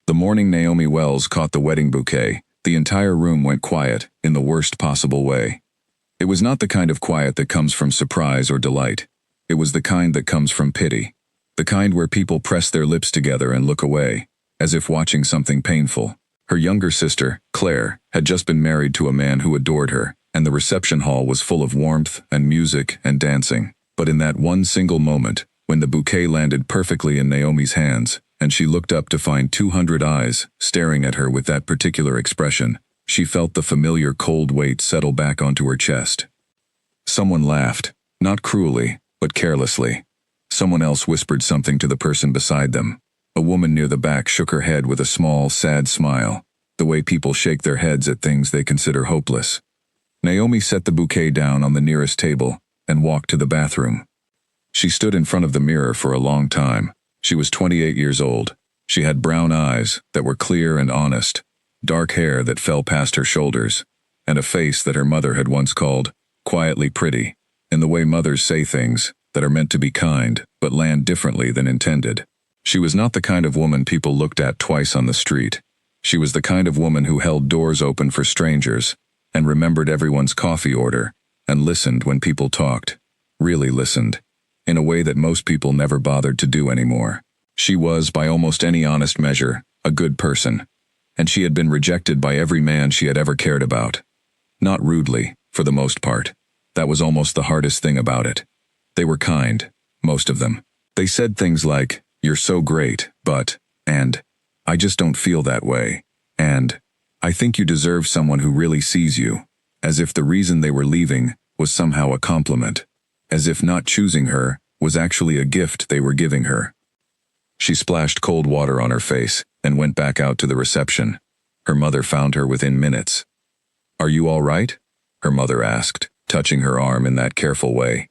The morning Naomi Wells caught the wedding bouquet, the entire room went quiet, in the worst possible way. It was not the kind of quiet that comes from surprise or delight. It was the kind that comes from pity. The kind where people press their lips together and look away, as if watching something painful. Her younger sister, Claire, had just been married to a man who adored her, and the reception hall was full of warmth and music and dancing. But in that one single moment, when the bouquet landed perfectly in Naomi's hands, and she looked up to find 200 eyes staring at her with that particular expression, she felt the familiar cold weight settle back onto her chest. Someone laughed, not cruelly, but carelessly. Someone else whispered something to the person beside them. A woman near the back shook her head with a small, sad smile, the way people shake their heads at things they consider hopeless. Naomi set the bouquet down on the nearest table and walked to the bathroom. She stood in front of the mirror for a long time. She was 28 years old. She had brown eyes that were clear and honest, dark hair that fell past her shoulders, and a face that her mother had once called quietly pretty, in the way mothers say things that are meant to be kind but land differently than intended. She was not the kind of woman people looked at twice on the street. She was the kind of woman who held doors open for strangers and remembered everyone's coffee order and listened when people talked, really listened, in a way that most people never bothered to do anymore. She was, by almost any honest measure, a good person, and she had been rejected by every man she had ever cared about. Not rudely, for the most part. That was almost the hardest thing about it. They were kind, most of them. They said things like, "You're so great, but," and, "I just don't feel that way," and, "I think you deserve someone who really sees you," as if the reason they were leaving was somehow a compliment, as if not choosing her was actually a gift they were giving her. She splashed cold water on her face and went back out to the reception. Her mother found her within minutes. "Are you all right?" her mother asked, touching her arm in that careful way.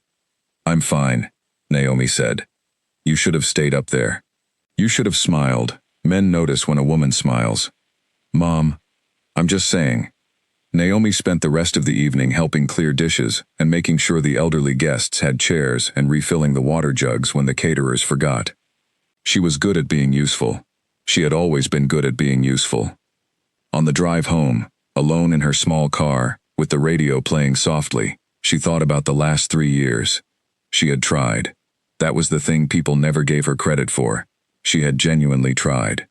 "I'm fine," Naomi said. "You should have stayed up there. You should have smiled. Men notice when a woman smiles." "Mom, I'm just saying." Naomi spent the rest of the evening helping clear dishes and making sure the elderly guests had chairs and refilling the water jugs when the caterers forgot. She was good at being useful. She had always been good at being useful. On the drive home, alone in her small car, with the radio playing softly, she thought about the last 3 years. She had tried. That was the thing people never gave her credit for. She had genuinely tried.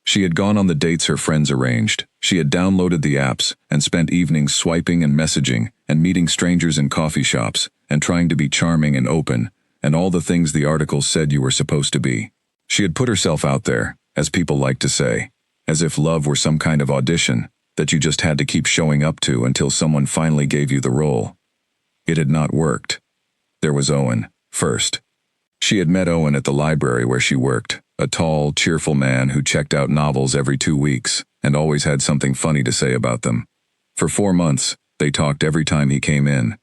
She had gone on the dates her friends arranged. She had downloaded the apps and spent evenings swiping and messaging and meeting strangers in coffee shops and trying to be charming and open and all the things the articles said you were supposed to be. She had put herself out there, as people like to say, as if love were some kind of audition that you just had to keep showing up to until someone finally gave you the role. It had not worked. There was Owen, first. She had met Owen at the library where she worked, a tall, cheerful man who checked out novels every 2 weeks and always had something funny to say about them. For 4 months, they talked every time he came in.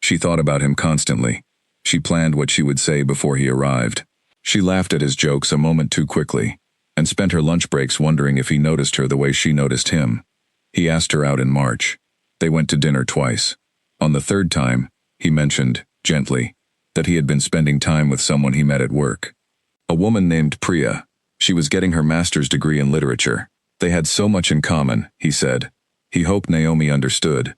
She thought about him constantly. She planned what she would say before he arrived. She laughed at his jokes a moment too quickly, and spent her lunch breaks wondering if he noticed her the way she noticed him. He asked her out in March. They went to dinner twice. On the 3rd time, he mentioned, gently, that he had been spending time with someone he met at work. A woman named Priya. She was getting her master's degree in literature. They had so much in common, he said. He hoped Naomi understood.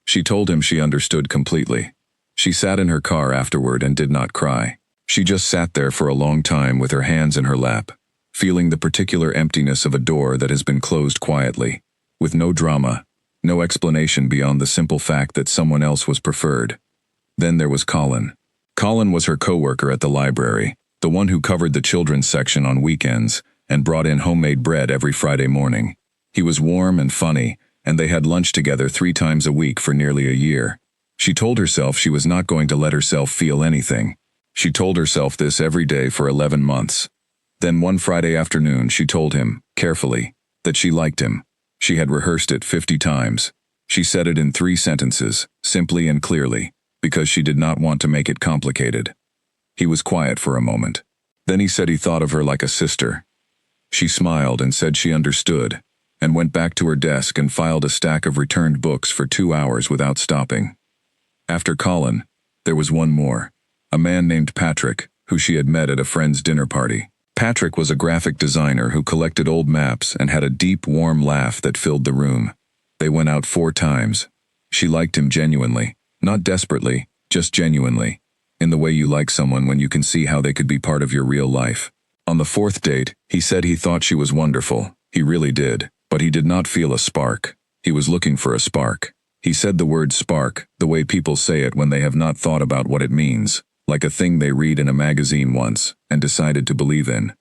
She told him she understood completely. She sat in her car afterward and did not cry. She just sat there for a long time with her hands in her lap, feeling the particular emptiness of a door that has been closed quietly, with no drama, no explanation beyond the simple fact that someone else was preferred. Then there was Colin. Colin was her co-worker at the library, the one who covered the children's section on weekends and brought in homemade bread every Friday morning. He was warm and funny, and they had lunch together 3 times a week for nearly a year. She told herself she was not going to let herself feel anything. She told herself this every day for 11 months. Then one Friday afternoon she told him, carefully, that she liked him. She had rehearsed it 50 times. She said it in 3 sentences, simply and clearly, because she did not want to make it complicated. He was quiet for a moment. Then he said he thought of her like a sister. She smiled and said she understood, and went back to her desk and filed a stack of returned books for 2 hours without stopping. After Colin, there was one more, a man named Patrick, who she had met at a friend's dinner party. Patrick was a graphic designer who collected old maps and had a deep, warm laugh that filled the room. They went out 4 times. She liked him genuinely, not desperately, just genuinely, in the way you like someone when you can see how they could be part of your real life. On the 4th date, he said he thought she was wonderful. He really did, but he did not feel a spark. He was looking for a spark. He said the word spark, the way people say it when they have not thought about what it means, like a thing they read in a magazine once and decided to believe in.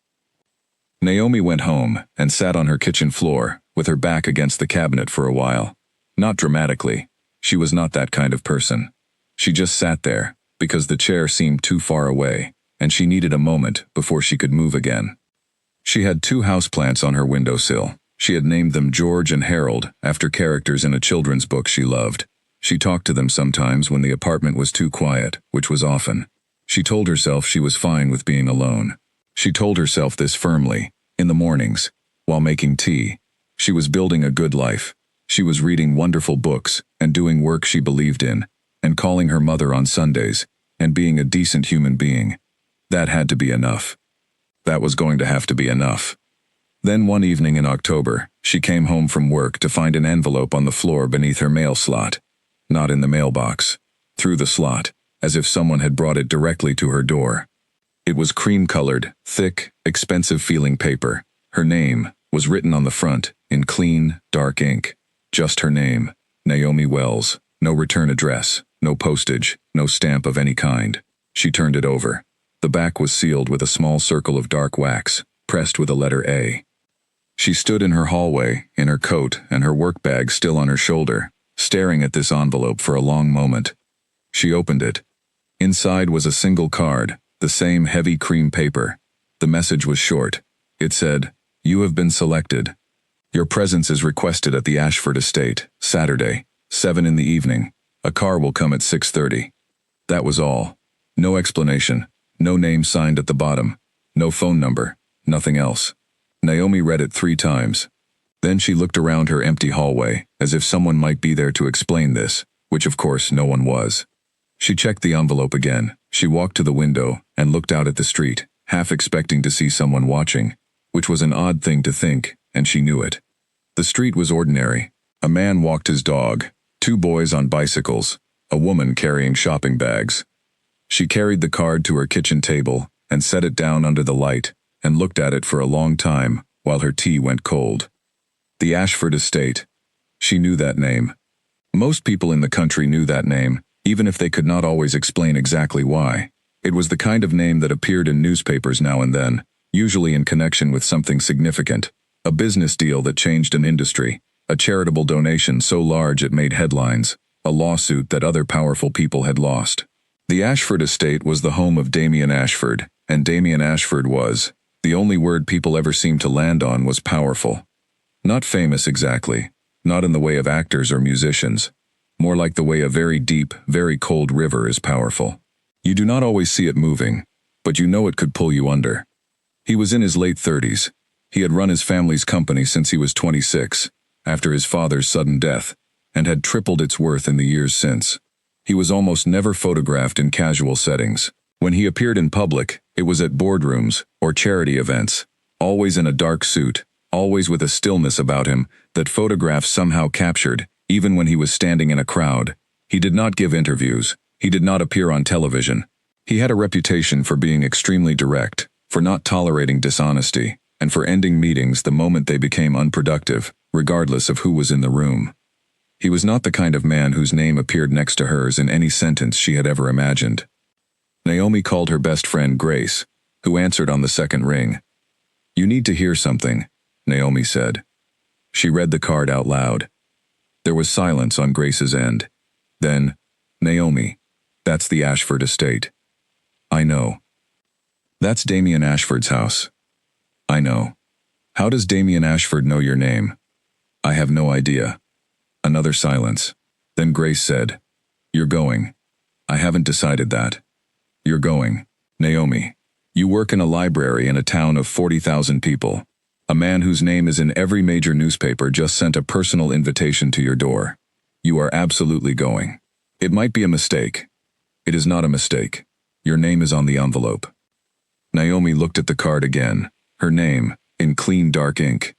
Naomi went home and sat on her kitchen floor, with her back against the cabinet for a while. Not dramatically. She was not that kind of person. She just sat there, because the chair seemed too far away, and she needed a moment before she could move again. She had 2 houseplants on her windowsill. She had named them George and Harold, after characters in a children's book she loved. She talked to them sometimes when the apartment was too quiet, which was often. She told herself she was fine with being alone. She told herself this firmly, in the mornings, while making tea. She was building a good life. She was reading wonderful books, and doing work she believed in, and calling her mother on Sundays, and being a decent human being. That had to be enough. That was going to have to be enough. Then one evening in October, she came home from work to find an envelope on the floor beneath her mail slot. Not in the mailbox. Through the slot, as if someone had brought it directly to her door. It was cream-colored, thick, expensive-feeling paper. Her name was written on the front, in clean, dark ink. Just her name, Naomi Wells. No return address, no postage, no stamp of any kind. She turned it over. The back was sealed with a small circle of dark wax, pressed with a letter A. She stood in her hallway, in her coat and her work bag still on her shoulder, staring at this envelope for a long moment. She opened it. Inside was a single card, the same heavy cream paper. The message was short. It said, "You have been selected. Your presence is requested at the Ashford estate, Saturday, 7 in the evening. A car will come at 6:30. That was all. No explanation, no name signed at the bottom, no phone number, nothing else. Naomi read it 3 times. Then she looked around her empty hallway, as if someone might be there to explain this, which of course no one was. She checked the envelope again. She walked to the window and looked out at the street, half expecting to see someone watching, which was an odd thing to think, and she knew it. The street was ordinary. A man walked his dog, 2 boys on bicycles, a woman carrying shopping bags. She carried the card to her kitchen table and set it down under the light and looked at it for a long time while her tea went cold. The Ashford Estate. She knew that name. Most people in the country knew that name, even if they could not always explain exactly why. It was the kind of name that appeared in newspapers now and then, usually in connection with something significant, a business deal that changed an industry, a charitable donation so large it made headlines, a lawsuit that other powerful people had lost. The Ashford Estate was the home of Damien Ashford, and Damien Ashford was, the only word people ever seemed to land on was powerful. Not famous exactly, not in the way of actors or musicians, more like the way a very deep, very cold river is powerful. You do not always see it moving, but you know it could pull you under. He was in his late 30s. He had run his family's company since he was 26, after his father's sudden death, and had tripled its worth in the years since. He was almost never photographed in casual settings. When he appeared in public, it was at boardrooms or charity events, always in a dark suit, always with a stillness about him that photographs somehow captured, even when he was standing in a crowd. He did not give interviews. He did not appear on television. He had a reputation for being extremely direct, for not tolerating dishonesty, and for ending meetings the moment they became unproductive, regardless of who was in the room. He was not the kind of man whose name appeared next to hers in any sentence she had ever imagined. Naomi called her best friend Grace, who answered on the second ring. "You need to hear something," Naomi said. She read the card out loud. There was silence on Grace's end. Then, "Naomi, that's the Ashford Estate." "I know." "That's Damien Ashford's house." "I know." "How does Damien Ashford know your name?" "I have no idea." Another silence. Then Grace said, "You're going." "I haven't decided that." "You're going. Naomi. You work in a library in a town of 40,000 people. A man whose name is in every major newspaper just sent a personal invitation to your door. You are absolutely going. It might be a mistake. It is not a mistake. Your name is on the envelope." Naomi looked at the card again, her name, in clean dark ink.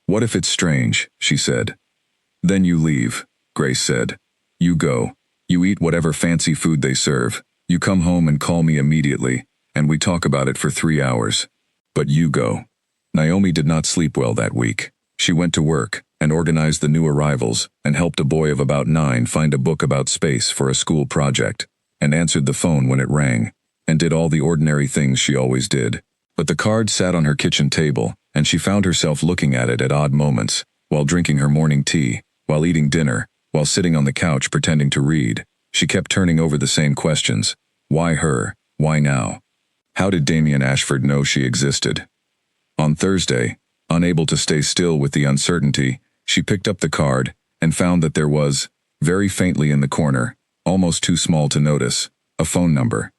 "What if it's strange?" she said. "Then you leave," Grace said. "You go. You eat whatever fancy food they serve. You come home and call me immediately, and we talk about it for 3 hours. But you go." Naomi did not sleep well that week. She went to work, and organized the new arrivals, and helped a boy of about 9 find a book about space for a school project, and answered the phone when it rang, and did all the ordinary things she always did. But the card sat on her kitchen table, and she found herself looking at it at odd moments, while drinking her morning tea, while eating dinner, while sitting on the couch pretending to read. She kept turning over the same questions. Why her? Why now? How did Damien Ashford know she existed? On Thursday, unable to stay still with the uncertainty, she picked up the card and found that there was, very faintly in the corner, almost too small to notice, a phone number.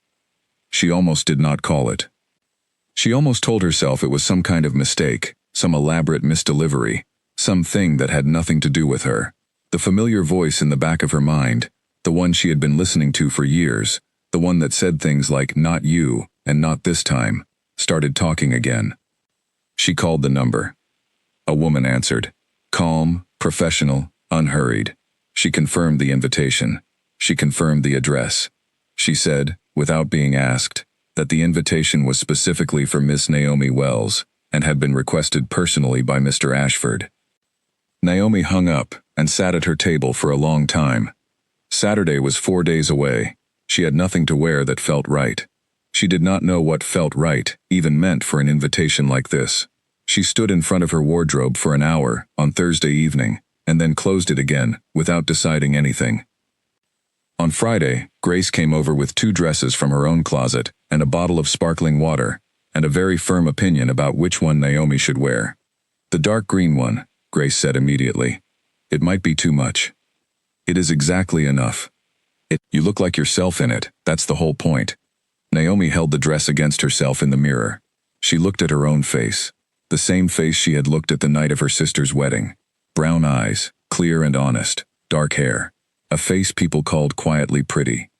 She almost did not call it. She almost told herself it was some kind of mistake, some elaborate misdelivery, something that had nothing to do with her. The familiar voice in the back of her mind, the one she had been listening to for years, the one that said things like "not you" and "not this time," started talking again. She called the number. A woman answered. Calm, professional, unhurried. She confirmed the invitation. She confirmed the address. She said, without being asked, that the invitation was specifically for Miss Naomi Wells and had been requested personally by Mr. Ashford. Naomi hung up and sat at her table for a long time. Saturday was 4 days away. She had nothing to wear that felt right. She did not know what felt right even meant for an invitation like this. She stood in front of her wardrobe for an hour on Thursday evening, and then closed it again without deciding anything. On Friday, Grace came over with 2 dresses from her own closet and a bottle of sparkling water, and a very firm opinion about which one Naomi should wear. "The dark green one," Grace said immediately. "It might be too much." "It is exactly enough. You look like yourself in it, that's the whole point." Naomi held the dress against herself in the mirror. She looked at her own face. The same face she had looked at the night of her sister's wedding. Brown eyes, clear and honest, dark hair. A face people called quietly pretty.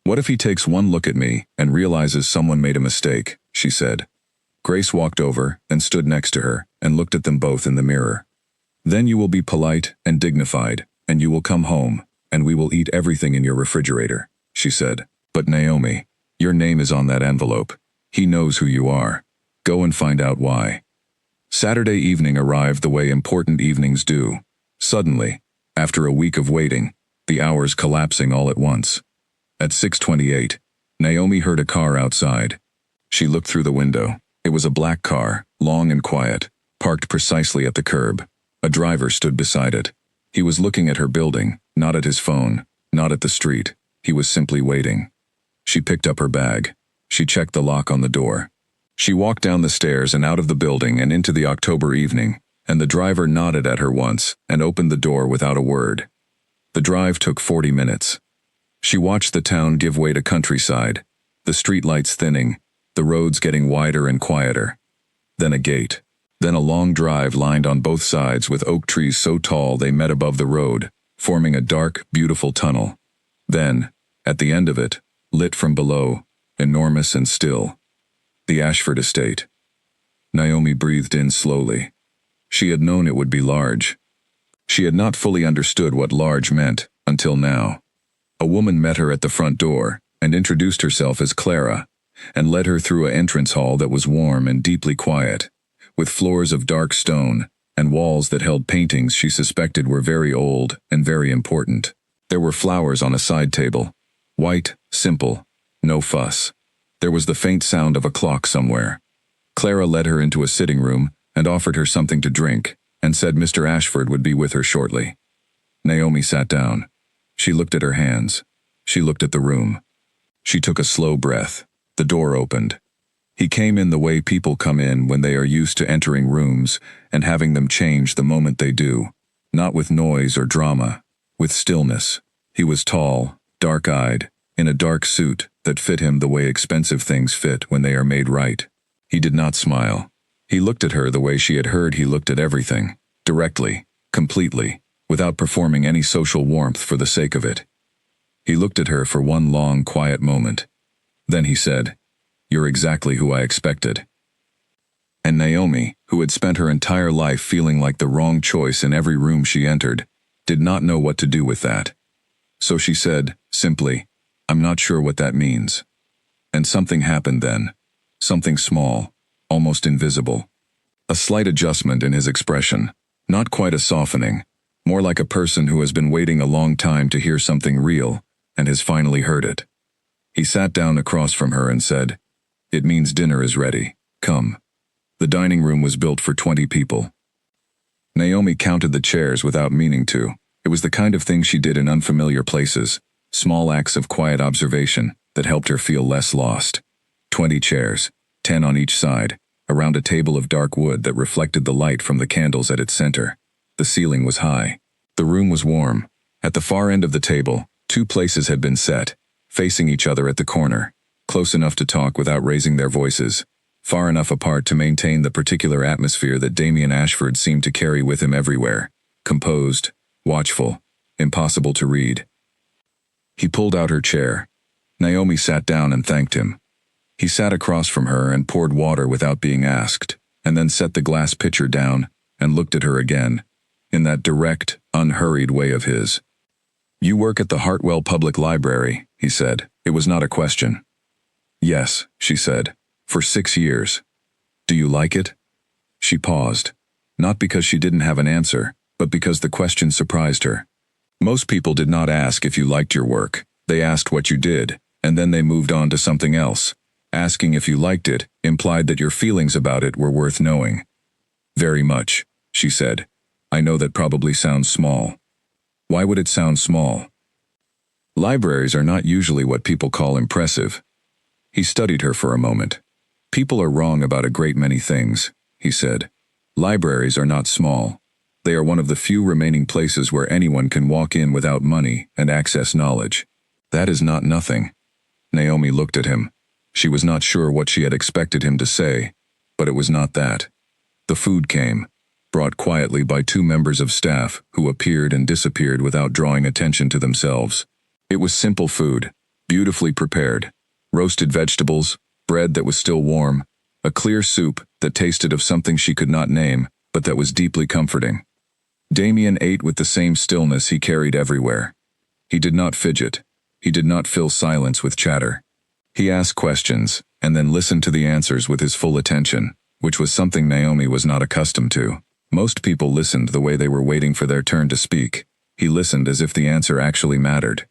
"What if he takes one look at me and realizes someone made a mistake?" she said. Grace walked over and stood next to her and looked at them both in the mirror. "Then you will be polite and dignified, and you will come home, and we will eat everything in your refrigerator," she said. "But Naomi, your name is on that envelope. He knows who you are. Go and find out why." Saturday evening arrived the way important evenings do. Suddenly, after a week of waiting, the hours collapsing all at once. At 6:28, Naomi heard a car outside. She looked through the window. It was a black car, long and quiet, parked precisely at the curb. A driver stood beside it. He was looking at her building, not at his phone, not at the street. He was simply waiting. She picked up her bag. She checked the lock on the door. She walked down the stairs and out of the building and into the October evening, and the driver nodded at her once and opened the door without a word. The drive took 40 minutes. She watched the town give way to countryside, the streetlights thinning, the roads getting wider and quieter. Then a gate. Then a long drive lined on both sides with oak trees so tall they met above the road, forming a dark, beautiful tunnel. Then, at the end of it, lit from below, enormous and still, the Ashford estate. Naomi breathed in slowly. She had known it would be large. She had not fully understood what large meant, until now. A woman met her at the front door, and introduced herself as Clara, and led her through an entrance hall that was warm and deeply quiet, with floors of dark stone, and walls that held paintings she suspected were very old and very important. There were flowers on a side table. White, simple, no fuss. There was the faint sound of a clock somewhere. Clara led her into a sitting room and offered her something to drink, and said Mr. Ashford would be with her shortly. Naomi sat down. She looked at her hands. She looked at the room. She took a slow breath. The door opened. He came in the way people come in when they are used to entering rooms and having them change the moment they do, not with noise or drama, with stillness. He was tall, dark-eyed, in a dark suit that fit him the way expensive things fit when they are made right. He did not smile. He looked at her the way she had heard he looked at everything, directly, completely, without performing any social warmth for the sake of it. He looked at her for one long, quiet moment. Then he said, "You're exactly who I expected." And Naomi, who had spent her entire life feeling like the wrong choice in every room she entered, did not know what to do with that. So she said, simply, "I'm not sure what that means." And something happened then. Something small, almost invisible. A slight adjustment in his expression, not quite a softening, more like a person who has been waiting a long time to hear something real, and has finally heard it. He sat down across from her and said, "It means dinner is ready. Come." The dining room was built for 20 people. Naomi counted the chairs without meaning to. It was the kind of thing she did in unfamiliar places, small acts of quiet observation that helped her feel less lost. 20 chairs, 10 on each side, around a table of dark wood that reflected the light from the candles at its center. The ceiling was high. The room was warm. At the far end of the table, 2 places had been set, facing each other at the corner, close enough to talk without raising their voices, far enough apart to maintain the particular atmosphere that Damien Ashford seemed to carry with him everywhere, composed, watchful, impossible to read. He pulled out her chair. Naomi sat down and thanked him. He sat across from her and poured water without being asked, and then set the glass pitcher down and looked at her again, in that direct, unhurried way of his. "You work at the Hartwell Public Library," he said. It was not a question. "Yes," she said. "For 6 years. Do you like it?" She paused, not because she didn't have an answer, but because the question surprised her. Most people did not ask if you liked your work. They asked what you did, and then they moved on to something else. Asking if you liked it implied that your feelings about it were worth knowing. "Very much," she said. "I know that probably sounds small." Why would it sound small? Libraries are not usually what people call impressive. He studied her for a moment. "People are wrong about a great many things," he said. "Libraries are not small. They are one of the few remaining places where anyone can walk in without money and access knowledge. That is not nothing." Naomi looked at him. She was not sure what she had expected him to say, but it was not that. The food came, brought quietly by 2 members of staff who appeared and disappeared without drawing attention to themselves. It was simple food, beautifully prepared. Roasted vegetables, bread that was still warm, a clear soup that tasted of something she could not name, but that was deeply comforting. Damien ate with the same stillness he carried everywhere. He did not fidget. He did not fill silence with chatter. He asked questions, and then listened to the answers with his full attention, which was something Naomi was not accustomed to. Most people listened the way they were waiting for their turn to speak. He listened as if the answer actually mattered.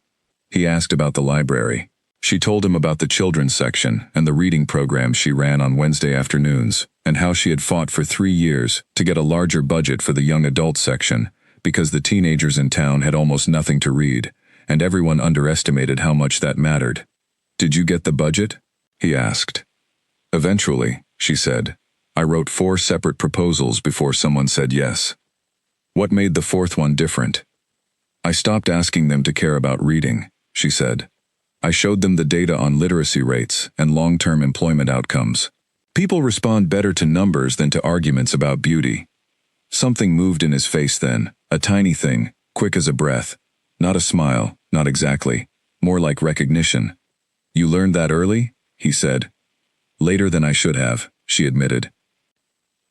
He asked about the library. She told him about the children's section and the reading program she ran on Wednesday afternoons, and how she had fought for 3 years to get a larger budget for the young adult section, because the teenagers in town had almost nothing to read, and everyone underestimated how much that mattered. "Did you get the budget?" he asked. "Eventually," she said. "I wrote 4 separate proposals before someone said yes." "What made the 4th one different?" "I stopped asking them to care about reading," she said. "I showed them the data on literacy rates and long-term employment outcomes. People respond better to numbers than to arguments about beauty." Something moved in his face then, a tiny thing, quick as a breath. Not a smile, not exactly, more like recognition. "You learned that early?" he said. "Later than I should have," she admitted.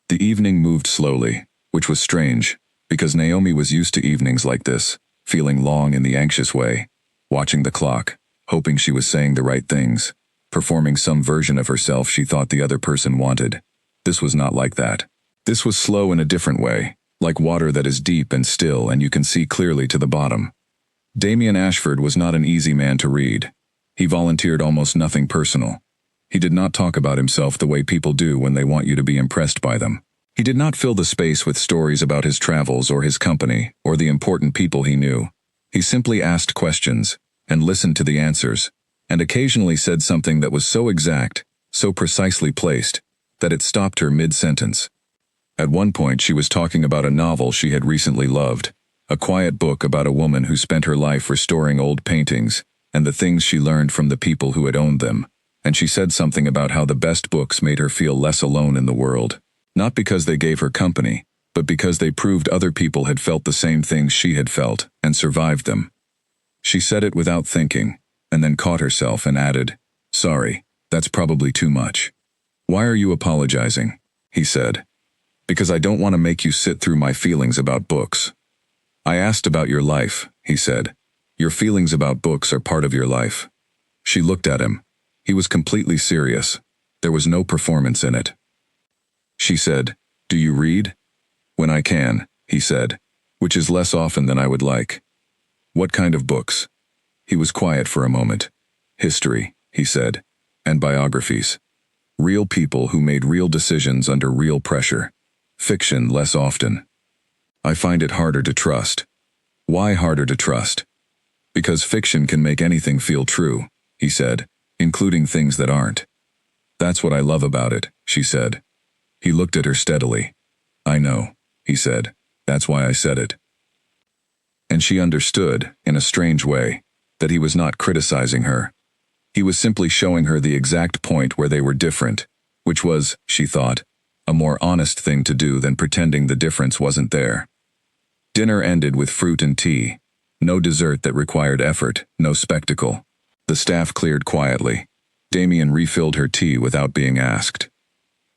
The evening moved slowly, which was strange, because Naomi was used to evenings like this, feeling long in the anxious way, watching the clock, hoping she was saying the right things, performing some version of herself she thought the other person wanted. This was not like that. This was slow in a different way, like water that is deep and still and you can see clearly to the bottom. Damien Ashford was not an easy man to read. He volunteered almost nothing personal. He did not talk about himself the way people do when they want you to be impressed by them. He did not fill the space with stories about his travels or his company or the important people he knew. He simply asked questions and listened to the answers, and occasionally said something that was so exact, so precisely placed, that it stopped her mid-sentence. At one point she was talking about a novel she had recently loved, a quiet book about a woman who spent her life restoring old paintings and the things she learned from the people who had owned them, and she said something about how the best books made her feel less alone in the world, not because they gave her company, but because they proved other people had felt the same things she had felt and survived them. She said it without thinking, and then caught herself and added, "Sorry, That's probably too much. Why are you apologizing? He said. Because I don't want to make you sit through my feelings about books. I asked about your life, he said. Your feelings about books are part of your life. She looked at him. He was completely serious. There was no performance in it. She said, Do you read? When I can, he said, which is less often than I would like. What kind of books? He was quiet for a moment. History, he said, and biographies. Real people who made real decisions under real pressure. Fiction less often. I find it harder to trust. Why harder to trust? Because fiction can make anything feel true, he said, including things that aren't. That's what I love about it, she said. He looked at her steadily. I know, he said. That's why I said it. And she understood, in a strange way, that he was not criticizing her. He was simply showing her the exact point where they were different, which was, she thought, a more honest thing to do than pretending the difference wasn't there. Dinner ended with fruit and tea. No dessert that required effort, no spectacle. The staff cleared quietly. Damien refilled her tea without being asked.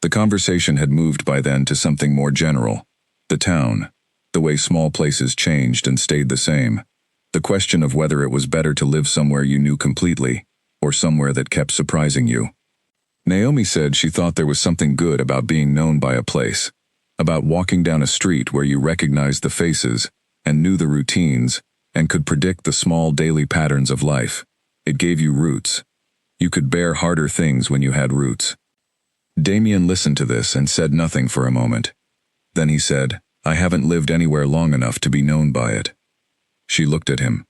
The conversation had moved by then to something more general. The town. The way small places changed and stayed the same. The question of whether it was better to live somewhere you knew completely, or somewhere that kept surprising you. Naomi said she thought there was something good about being known by a place, about walking down a street where you recognized the faces, and knew the routines, and could predict the small daily patterns of life. It gave you roots. You could bear harder things when you had roots. Damien listened to this and said nothing for a moment. Then he said, I haven't lived anywhere long enough to be known by it. She looked at him.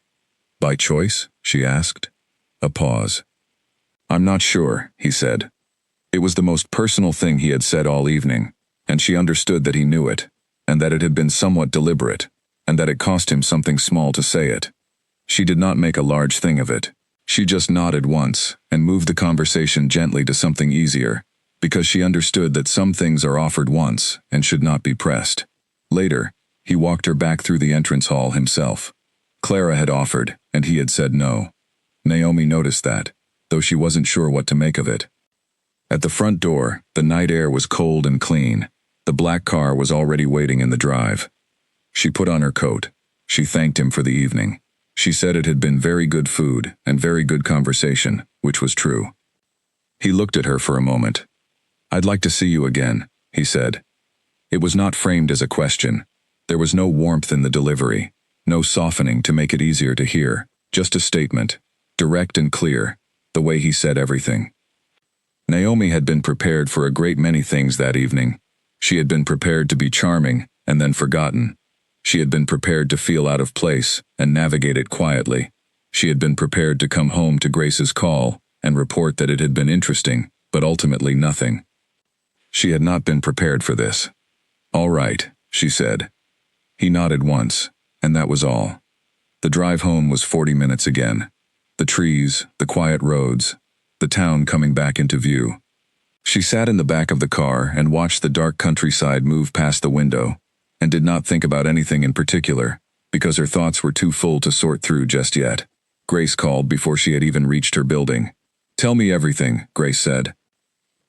By choice? She asked. A pause. I'm not sure, he said. It was the most personal thing he had said all evening, and she understood that he knew it, and that it had been somewhat deliberate, and that it cost him something small to say it. She did not make a large thing of it. She just nodded once and moved the conversation gently to something easier, because she understood that some things are offered once and should not be pressed. Later, he walked her back through the entrance hall himself. Clara had offered, and he had said no. Naomi noticed that, though she wasn't sure what to make of it. At the front door, the night air was cold and clean. The black car was already waiting in the drive. She put on her coat. She thanked him for the evening. She said it had been very good food and very good conversation, which was true. He looked at her for a moment. I'd like to see you again, he said. It was not framed as a question. There was no warmth in the delivery, no softening to make it easier to hear, just a statement, direct and clear, the way he said everything. Naomi had been prepared for a great many things that evening. She had been prepared to be charming and then forgotten. She had been prepared to feel out of place and navigate it quietly. She had been prepared to come home to Grace's call and report that it had been interesting, but ultimately nothing. She had not been prepared for this. All right, she said. He nodded once, and that was all. The drive home was 40 minutes again. The trees, the quiet roads, the town coming back into view. She sat in the back of the car and watched the dark countryside move past the window, and did not think about anything in particular, because her thoughts were too full to sort through just yet. Grace called before she had even reached her building. Tell me everything, Grace said.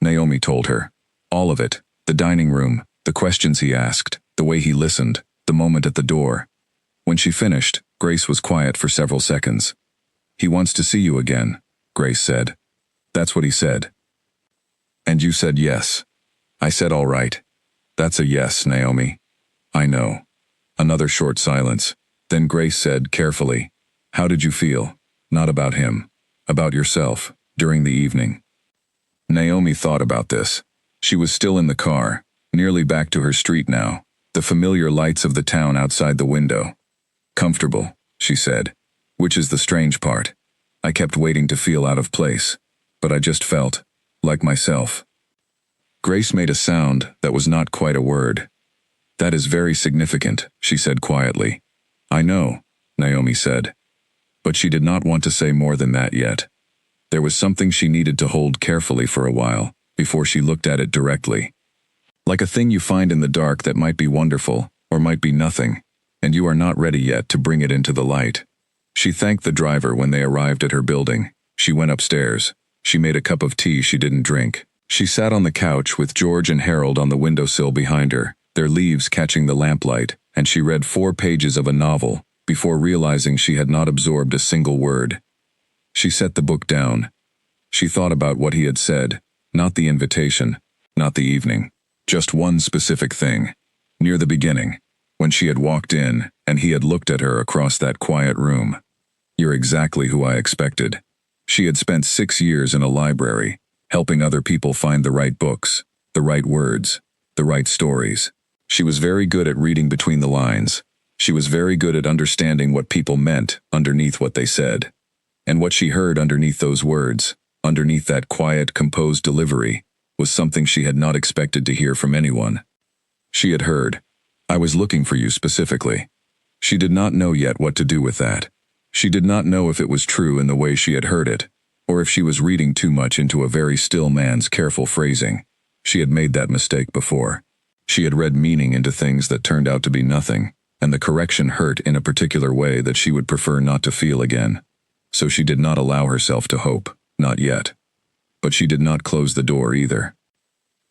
Naomi told her. All of it, the dining room, the questions he asked, the way he listened, the moment at the door. When she finished, Grace was quiet for several seconds. He wants to see you again, Grace said. That's what he said. And you said yes. I said all right. That's a yes, Naomi. I know. Another short silence. Then Grace said carefully, How did you feel? Not about him. About yourself, during the evening. Naomi thought about this. She was still in the car, nearly back to her street now, the familiar lights of the town outside the window. Comfortable, she said, which is the strange part. I kept waiting to feel out of place, but I just felt, like myself. Grace made a sound that was not quite a word. That is very significant, she said quietly. I know, Naomi said. But she did not want to say more than that yet. There was something she needed to hold carefully for a while, before she looked at it directly. Like a thing you find in the dark that might be wonderful, or might be nothing, and you are not ready yet to bring it into the light. She thanked the driver when they arrived at her building. She went upstairs. She made a cup of tea she didn't drink. She sat on the couch with George and Harold on the windowsill behind her, their leaves catching the lamplight, and she read 4 pages of a novel before realizing she had not absorbed a single word. She set the book down. She thought about what he had said, not the invitation, not the evening, just one specific thing. Near the beginning, when she had walked in and he had looked at her across that quiet room. "You're exactly who I expected." She had spent 6 years in a library, helping other people find the right books, the right words, the right stories. She was very good at reading between the lines. She was very good at understanding what people meant underneath what they said. And what she heard underneath those words, underneath that quiet, composed delivery, was something she had not expected to hear from anyone. She had heard, "I was looking for you specifically." She did not know yet what to do with that. She did not know if it was true in the way she had heard it, or if she was reading too much into a very still man's careful phrasing. She had made that mistake before. She had read meaning into things that turned out to be nothing, and the correction hurt in a particular way that she would prefer not to feel again. So she did not allow herself to hope, not yet. But she did not close the door either.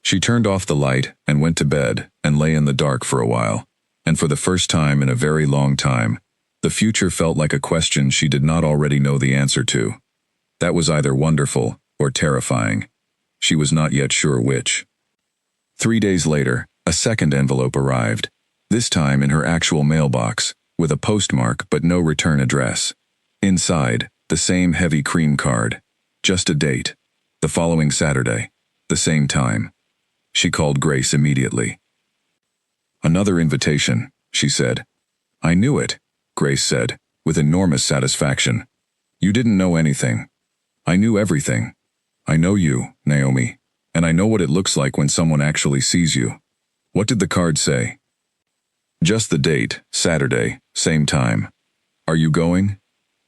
She turned off the light and went to bed and lay in the dark for a while, and for the first time in a very long time, the future felt like a question she did not already know the answer to. That was either wonderful or terrifying. She was not yet sure which. 3 days later, a second envelope arrived, this time in her actual mailbox, with a postmark but no return address. Inside, the same heavy cream card. Just a date. The following Saturday. The same time. She called Grace immediately. "Another invitation," she said. "I knew it," Grace said, with enormous satisfaction. "You didn't know anything. I knew everything. I know you, Naomi, and I know what it looks like when someone actually sees you." "What did the card say?" "Just the date, Saturday, same time." "Are you going?"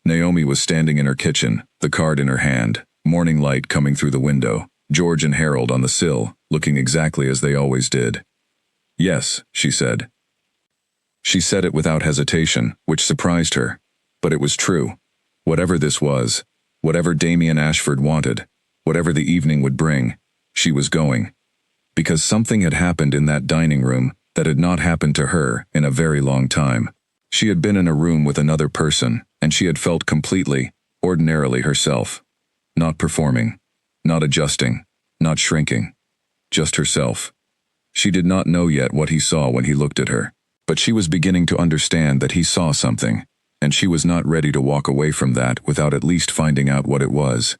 Naomi was standing in her kitchen, the card in her hand, morning light coming through the window, George and Harold on the sill, looking exactly as they always did. "Yes," she said. She said it without hesitation, which surprised her. But it was true. Whatever this was, whatever Damien Ashford wanted, whatever the evening would bring, she was going. Because something had happened in that dining room that had not happened to her in a very long time. She had been in a room with another person, and she had felt completely, ordinarily herself. Not performing, not adjusting, not shrinking. Just herself. She did not know yet what he saw when he looked at her, but she was beginning to understand that he saw something, and she was not ready to walk away from that without at least finding out what it was.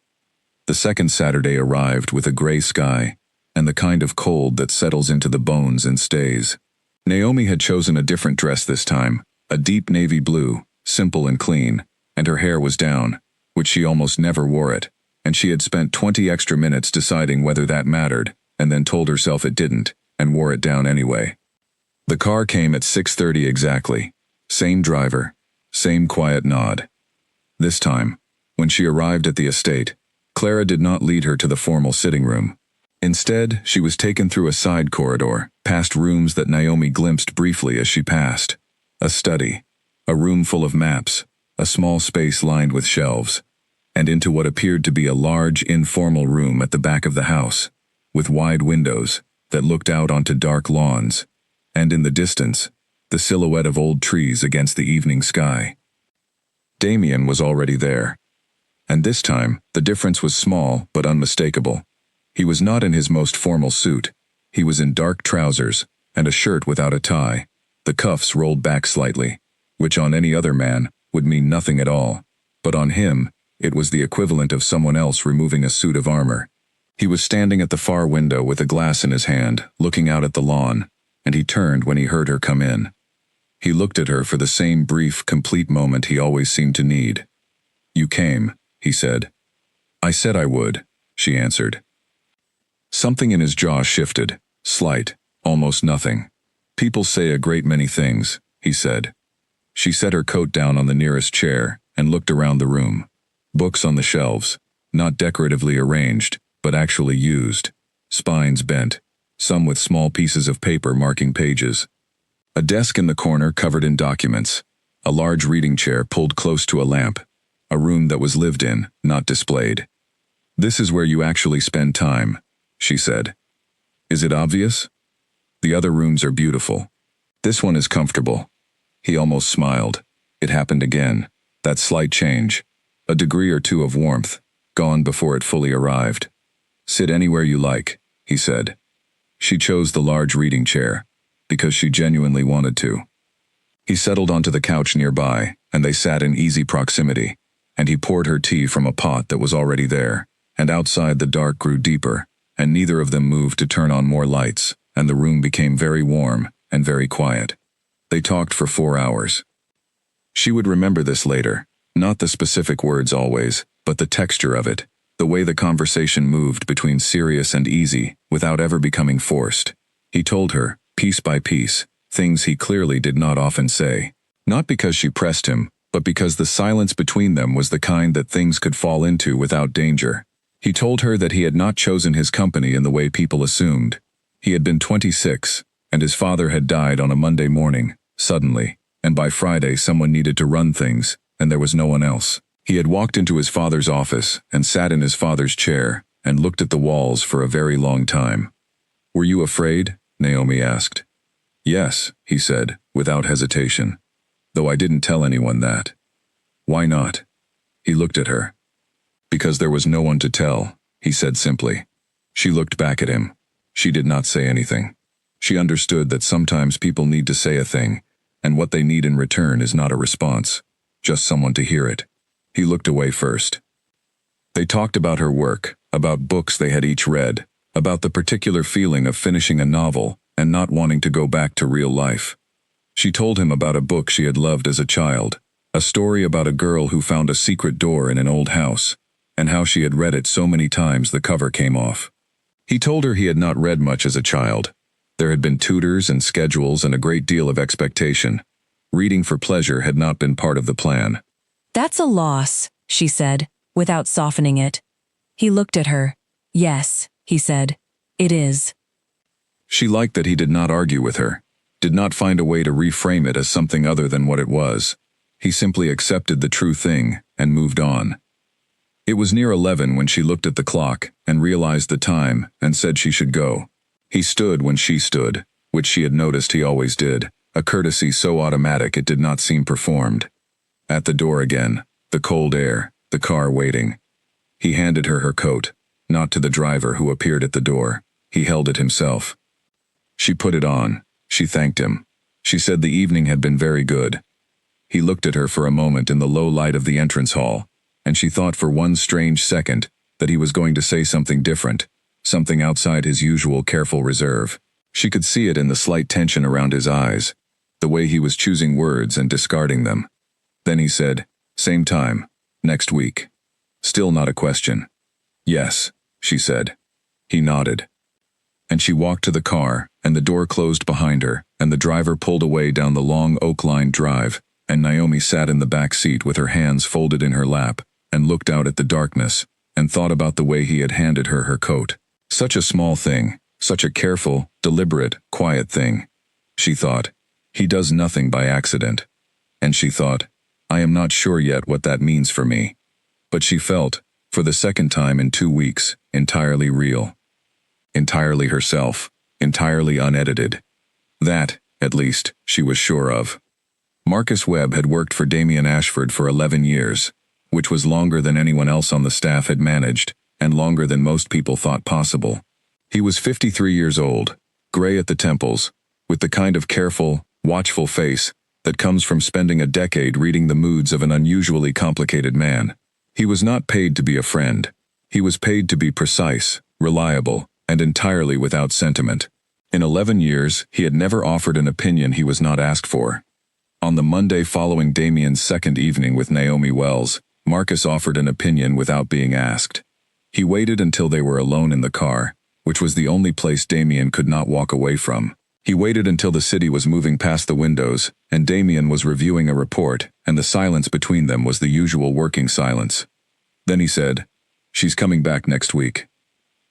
The second Saturday arrived with a gray sky, and the kind of cold that settles into the bones and stays. Naomi had chosen a different dress this time, a deep navy blue, simple and clean, and her hair was down, which she almost never wore it, and she had spent 20 extra minutes deciding whether that mattered, and then told herself it didn't, and wore it down anyway. The car came at 6:30 exactly. Same driver, same quiet nod. This time, when she arrived at the estate, Clara did not lead her to the formal sitting room. Instead, she was taken through a side corridor, past rooms that Naomi glimpsed briefly as she passed. A study, a room full of maps, a small space lined with shelves, and into what appeared to be a large, informal room at the back of the house, with wide windows that looked out onto dark lawns, and in the distance, the silhouette of old trees against the evening sky. Damien was already there. And this time, the difference was small but unmistakable. He was not in his most formal suit. He was in dark trousers and a shirt without a tie, the cuffs rolled back slightly, which on any other man would mean nothing at all, but on him, it was the equivalent of someone else removing a suit of armor. He was standing at the far window with a glass in his hand, looking out at the lawn, and he turned when he heard her come in. He looked at her for the same brief, complete moment he always seemed to need. "You came," he said. "I said I would," she answered. Something in his jaw shifted, slight, almost nothing. "People say a great many things," he said. She set her coat down on the nearest chair and looked around the room. Books on the shelves, not decoratively arranged, but actually used. Spines bent, some with small pieces of paper marking pages. A desk in the corner covered in documents. A large reading chair pulled close to a lamp. A room that was lived in, not displayed. This is where you actually spend time, she said. Is it obvious? The other rooms are beautiful. This one is comfortable. He almost smiled. It happened again. That slight change. A degree or two of warmth, gone before it fully arrived. Sit anywhere you like, he said. She chose the large reading chair, because she genuinely wanted to. He settled onto the couch nearby, and they sat in easy proximity, and he poured her tea from a pot that was already there, and outside the dark grew deeper, and neither of them moved to turn on more lights, and the room became very warm and very quiet. They talked for 4 hours. She would remember this later, not the specific words always, but the texture of it, the way the conversation moved between serious and easy without ever becoming forced. He told her, piece by piece, things he clearly did not often say, not because she pressed him, but because the silence between them was the kind that things could fall into without danger. He told her that he had not chosen his company in the way people assumed. He had been 26, and his father had died on a Monday morning, suddenly, and by Friday someone needed to run things, and there was no one else. He had walked into his father's office and sat in his father's chair and looked at the walls for a very long time. "Were you afraid?" Naomi asked. "Yes," he said, without hesitation, though I didn't tell anyone that. "Why not?" He looked at her. "Because there was no one to tell," he said simply. She looked back at him. She did not say anything. She understood that sometimes people need to say a thing, and what they need in return is not a response, just someone to hear it. He looked away first. They talked about her work, about books they had each read, about the particular feeling of finishing a novel and not wanting to go back to real life. She told him about a book she had loved as a child, a story about a girl who found a secret door in an old house, and how she had read it so many times the cover came off. He told her he had not read much as a child. There had been tutors and schedules and a great deal of expectation. Reading for pleasure had not been part of the plan. "That's a loss," she said, without softening it. He looked at her. "Yes," he said. "It is." She liked that he did not argue with her, did not find a way to reframe it as something other than what it was. He simply accepted the true thing and moved on. It was near 11 when she looked at the clock and realized the time and said she should go. He stood when she stood, which she had noticed he always did, a courtesy so automatic it did not seem performed. At the door again, the cold air, the car waiting. He handed her her coat, not to the driver who appeared at the door. He held it himself. She put it on. She thanked him. She said the evening had been very good. He looked at her for a moment in the low light of the entrance hall, and she thought for one strange second that he was going to say something different, something outside his usual careful reserve. She could see it in the slight tension around his eyes, the way he was choosing words and discarding them. Then he said, "Same time, next week." Still not a question. "Yes," she said. He nodded. And she walked to the car, and the door closed behind her, and the driver pulled away down the long oak-lined drive, and Naomi sat in the back seat with her hands folded in her lap, and looked out at the darkness, and thought about the way he had handed her her coat. Such a small thing, such a careful, deliberate, quiet thing. She thought, he does nothing by accident. And she thought, I am not sure yet what that means for me. But she felt, for the second time in 2 weeks, entirely real. Entirely herself, entirely unedited. That, at least, she was sure of. Marcus Webb had worked for Damien Ashford for 11 years, which was longer than anyone else on the staff had managed, and longer than most people thought possible. He was 53 years old, gray at the temples, with the kind of careful, watchful face that comes from spending a decade reading the moods of an unusually complicated man. He was not paid to be a friend. He was paid to be precise, reliable, and entirely without sentiment. In 11 years, he had never offered an opinion he was not asked for. On the Monday following Damien's second evening with Naomi Wells, Marcus offered an opinion without being asked. He waited until they were alone in the car, which was the only place Damien could not walk away from. He waited until the city was moving past the windows, and Damien was reviewing a report, and the silence between them was the usual working silence. Then he said, "She's coming back next week."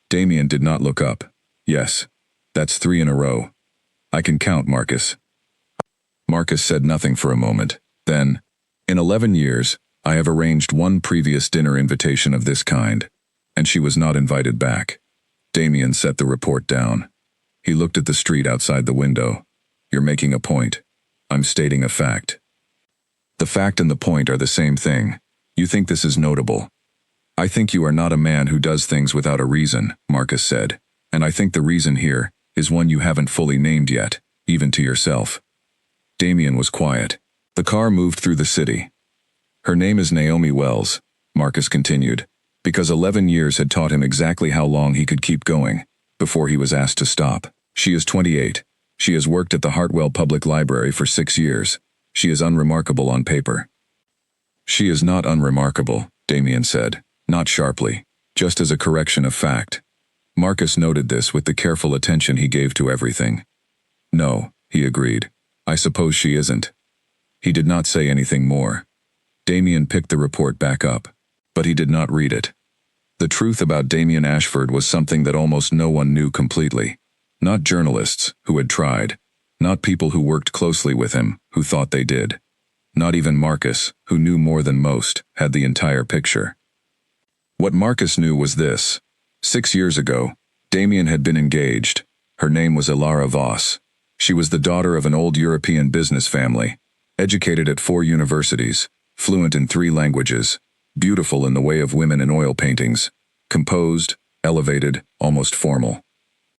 Damien did not look up. "Yes, that's 3 in a row. I can count, Marcus." Marcus said nothing for a moment. Then, "In 11 years, I have arranged one previous dinner invitation of this kind. and she was not invited back. Damien set the report down. He looked at the street outside the window. You're making a point. I'm stating a fact. The fact and the point are the same thing. You think this is notable. I think you are not a man who does things without a reason, Marcus said, and I think the reason here is one you haven't fully named yet, even to yourself. Damien was quiet. The car moved through the city. Her name is Naomi Wells, Marcus continued, because 11 years had taught him exactly how long he could keep going, before he was asked to stop. She is 28. She has worked at the Hartwell Public Library for 6 years. She is unremarkable on paper. She is not unremarkable, Damien said, not sharply, just as a correction of fact. Marcus noted this with the careful attention he gave to everything. No, he agreed. I suppose she isn't. He did not say anything more. Damien picked the report back up, but he did not read it. The truth about Damien Ashford was something that almost no one knew completely. Not journalists, who had tried. Not people who worked closely with him, who thought they did. Not even Marcus, who knew more than most, had the entire picture. What Marcus knew was this. 6 years ago, Damien had been engaged. Her name was Ilara Voss. She was the daughter of an old European business family, educated at 4 universities, fluent in 3 languages, beautiful in the way of women in oil paintings, composed, elevated, almost formal.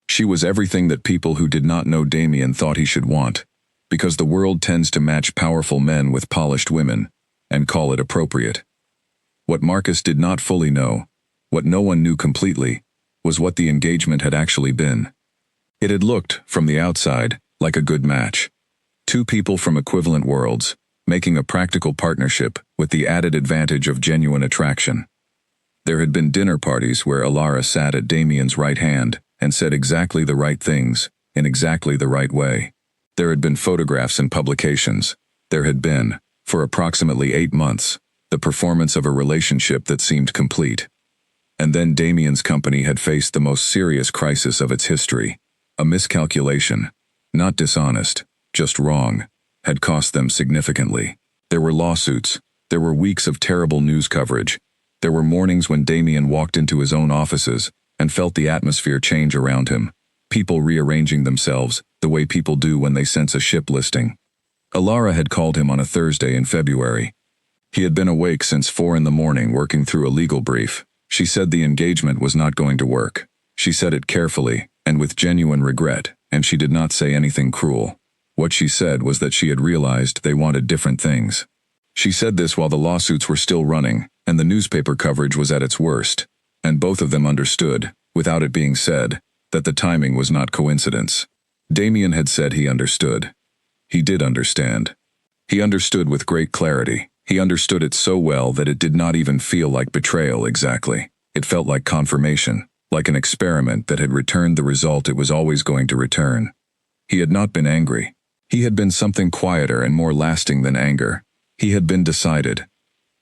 She was everything that people who did not know Damien thought he should want, because the world tends to match powerful men with polished women, and call it appropriate. What Marcus did not fully know, what no one knew completely, was what the engagement had actually been. It had looked, from the outside, like a good match. 2 people from equivalent worlds, making a practical partnership with the added advantage of genuine attraction. There had been dinner parties where Ilara sat at Damien's right hand and said exactly the right things, in exactly the right way. There had been photographs in publications. There had been, for approximately 8 months, the performance of a relationship that seemed complete. And then Damien's company had faced the most serious crisis of its history. A miscalculation, not dishonest, just wrong, had cost them significantly. There were lawsuits. There were weeks of terrible news coverage. There were mornings when Damien walked into his own offices and felt the atmosphere change around him, people rearranging themselves the way people do when they sense a ship listing. Ilara had called him on a Thursday in February. He had been awake since 4 in the morning working through a legal brief. She said the engagement was not going to work. She said it carefully and with genuine regret, and she did not say anything cruel. What she said was that she had realized they wanted different things. She said this while the lawsuits were still running and the newspaper coverage was at its worst, and both of them understood, without it being said, that the timing was not coincidence. Damien had said he understood. He did understand. He understood with great clarity. He understood it so well that it did not even feel like betrayal exactly. It felt like confirmation, like an experiment that had returned the result it was always going to return. He had not been angry. He had been something quieter and more lasting than anger. He had been decided.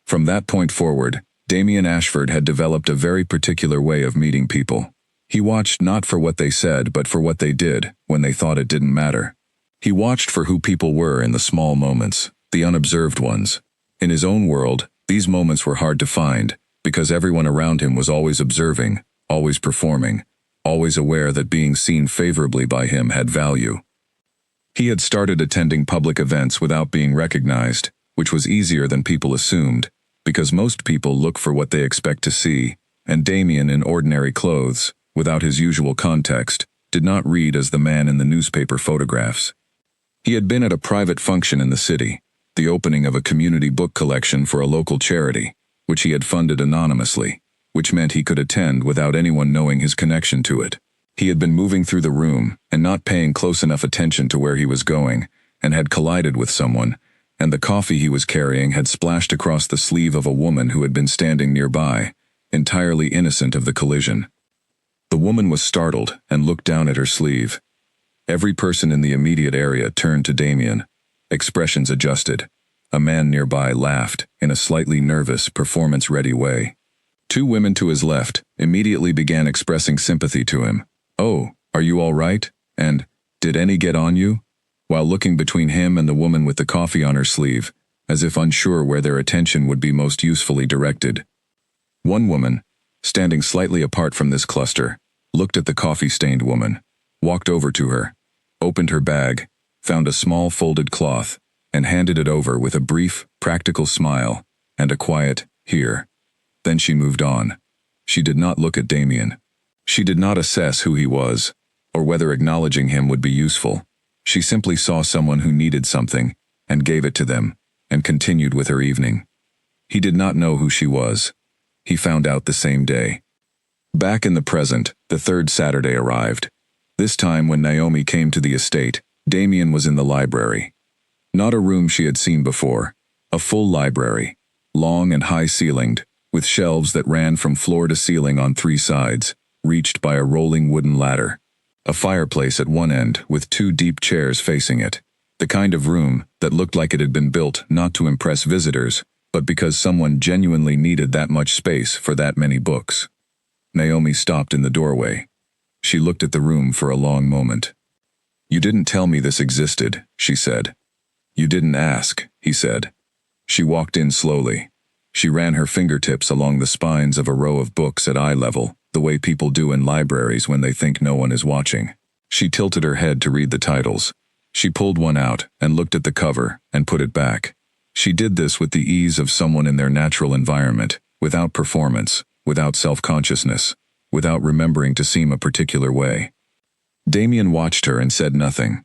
From that point forward, Damien Ashford had developed a very particular way of meeting people. He watched not for what they said but for what they did when they thought it didn't matter. He watched for who people were in the small moments, the unobserved ones. In his own world, these moments were hard to find, because everyone around him was always observing, always performing, always aware that being seen favorably by him had value. He had started attending public events without being recognized, which was easier than people assumed, because most people look for what they expect to see, and Damien in ordinary clothes, without his usual context, did not read as the man in the newspaper photographs. He had been at a private function in the city, the opening of a community book collection for a local charity, which he had funded anonymously, which meant he could attend without anyone knowing his connection to it. He had been moving through the room and not paying close enough attention to where he was going, and had collided with someone, and the coffee he was carrying had splashed across the sleeve of a woman who had been standing nearby, entirely innocent of the collision. The woman was startled and looked down at her sleeve. Every person in the immediate area turned to Damien. Expressions adjusted. A man nearby laughed in a slightly nervous, performance-ready way. 2 women to his left immediately began expressing sympathy to him. "Oh, are you all right?" and "Did any get on you?" while looking between him and the woman with the coffee on her sleeve, as if unsure where their attention would be most usefully directed. One woman, standing slightly apart from this cluster, looked at the coffee-stained woman, walked over to her, opened her bag, found a small folded cloth, and handed it over with a brief, practical smile and a quiet, "Here." Then she moved on. She did not look at Damien. She did not assess who he was, or whether acknowledging him would be useful. She simply saw someone who needed something, and gave it to them, and continued with her evening. He did not know who she was. He found out the same day. Back in the present, the third Saturday arrived. This time when Naomi came to the estate, Damien was in the library. Not a room she had seen before. A full library, long and high-ceilinged, with shelves that ran from floor to ceiling on 3 sides, reached by a rolling wooden ladder. A fireplace at one end with 2 deep chairs facing it. The kind of room that looked like it had been built not to impress visitors, but because someone genuinely needed that much space for that many books. Naomi stopped in the doorway. She looked at the room for a long moment. "You didn't tell me this existed," she said. "You didn't ask," he said. She walked in slowly. She ran her fingertips along the spines of a row of books at eye level, the way people do in libraries when they think no one is watching. She tilted her head to read the titles. She pulled one out and looked at the cover and put it back. She did this with the ease of someone in their natural environment, without performance, without self-consciousness, without remembering to seem a particular way. Damien watched her and said nothing.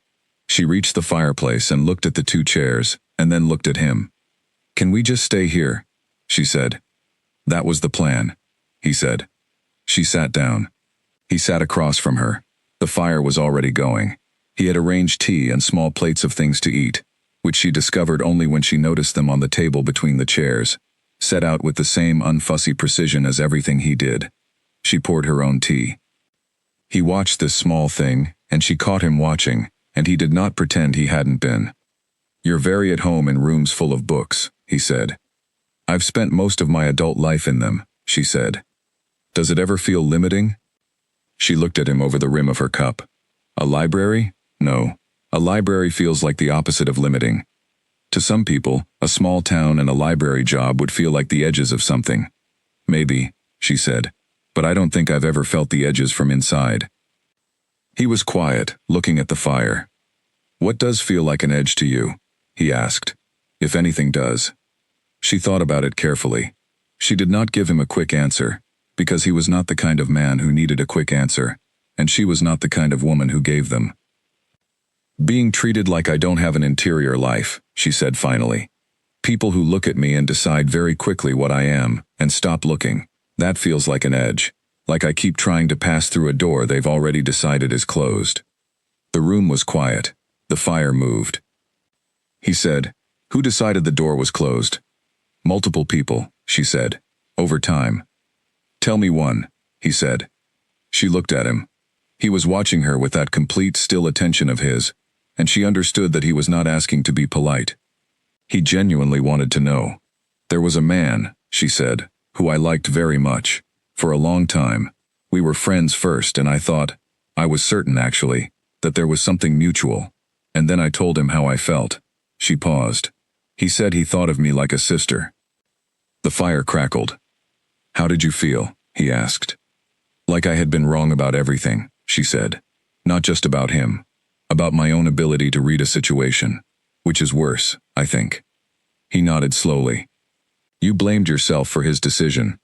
She reached the fireplace and looked at the 2 chairs, and then looked at him. "Can we just stay here?" she said. "That was the plan," he said. She sat down. He sat across from her. The fire was already going. He had arranged tea and small plates of things to eat, which she discovered only when she noticed them on the table between the chairs, set out with the same unfussy precision as everything he did. She poured her own tea. He watched this small thing, and she caught him watching, and he did not pretend he hadn't been. "You're very at home in rooms full of books," he said. "I've spent most of my adult life in them," she said. "Does it ever feel limiting?" She looked at him over the rim of her cup. "A library? No. A library feels like the opposite of limiting. To some people, a small town and a library job would feel like the edges of something." "Maybe," she said, "but I don't think I've ever felt the edges from inside." He was quiet, looking at the fire. "What does feel like an edge to you?" he asked. "If anything does." She thought about it carefully. She did not give him a quick answer, because he was not the kind of man who needed a quick answer, and she was not the kind of woman who gave them. "Being treated like I don't have an interior life," she said finally. "People who look at me and decide very quickly what I am, and stop looking. That feels like an edge. Like I keep trying to pass through a door they've already decided is closed." The room was quiet. The fire moved. He said, "Who decided the door was closed?" "Multiple people," she said. "Over time." "Tell me one," he said. She looked at him. He was watching her with that complete, still attention of his, and she understood that he was not asking to be polite. He genuinely wanted to know. "There was a man," she said, "who I liked very much. For a long time. We were friends first, and I was certain actually, that there was something mutual. And then I told him how I felt." She paused. "He said he thought of me like a sister." The fire crackled. "How did you feel?" he asked. "Like I had been wrong about everything," she said. "Not just about him. About my own ability to read a situation. Which is worse, I think." He nodded slowly. "You blamed yourself for his decision.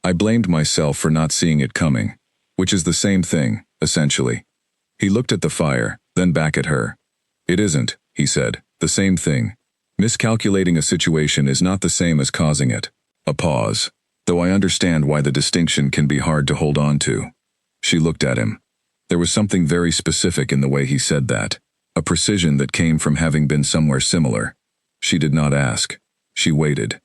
I blamed myself for not seeing it coming, which is the same thing, essentially." He looked at the fire, then back at her. "It isn't," he said, "the same thing. Miscalculating a situation is not the same as causing it." A pause. "Though I understand why the distinction can be hard to hold on to." She looked at him. There was something very specific in the way he said that, a precision that came from having been somewhere similar. She did not ask. She waited.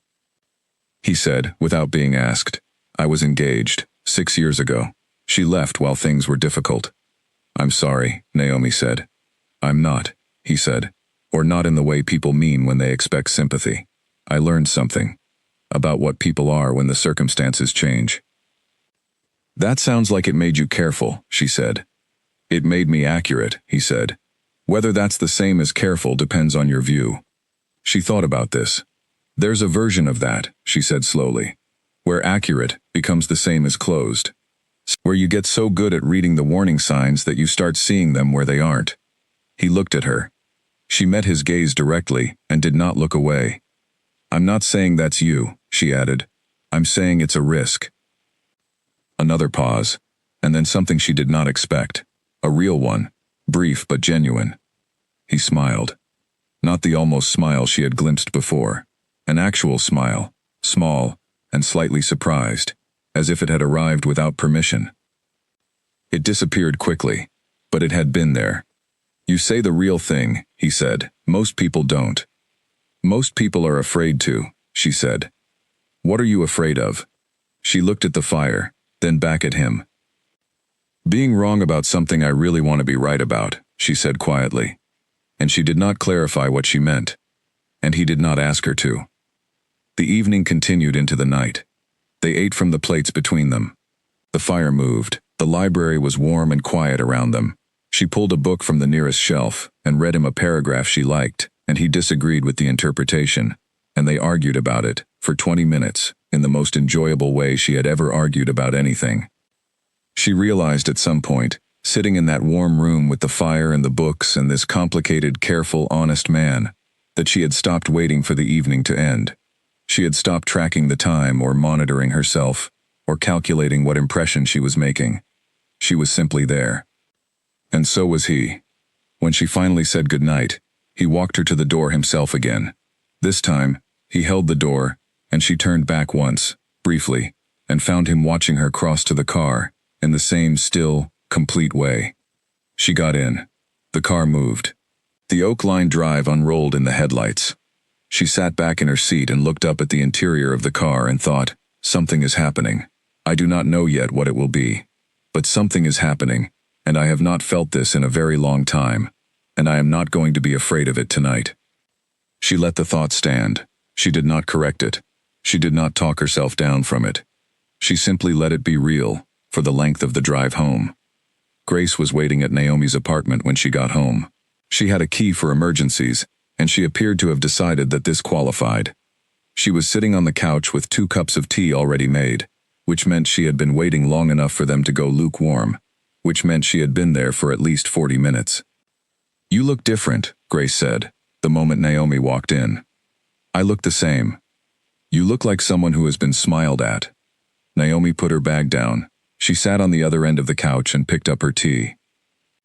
He said, without being asked, "I was engaged, 6 years ago. She left while things were difficult." "I'm sorry," Naomi said. "I'm not," he said. "Or not in the way people mean when they expect sympathy. I learned something. About what people are when the circumstances change." "That sounds like it made you careful," she said. "It made me accurate," he said. "Whether that's the same as careful depends on your view." She thought about this. "There's a version of that," she said slowly. where accurate becomes the same as closed, where you get so good at reading the warning signs that you start seeing them where they aren't. He looked at her. She met his gaze directly and did not look away. I'm not saying that's you, she added. I'm saying it's a risk. Another pause, and then something she did not expect. A real one, brief but genuine. He smiled. Not the almost smile she had glimpsed before. An actual smile, small and slightly surprised, as if it had arrived without permission. It disappeared quickly, but it had been there. You say the real thing, he said. Most people don't. Most people are afraid to, she said. What are you afraid of? She looked at the fire, then back at him. Being wrong about something I really want to be right about, she said quietly. And she did not clarify what she meant. And he did not ask her to. The evening continued into the night. They ate from the plates between them. The fire moved. The library was warm and quiet around them. She pulled a book from the nearest shelf and read him a paragraph she liked, and he disagreed with the interpretation, and they argued about it for 20 minutes in the most enjoyable way she had ever argued about anything. She realized at some point, sitting in that warm room with the fire and the books and this complicated, careful, honest man, that she had stopped waiting for the evening to end. She had stopped tracking the time or monitoring herself or calculating what impression she was making. She was simply there. And so was he. When she finally said goodnight, he walked her to the door himself again. This time, he held the door, and she turned back once, briefly, and found him watching her cross to the car, in the same still, complete way. She got in. The car moved. The oak-lined drive unrolled in the headlights. She sat back in her seat and looked up at the interior of the car and thought, something is happening. I do not know yet what it will be. But something is happening, and I have not felt this in a very long time, and I am not going to be afraid of it tonight. She let the thought stand. She did not correct it. She did not talk herself down from it. She simply let it be real, for the length of the drive home. Grace was waiting at Naomi's apartment when she got home. She had a key for emergencies, and she appeared to have decided that this qualified. She was sitting on the couch with 2 cups of tea already made, which meant she had been waiting long enough for them to go lukewarm, which meant she had been there for at least 40 minutes. You look different, Grace said, the moment Naomi walked in. I look the same. You look like someone who has been smiled at. Naomi put her bag down. She sat on the other end of the couch and picked up her tea.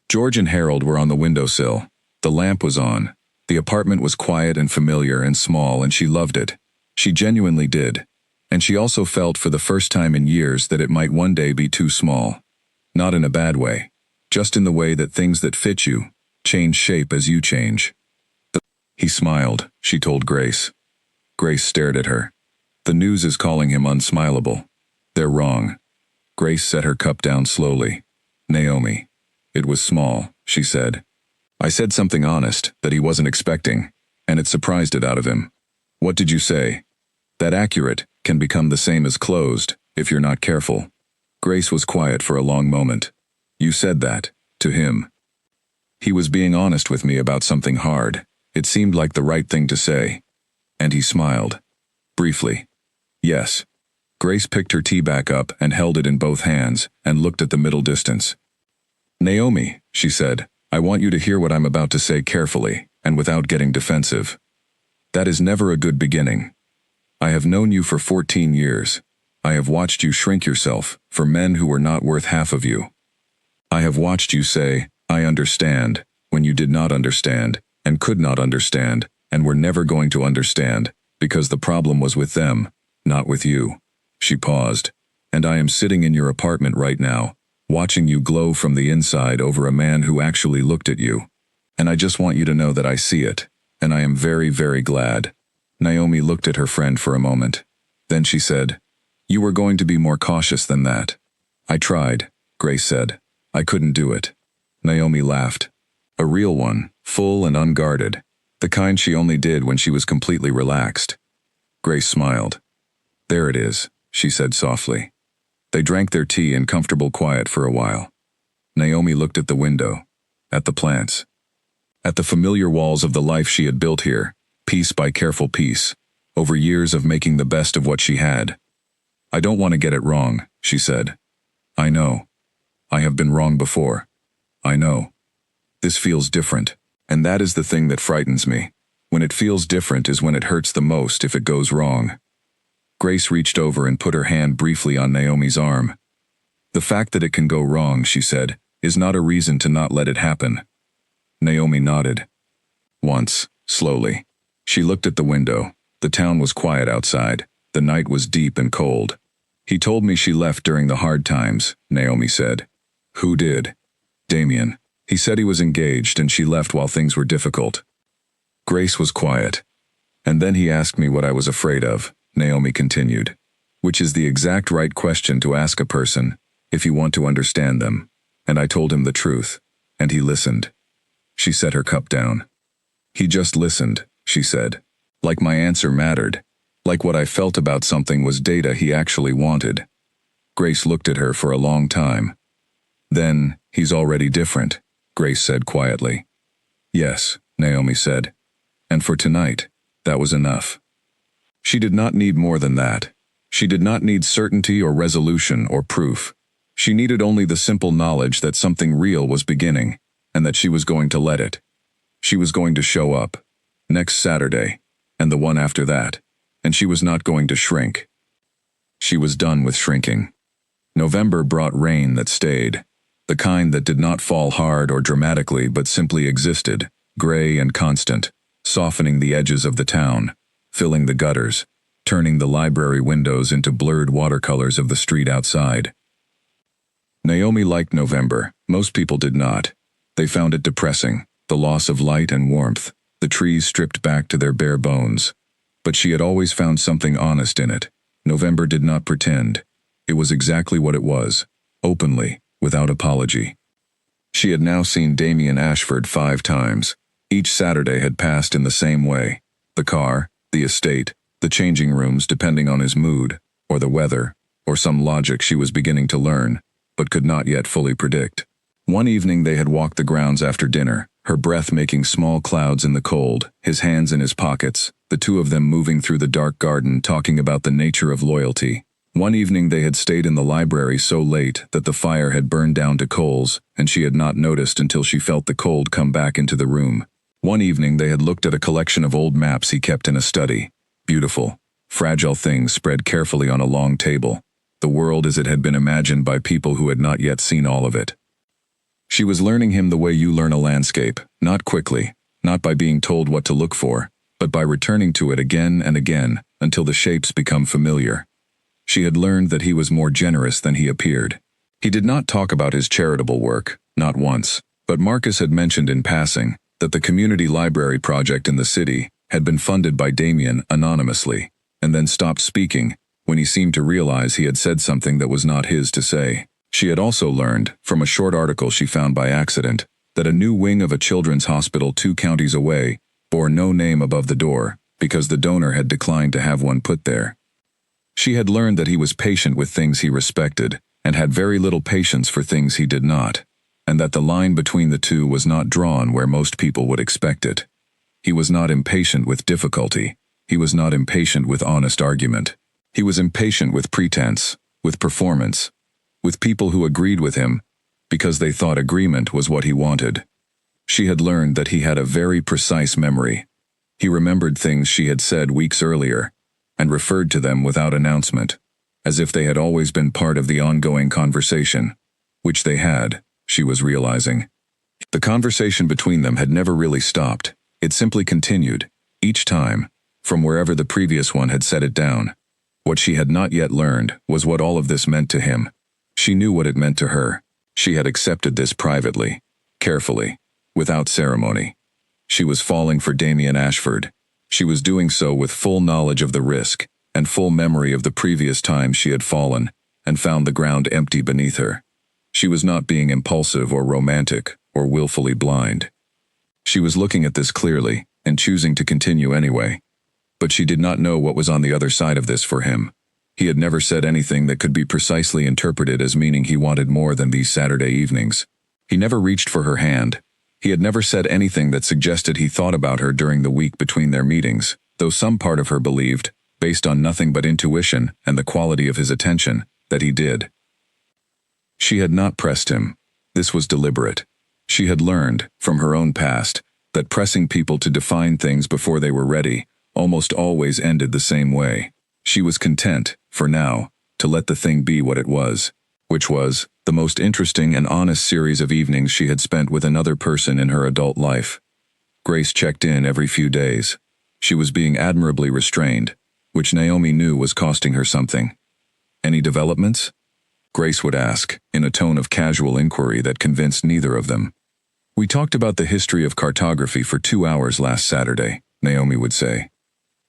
George and Harold were on the windowsill. The lamp was on. The apartment was quiet and familiar and small, and she loved it. She genuinely did. And she also felt for the first time in years that it might one day be too small. Not in a bad way. Just in the way that things that fit you change shape as you change. He smiled, she told Grace. Grace stared at her. The news is calling him unsmileable. They're wrong. Grace set her cup down slowly. Naomi. It was small, she said. I said something honest that he wasn't expecting, and it surprised it out of him. What did you say? That accurate can become the same as closed if you're not careful. Grace was quiet for a long moment. You said that, to him. He was being honest with me about something hard. It seemed like the right thing to say. And he smiled. Briefly. Yes. Grace picked her tea back up and held it in both hands and looked at the middle distance. Naomi, she said, I want you to hear what I'm about to say carefully and without getting defensive. That is never a good beginning. I have known you for 14 years. I have watched you shrink yourself for men who were not worth half of you. I have watched you say, I understand, when you did not understand, and could not understand, and were never going to understand, because the problem was with them, not with you. She paused. And I am sitting in your apartment right now, watching you glow from the inside over a man who actually looked at you. And I just want you to know that I see it, and I am very, very glad. Naomi looked at her friend for a moment. Then she said, You were going to be more cautious than that. I tried, Grace said. I couldn't do it. Naomi laughed. A real one, full and unguarded. The kind she only did when she was completely relaxed. Grace smiled. There it is, she said softly. They drank their tea in comfortable quiet for a while. Naomi looked at the window, at the plants, at the familiar walls of the life she had built here, piece by careful piece, over years of making the best of what she had. I don't want to get it wrong, she said. I know. I have been wrong before. I know. This feels different, and that is the thing that frightens me. When it feels different is when it hurts the most if it goes wrong. Grace reached over and put her hand briefly on Naomi's arm. The fact that it can go wrong, she said, is not a reason to not let it happen. Naomi nodded. Once, slowly. She looked at the window. The town was quiet outside. The night was deep and cold. He told me she left during the hard times, Naomi said. Who did? Damien. He said he was engaged and she left while things were difficult. Grace was quiet. And then he asked me what I was afraid of, Naomi continued. Which is the exact right question to ask a person, if you want to understand them. And I told him the truth. And he listened. She set her cup down. He just listened, she said. Like my answer mattered. Like what I felt about something was data he actually wanted. Grace looked at her for a long time. Then, he's already different, Grace said quietly. Yes, Naomi said. And for tonight, that was enough. She did not need more than that. She did not need certainty or resolution or proof. She needed only the simple knowledge that something real was beginning, and that she was going to let it. She was going to show up. Next Saturday, and the one after that, and she was not going to shrink. She was done with shrinking. November brought rain that stayed, the kind that did not fall hard or dramatically but simply existed, gray and constant, softening the edges of the town, filling the gutters, turning the library windows into blurred watercolors of the street outside. Naomi liked November. Most people did not. They found it depressing, the loss of light and warmth, the trees stripped back to their bare bones. But she had always found something honest in it. November did not pretend. It was exactly what it was, openly, without apology. She had now seen Damien Ashford 5 times. Each Saturday had passed in the same way. The car, the estate, the changing rooms depending on his mood, or the weather, or some logic she was beginning to learn, but could not yet fully predict. One evening they had walked the grounds after dinner, her breath making small clouds in the cold, his hands in his pockets, the two of them moving through the dark garden talking about the nature of loyalty. One evening they had stayed in the library so late that the fire had burned down to coals, and she had not noticed until she felt the cold come back into the room. One evening they had looked at a collection of old maps he kept in a study. Beautiful, fragile things spread carefully on a long table. The world as it had been imagined by people who had not yet seen all of it. She was learning him the way you learn a landscape, not quickly, not by being told what to look for, but by returning to it again and again until the shapes become familiar. She had learned that he was more generous than he appeared. He did not talk about his charitable work, not once, but Marcus had mentioned in passing that the community library project in the city had been funded by Damien anonymously, and then stopped speaking when he seemed to realize he had said something that was not his to say. She had also learned, from a short article she found by accident, that a new wing of a children's hospital 2 counties away bore no name above the door because the donor had declined to have one put there. She had learned that he was patient with things he respected and had very little patience for things he did not, and that the line between the two was not drawn where most people would expect it. He was not impatient with difficulty. He was not impatient with honest argument. He was impatient with pretense, with performance, with people who agreed with him because they thought agreement was what he wanted. She had learned that he had a very precise memory. He remembered things she had said weeks earlier and referred to them without announcement, as if they had always been part of the ongoing conversation, which they had, she was realizing. The conversation between them had never really stopped. It simply continued, each time, from wherever the previous one had set it down. What she had not yet learned was what all of this meant to him. She knew what it meant to her. She had accepted this privately, carefully, without ceremony. She was falling for Damien Ashford. She was doing so with full knowledge of the risk and full memory of the previous time she had fallen and found the ground empty beneath her. She was not being impulsive or romantic or willfully blind. She was looking at this clearly and choosing to continue anyway. But she did not know what was on the other side of this for him. He had never said anything that could be precisely interpreted as meaning he wanted more than these Saturday evenings. He never reached for her hand. He had never said anything that suggested he thought about her during the week between their meetings, though some part of her believed based on nothing but intuition and the quality of his attention, that he did. She had not pressed him. This was deliberate. She had learned, from her own past, that pressing people to define things before they were ready almost always ended the same way. She was content, for now, to let the thing be what it was, which was the most interesting and honest series of evenings she had spent with another person in her adult life. Grace checked in every few days. She was being admirably restrained, which Naomi knew was costing her something. Any developments? Grace would ask, in a tone of casual inquiry that convinced neither of them. We talked about the history of cartography for 2 hours last Saturday, Naomi would say.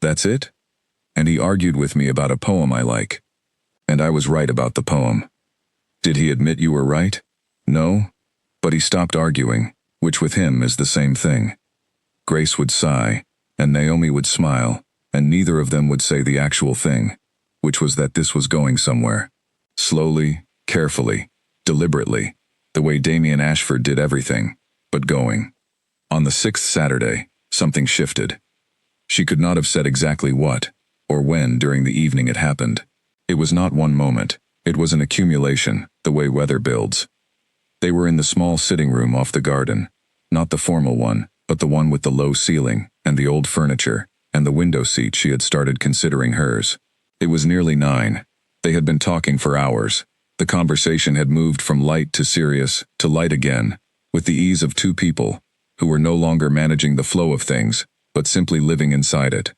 That's it? And he argued with me about a poem I like. And I was right about the poem. Did he admit you were right? No. But he stopped arguing, which with him is the same thing. Grace would sigh, and Naomi would smile, and neither of them would say the actual thing, which was that this was going somewhere. Slowly, carefully, deliberately, the way Damien Ashford did everything, but going. On the 6th Saturday, something shifted. She could not have said exactly what, or when during the evening it happened. It was not one moment. It was an accumulation, the way weather builds. They were in the small sitting room off the garden, not the formal one, but the one with the low ceiling, and the old furniture, and the window seat she had started considering hers. It was nearly 9. They had been talking for hours. The conversation had moved from light to serious, to light again, with the ease of two people, who were no longer managing the flow of things, but simply living inside it.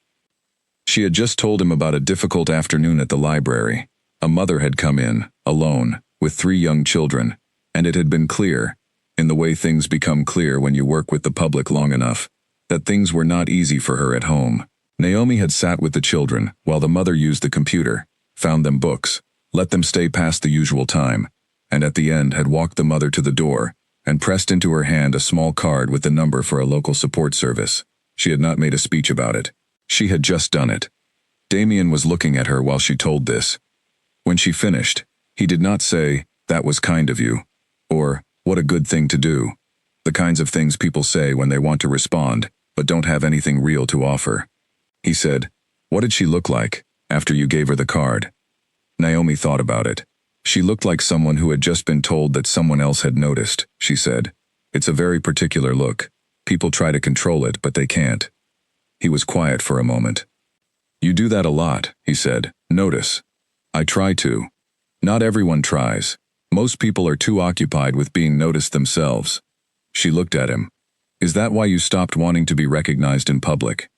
She had just told him about a difficult afternoon at the library. A mother had come in, alone, with 3 young children, and it had been clear, in the way things become clear when you work with the public long enough, that things were not easy for her at home. Naomi had sat with the children while the mother used the computer, found them books, let them stay past the usual time, and at the end had walked the mother to the door and pressed into her hand a small card with the number for a local support service. She had not made a speech about it. She had just done it. Damien was looking at her while she told this. When she finished, he did not say, "That was kind of you," or, "What a good thing to do," the kinds of things people say when they want to respond, but don't have anything real to offer. He said, "What did she look like, after you gave her the card?" Naomi thought about it. She looked like someone who had just been told that someone else had noticed, she said. It's a very particular look. People try to control it, but they can't. He was quiet for a moment. "You do that a lot," he said. "Notice." "I try to." "Not everyone tries. Most people are too occupied with being noticed themselves." She looked at him. "Is that why you stopped wanting to be recognized in public?"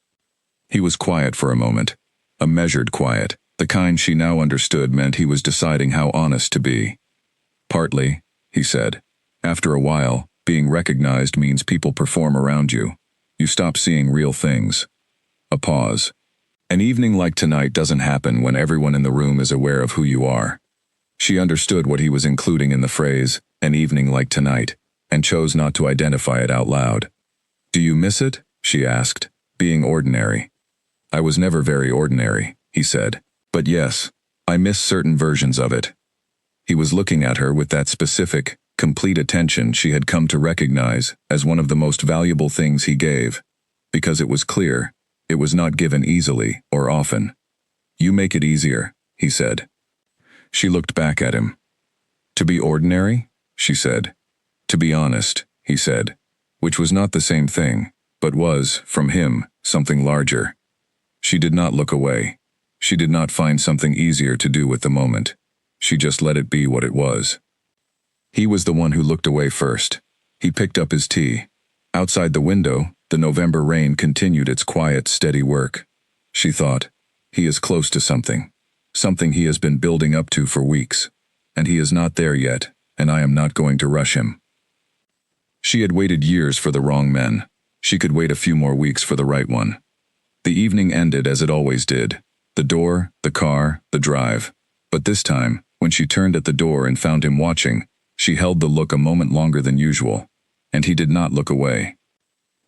He was quiet for a moment. A measured quiet, the kind she now understood meant he was deciding how honest to be. "Partly," he said. "After a while, being recognized means people perform around you. You stop seeing real things." A pause. "An evening like tonight doesn't happen when everyone in the room is aware of who you are." She understood what he was including in the phrase, "an evening like tonight," and chose not to identify it out loud. "Do you miss it?" she asked. "Being ordinary." "I was never very ordinary," he said. "But yes, I miss certain versions of it." He was looking at her with that specific, complete attention she had come to recognize as one of the most valuable things he gave, because it was clear, it was not given easily or often. "You make it easier," he said. She looked back at him. "To be ordinary?" she said. "To be honest," he said, which was not the same thing, but was, from him, something larger. She did not look away. She did not find something easier to do with the moment. She just let it be what it was. He was the one who looked away first. He picked up his tea. Outside the window, the November rain continued its quiet, steady work. She thought, he is close to something. Something he has been building up to for weeks. And he is not there yet, and I am not going to rush him. She had waited years for the wrong men. She could wait a few more weeks for the right one. The evening ended as it always did. The door, the car, the drive. But this time, when she turned at the door and found him watching, she held the look a moment longer than usual. And he did not look away.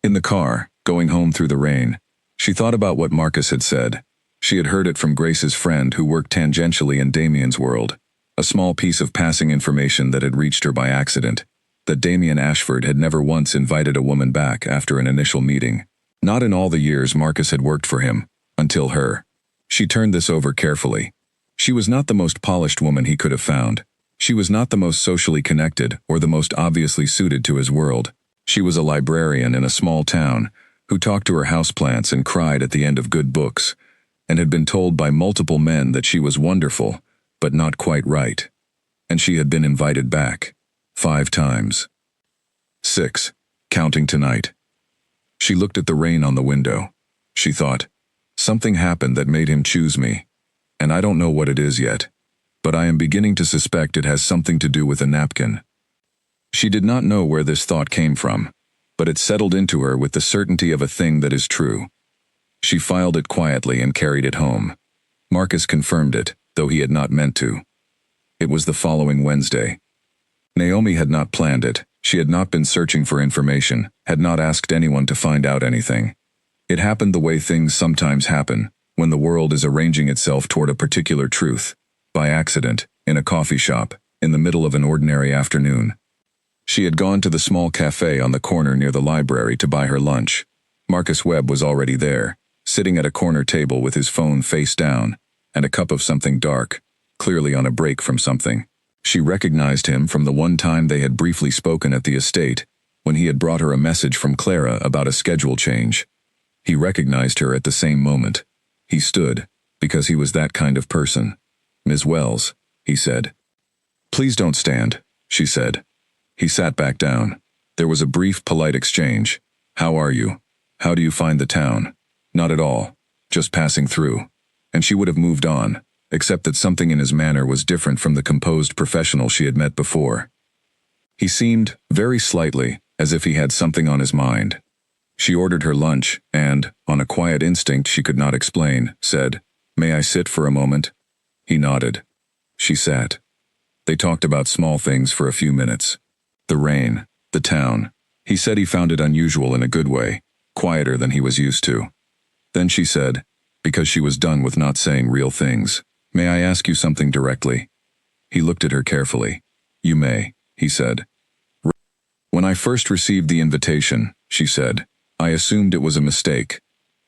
In the car, going home through the rain, she thought about what Marcus had said. She had heard it from Grace's friend who worked tangentially in Damien's world. A small piece of passing information that had reached her by accident. That Damien Ashford had never once invited a woman back after an initial meeting. Not in all the years Marcus had worked for him. Until her. She turned this over carefully. She was not the most polished woman he could have found. She was not the most socially connected or the most obviously suited to his world. She was a librarian in a small town who talked to her houseplants and cried at the end of good books, and had been told by multiple men that she was wonderful, but not quite right. And she had been invited back 5 times. 6. Counting tonight. She looked at the rain on the window. She thought, something happened that made him choose me. And I don't know what it is yet, but I am beginning to suspect it has something to do with a napkin. She did not know where this thought came from, but it settled into her with the certainty of a thing that is true. She filed it quietly and carried it home. Marcus confirmed it, though he had not meant to. It was the following Wednesday. Naomi had not planned it. She had not been searching for information, had not asked anyone to find out anything. It happened the way things sometimes happen, when the world is arranging itself toward a particular truth, by accident, in a coffee shop, in the middle of an ordinary afternoon. She had gone to the small cafe on the corner near the library to buy her lunch. Marcus Webb was already there, sitting at a corner table with his phone face down, and a cup of something dark, clearly on a break from something. She recognized him from the one time they had briefly spoken at the estate, when he had brought her a message from Clara about a schedule change. He recognized her at the same moment. He stood, because he was that kind of person. "Ms. Wells," he said. "Please don't stand," she said. He sat back down. There was a brief, polite exchange. "How are you? How do you find the town?" "Not at all. Just passing through." And she would have moved on, except that something in his manner was different from the composed professional she had met before. He seemed, very slightly, as if he had something on his mind. She ordered her lunch and, on a quiet instinct she could not explain, said, "May I sit for a moment?" He nodded. She sat. They talked about small things for a few minutes. The rain, the town. He said he found it unusual in a good way, quieter than he was used to. Then she said, because she was done with not saying real things, "May I ask you something directly?" He looked at her carefully. "You may," he said. "When I first received the invitation," she said, "I assumed it was a mistake,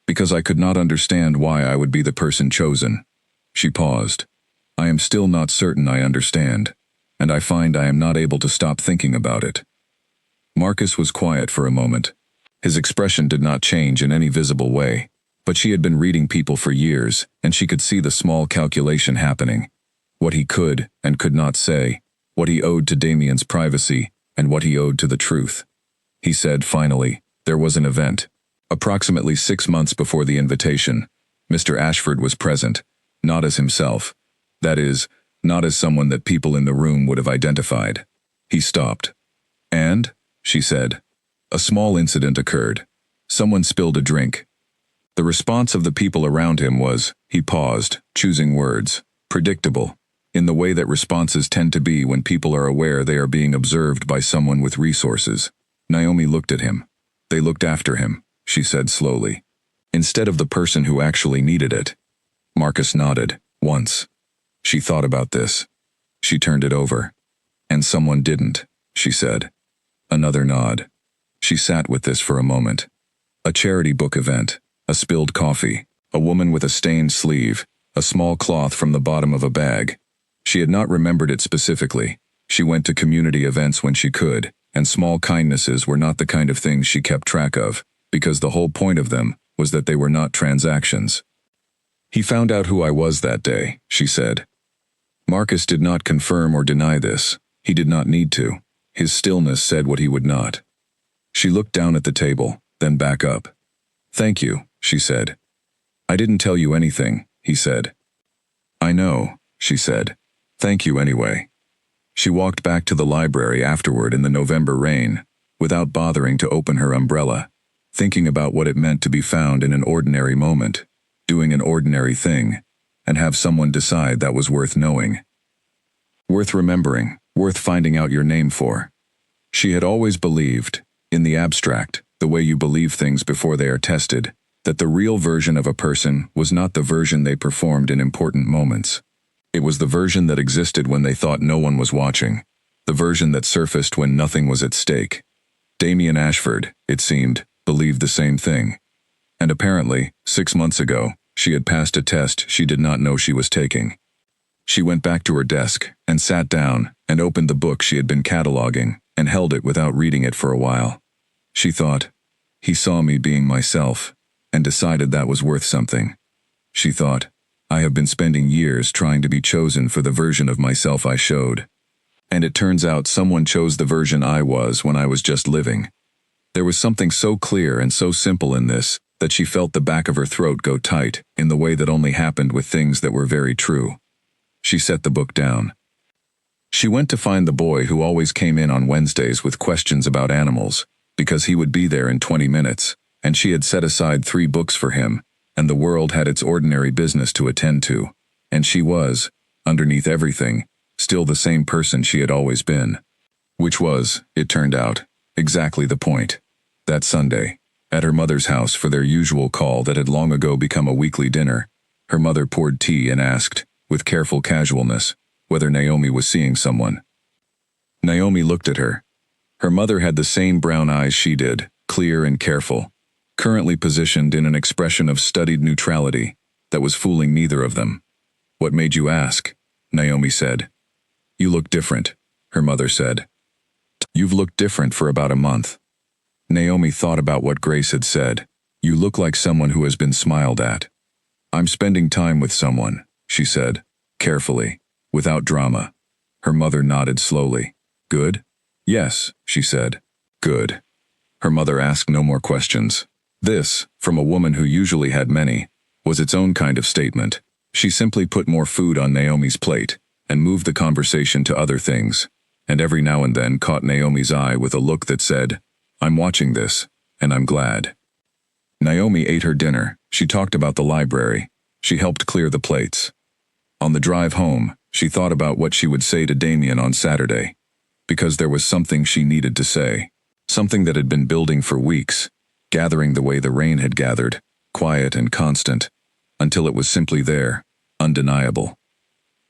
because I could not understand why I would be the person chosen." She paused. "I am still not certain I understand, and I find I am not able to stop thinking about it." Marcus was quiet for a moment. His expression did not change in any visible way, but she had been reading people for years, and she could see the small calculation happening. What he could and could not say, what he owed to Damien's privacy, and what he owed to the truth. He said, finally, there was an event. Approximately 6 months before the invitation, Mr. Ashford was present, not as himself. That is, not as someone that people in the room would have identified. He stopped. "And?" she said. "A small incident occurred. Someone spilled a drink." The response of the people around him was, he paused, choosing words, predictable, in the way that responses tend to be when people are aware they are being observed by someone with resources. Naomi looked at him. "They looked after him," she said slowly, "instead of the person who actually needed it." Marcus nodded, once. She thought about this. She turned it over. "And someone didn't," she said. Another nod. She sat with this for a moment. A charity book event, a spilled coffee, a woman with a stained sleeve, a small cloth from the bottom of a bag. She had not remembered it specifically. She went to community events when she could, and small kindnesses were not the kind of things she kept track of, because the whole point of them was that they were not transactions. "He found out who I was that day," she said. Marcus did not confirm or deny this. He did not need to. His stillness said what he would not. She looked down at the table, then back up. "Thank you," she said. "I didn't tell you anything," he said. "I know," she said. "Thank you anyway." She walked back to the library afterward in the November rain, without bothering to open her umbrella, thinking about what it meant to be found in an ordinary moment, doing an ordinary thing, and have someone decide that was worth knowing. Worth remembering, worth finding out your name for. She had always believed, in the abstract, the way you believe things before they are tested, that the real version of a person was not the version they performed in important moments. It was the version that existed when they thought no one was watching, the version that surfaced when nothing was at stake. Damien Ashford, it seemed, believed the same thing. And apparently, 6 months ago, She had passed a test she did not know she was taking. She went back to her desk and sat down and opened the book she had been cataloging and held it without reading it for a while. She thought, he saw me being myself and decided that was worth something. She thought, I have been spending years trying to be chosen for the version of myself I showed. And it turns out someone chose the version I was when I was just living. There was something so clear and so simple in this that she felt the back of her throat go tight in the way that only happened with things that were very true. She set the book down. She went to find the boy who always came in on Wednesdays with questions about animals, because he would be there in 20 minutes, and she had set aside 3 books for him, and the world had its ordinary business to attend to, and she was, underneath everything, still the same person she had always been. Which was, it turned out, exactly the point. That Sunday, at her mother's house for their usual call that had long ago become a weekly dinner, her mother poured tea and asked, with careful casualness, whether Naomi was seeing someone. Naomi looked at her. Her mother had the same brown eyes she did, clear and careful, currently positioned in an expression of studied neutrality that was fooling neither of them. What made you ask? Naomi said. You look different, her mother said. You've looked different for about a month. Naomi thought about what Grace had said. You look like someone who has been smiled at. I'm spending time with someone, she said, carefully, without drama. Her mother nodded slowly. Good? Yes, she said. Good. Her mother asked no more questions. This, from a woman who usually had many, was its own kind of statement. She simply put more food on Naomi's plate and moved the conversation to other things, and every now and then caught Naomi's eye with a look that said, I'm watching this, and I'm glad. Naomi ate her dinner. She talked about the library. She helped clear the plates. On the drive home, she thought about what she would say to Damien on Saturday, because there was something she needed to say, something that had been building for weeks, gathering the way the rain had gathered, quiet and constant, until it was simply there, undeniable.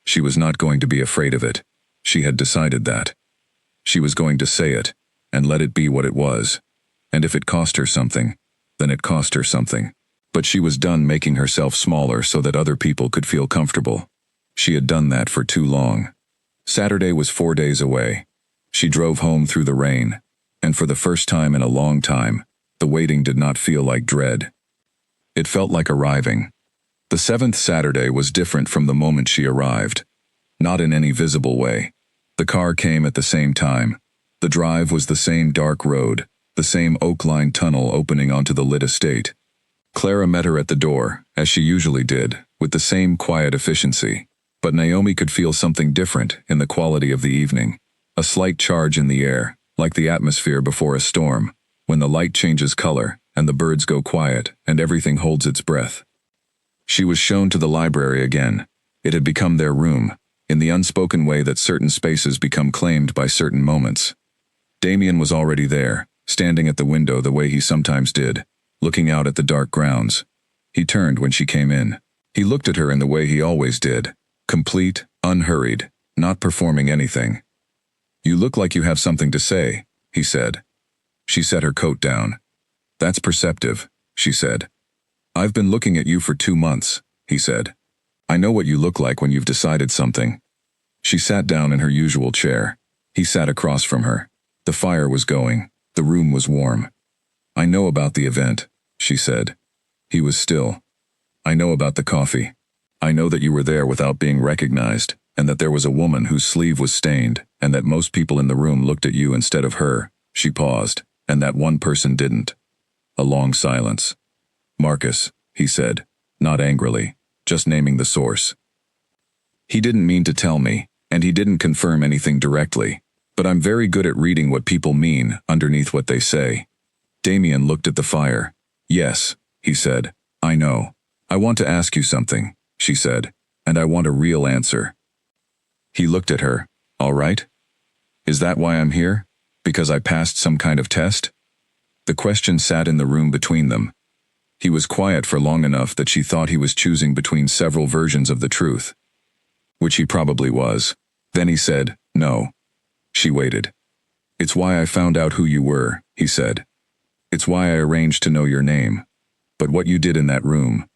She was not going to be afraid of it. She had decided that. She was going to say it, and let it be what it was. And if it cost her something, then it cost her something. But she was done making herself smaller so that other people could feel comfortable. She had done that for too long. Saturday was 4 days away. She drove home through the rain, and for the first time in a long time, the waiting did not feel like dread. It felt like arriving. The 7th Saturday was different from the moment she arrived. Not in any visible way. The car came at the same time. The drive was the same dark road, the same oak-lined tunnel opening onto the lit estate. Clara met her at the door, as she usually did, with the same quiet efficiency. But Naomi could feel something different in the quality of the evening. A slight charge in the air, like the atmosphere before a storm, when the light changes color, and the birds go quiet, and everything holds its breath. She was shown to the library again. It had become their room, in the unspoken way that certain spaces become claimed by certain moments. Damien was already there, standing at the window the way he sometimes did, looking out at the dark grounds. He turned when she came in. He looked at her in the way he always did, complete, unhurried, not performing anything. You look like you have something to say, he said. She set her coat down. That's perceptive, she said. I've been looking at you for 2 months, he said. I know what you look like when you've decided something. She sat down in her usual chair. He sat across from her. The fire was going. The room was warm. I know about the event, she said. He was still. I know about the coffee. I know that you were there without being recognized, and that there was a woman whose sleeve was stained, and that most people in the room looked at you instead of her. She paused, and that one person didn't. A long silence. Marcus, he said, not angrily, just naming the source. He didn't mean to tell me, and he didn't confirm anything directly, but I'm very good at reading what people mean underneath what they say. Damien looked at the fire. Yes, he said, I know. I want to ask you something, she said, and I want a real answer. He looked at her. All right? Is that why I'm here? Because I passed some kind of test? The question sat in the room between them. He was quiet for long enough that she thought he was choosing between several versions of the truth. Which he probably was. Then he said, no. She waited. It's why I found out who you were, he said. It's why I arranged to know your name. But what you did in that room.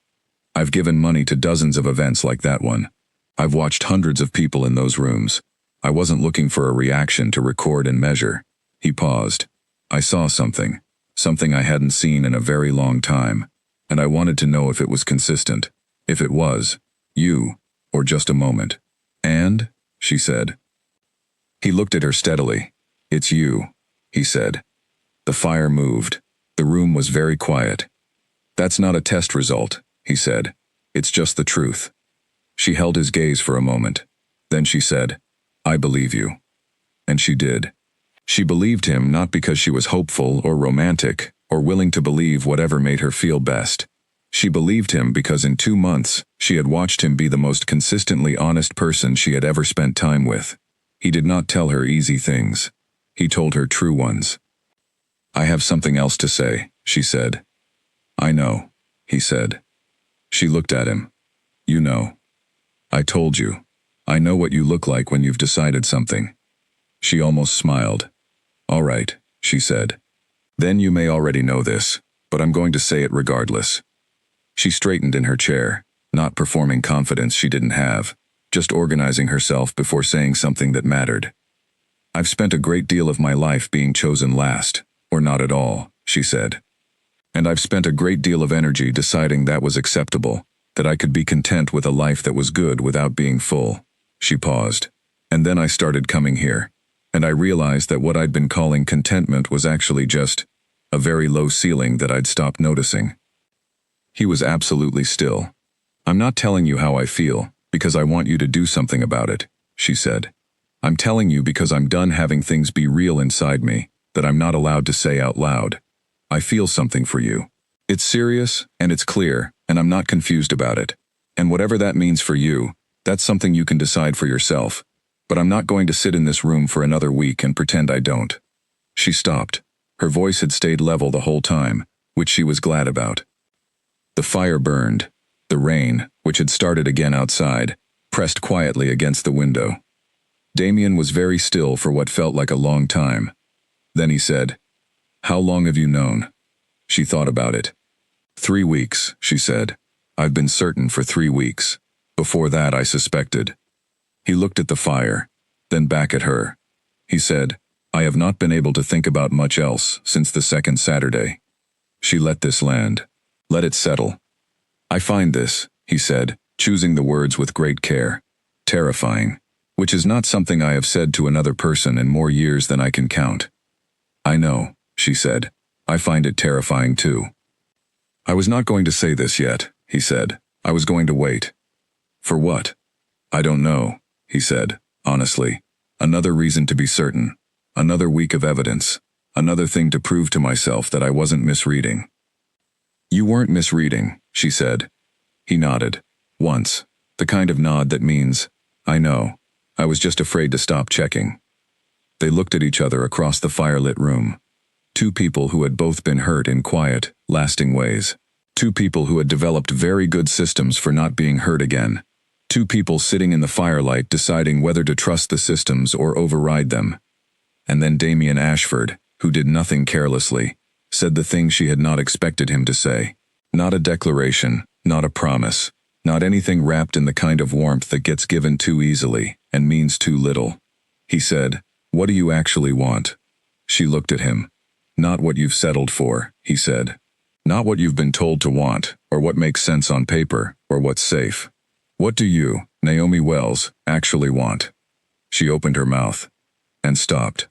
I've given money to dozens of events like that one. I've watched hundreds of people in those rooms. I wasn't looking for a reaction to record and measure. He paused. I saw something. Something I hadn't seen in a very long time. And I wanted to know if it was consistent. If it was. You. Or just a moment. And? She said. He looked at her steadily. It's you, he said. The fire moved. The room was very quiet. That's not a test result, he said. It's just the truth. She held his gaze for a moment. Then she said, I believe you. And she did. She believed him not because she was hopeful or romantic or willing to believe whatever made her feel best. She believed him because in 2 months, she had watched him be the most consistently honest person she had ever spent time with. He did not tell her easy things. He told her true ones. I have something else to say, she said. I know, he said. She looked at him. You know. I told you. I know what you look like when you've decided something. She almost smiled. All right, she said. Then you may already know this, but I'm going to say it regardless. She straightened in her chair, not performing confidence she didn't have, just organizing herself before saying something that mattered. I've spent a great deal of my life being chosen last, or not at all, she said. And I've spent a great deal of energy deciding that was acceptable, that I could be content with a life that was good without being full. She paused. And then I started coming here, and I realized that what I'd been calling contentment was actually just a very low ceiling that I'd stopped noticing. He was absolutely still. I'm not telling you how I feel, because I want you to do something about it, she said. I'm telling you because I'm done having things be real inside me, that I'm not allowed to say out loud. I feel something for you. It's serious, and it's clear, and I'm not confused about it. And whatever that means for you, that's something you can decide for yourself. But I'm not going to sit in this room for another week and pretend I don't. She stopped. Her voice had stayed level the whole time, which she was glad about. The fire burned. The rain, which had started again outside, pressed quietly against the window. Damien was very still for what felt like a long time. Then he said, How long have you known? She thought about it. 3 weeks, she said. I've been certain for 3 weeks. Before that, I suspected. He looked at the fire, then back at her. He said, I have not been able to think about much else since the second Saturday. She let this land. Let it settle. I find this, he said, choosing the words with great care, terrifying, which is not something I have said to another person in more years than I can count. I know, she said. I find it terrifying too. I was not going to say this yet, he said. I was going to wait. For what? I don't know, he said, honestly. Another reason to be certain. Another week of evidence. Another thing to prove to myself that I wasn't misreading. You weren't misreading, she said. He nodded. Once. The kind of nod that means, I know. I was just afraid to stop checking. They looked at each other across the firelit room. 2 people who had both been hurt in quiet, lasting ways. 2 people who had developed very good systems for not being hurt again. 2 people sitting in the firelight deciding whether to trust the systems or override them. And then Damien Ashford, who did nothing carelessly, said the thing she had not expected him to say. Not a declaration, not a promise, not anything wrapped in the kind of warmth that gets given too easily and means too little. He said, What do you actually want? She looked at him. Not what you've settled for, he said. Not what you've been told to want, or what makes sense on paper, or what's safe. What do you, Naomi Wells, actually want? She opened her mouth and stopped.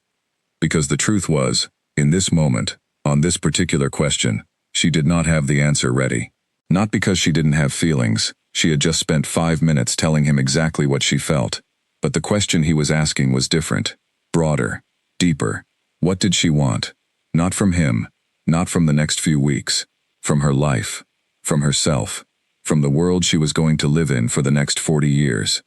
Because the truth was, in this moment, on this particular question, she did not have the answer ready. Not because she didn't have feelings, she had just spent 5 minutes telling him exactly what she felt. But the question he was asking was different, broader, deeper. What did she want? Not from him, not from the next few weeks, from her life, from herself, from the world she was going to live in for the next 40 years.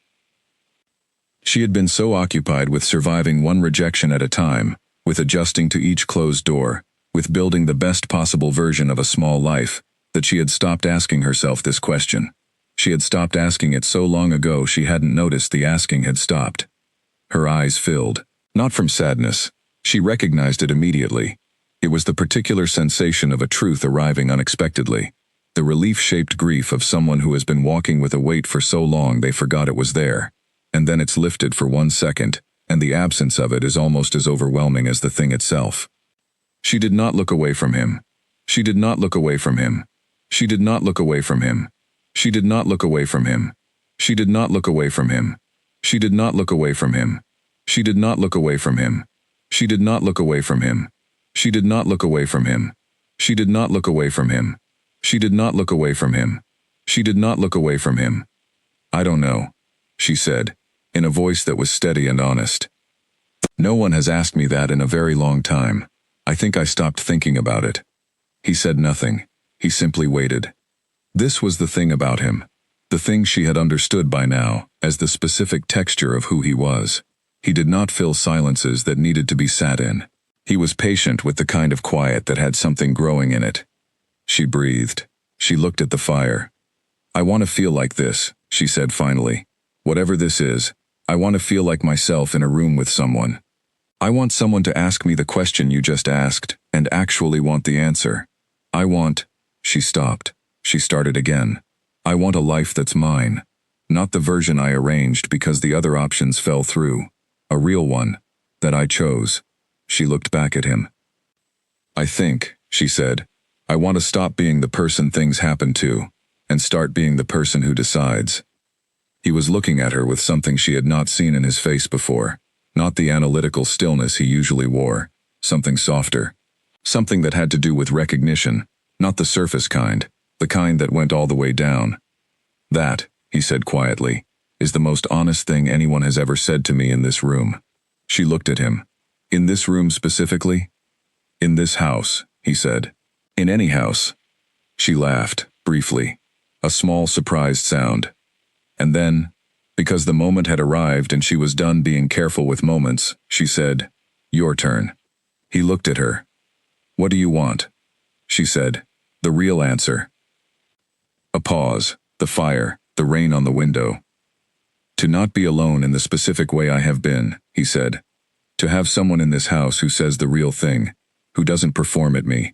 She had been so occupied with surviving one rejection at a time, with adjusting to each closed door, with building the best possible version of a small life, that she had stopped asking herself this question. She had stopped asking it so long ago she hadn't noticed the asking had stopped. Her eyes filled, not from sadness. She recognized it immediately. It was the particular sensation of a truth arriving unexpectedly. The relief-shaped grief of someone who has been walking with a weight for so long they forgot it was there, and then it's lifted for 1 second, and the absence of it is almost as overwhelming as the thing itself. She did not look away from him. She did not look away from him. She did not look away from him. She did not look away from him. She did not look away from him. She did not look away from him. She did not look away from him. She did not look away from him. She did not look away from him. She did not look away from him. She did not look away from him. She did not look away from him. I don't know, she said, in a voice that was steady and honest. No one has asked me that in a very long time. I think I stopped thinking about it. He said nothing. He simply waited. This was the thing about him. The thing she had understood by now as the specific texture of who he was. He did not fill silences that needed to be sat in. He was patient with the kind of quiet that had something growing in it. She breathed. She looked at the fire. I want to feel like this, she said finally. Whatever this is, I want to feel like myself in a room with someone. I want someone to ask me the question you just asked and actually want the answer. I want... She stopped. She started again. I want a life that's mine. Not the version I arranged because the other options fell through. A real one. That I chose. She looked back at him. I think, she said, I want to stop being the person things happen to, and start being the person who decides. He was looking at her with something she had not seen in his face before, not the analytical stillness he usually wore, something softer. Something that had to do with recognition, not the surface kind, the kind that went all the way down. That, he said quietly, is the most honest thing anyone has ever said to me in this room. She looked at him. In this room specifically? In this house, he said. In any house. She laughed, briefly. A small, surprised sound. And then, because the moment had arrived and she was done being careful with moments, she said, Your turn. He looked at her. What do you want? She said. The real answer. A pause, the fire, the rain on the window. To not be alone in the specific way I have been, he said. To have someone in this house who says the real thing, who doesn't perform at me.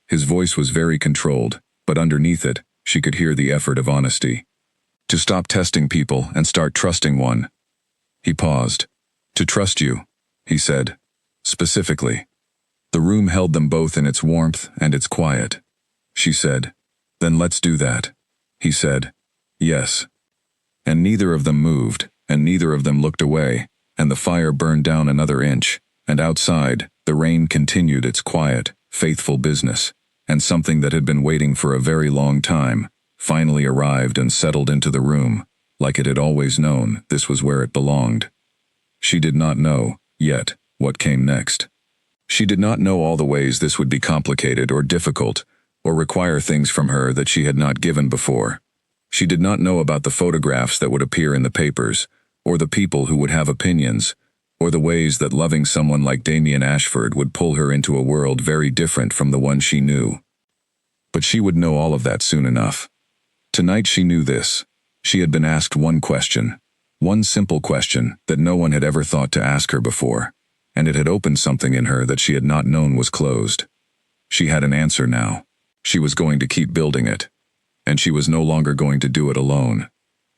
His voice was very controlled, but underneath it, she could hear the effort of honesty. To stop testing people and start trusting one. He paused. To trust you, he said. Specifically. The room held them both in its warmth and its quiet. She said, Then let's do that. He said, Yes. And neither of them moved, and neither of them looked away, and the fire burned down another inch, and outside, the rain continued its quiet, faithful business, and something that had been waiting for a very long time, finally arrived and settled into the room, like it had always known this was where it belonged. She did not know, yet, what came next. She did not know all the ways this would be complicated or difficult, or require things from her that she had not given before. She did not know about the photographs that would appear in the papers, or the people who would have opinions, or the ways that loving someone like Damien Ashford would pull her into a world very different from the one she knew. But she would know all of that soon enough. Tonight she knew this. She had been asked one question, one simple question that no one had ever thought to ask her before, and it had opened something in her that she had not known was closed. She had an answer now. She was going to keep building it, and she was no longer going to do it alone.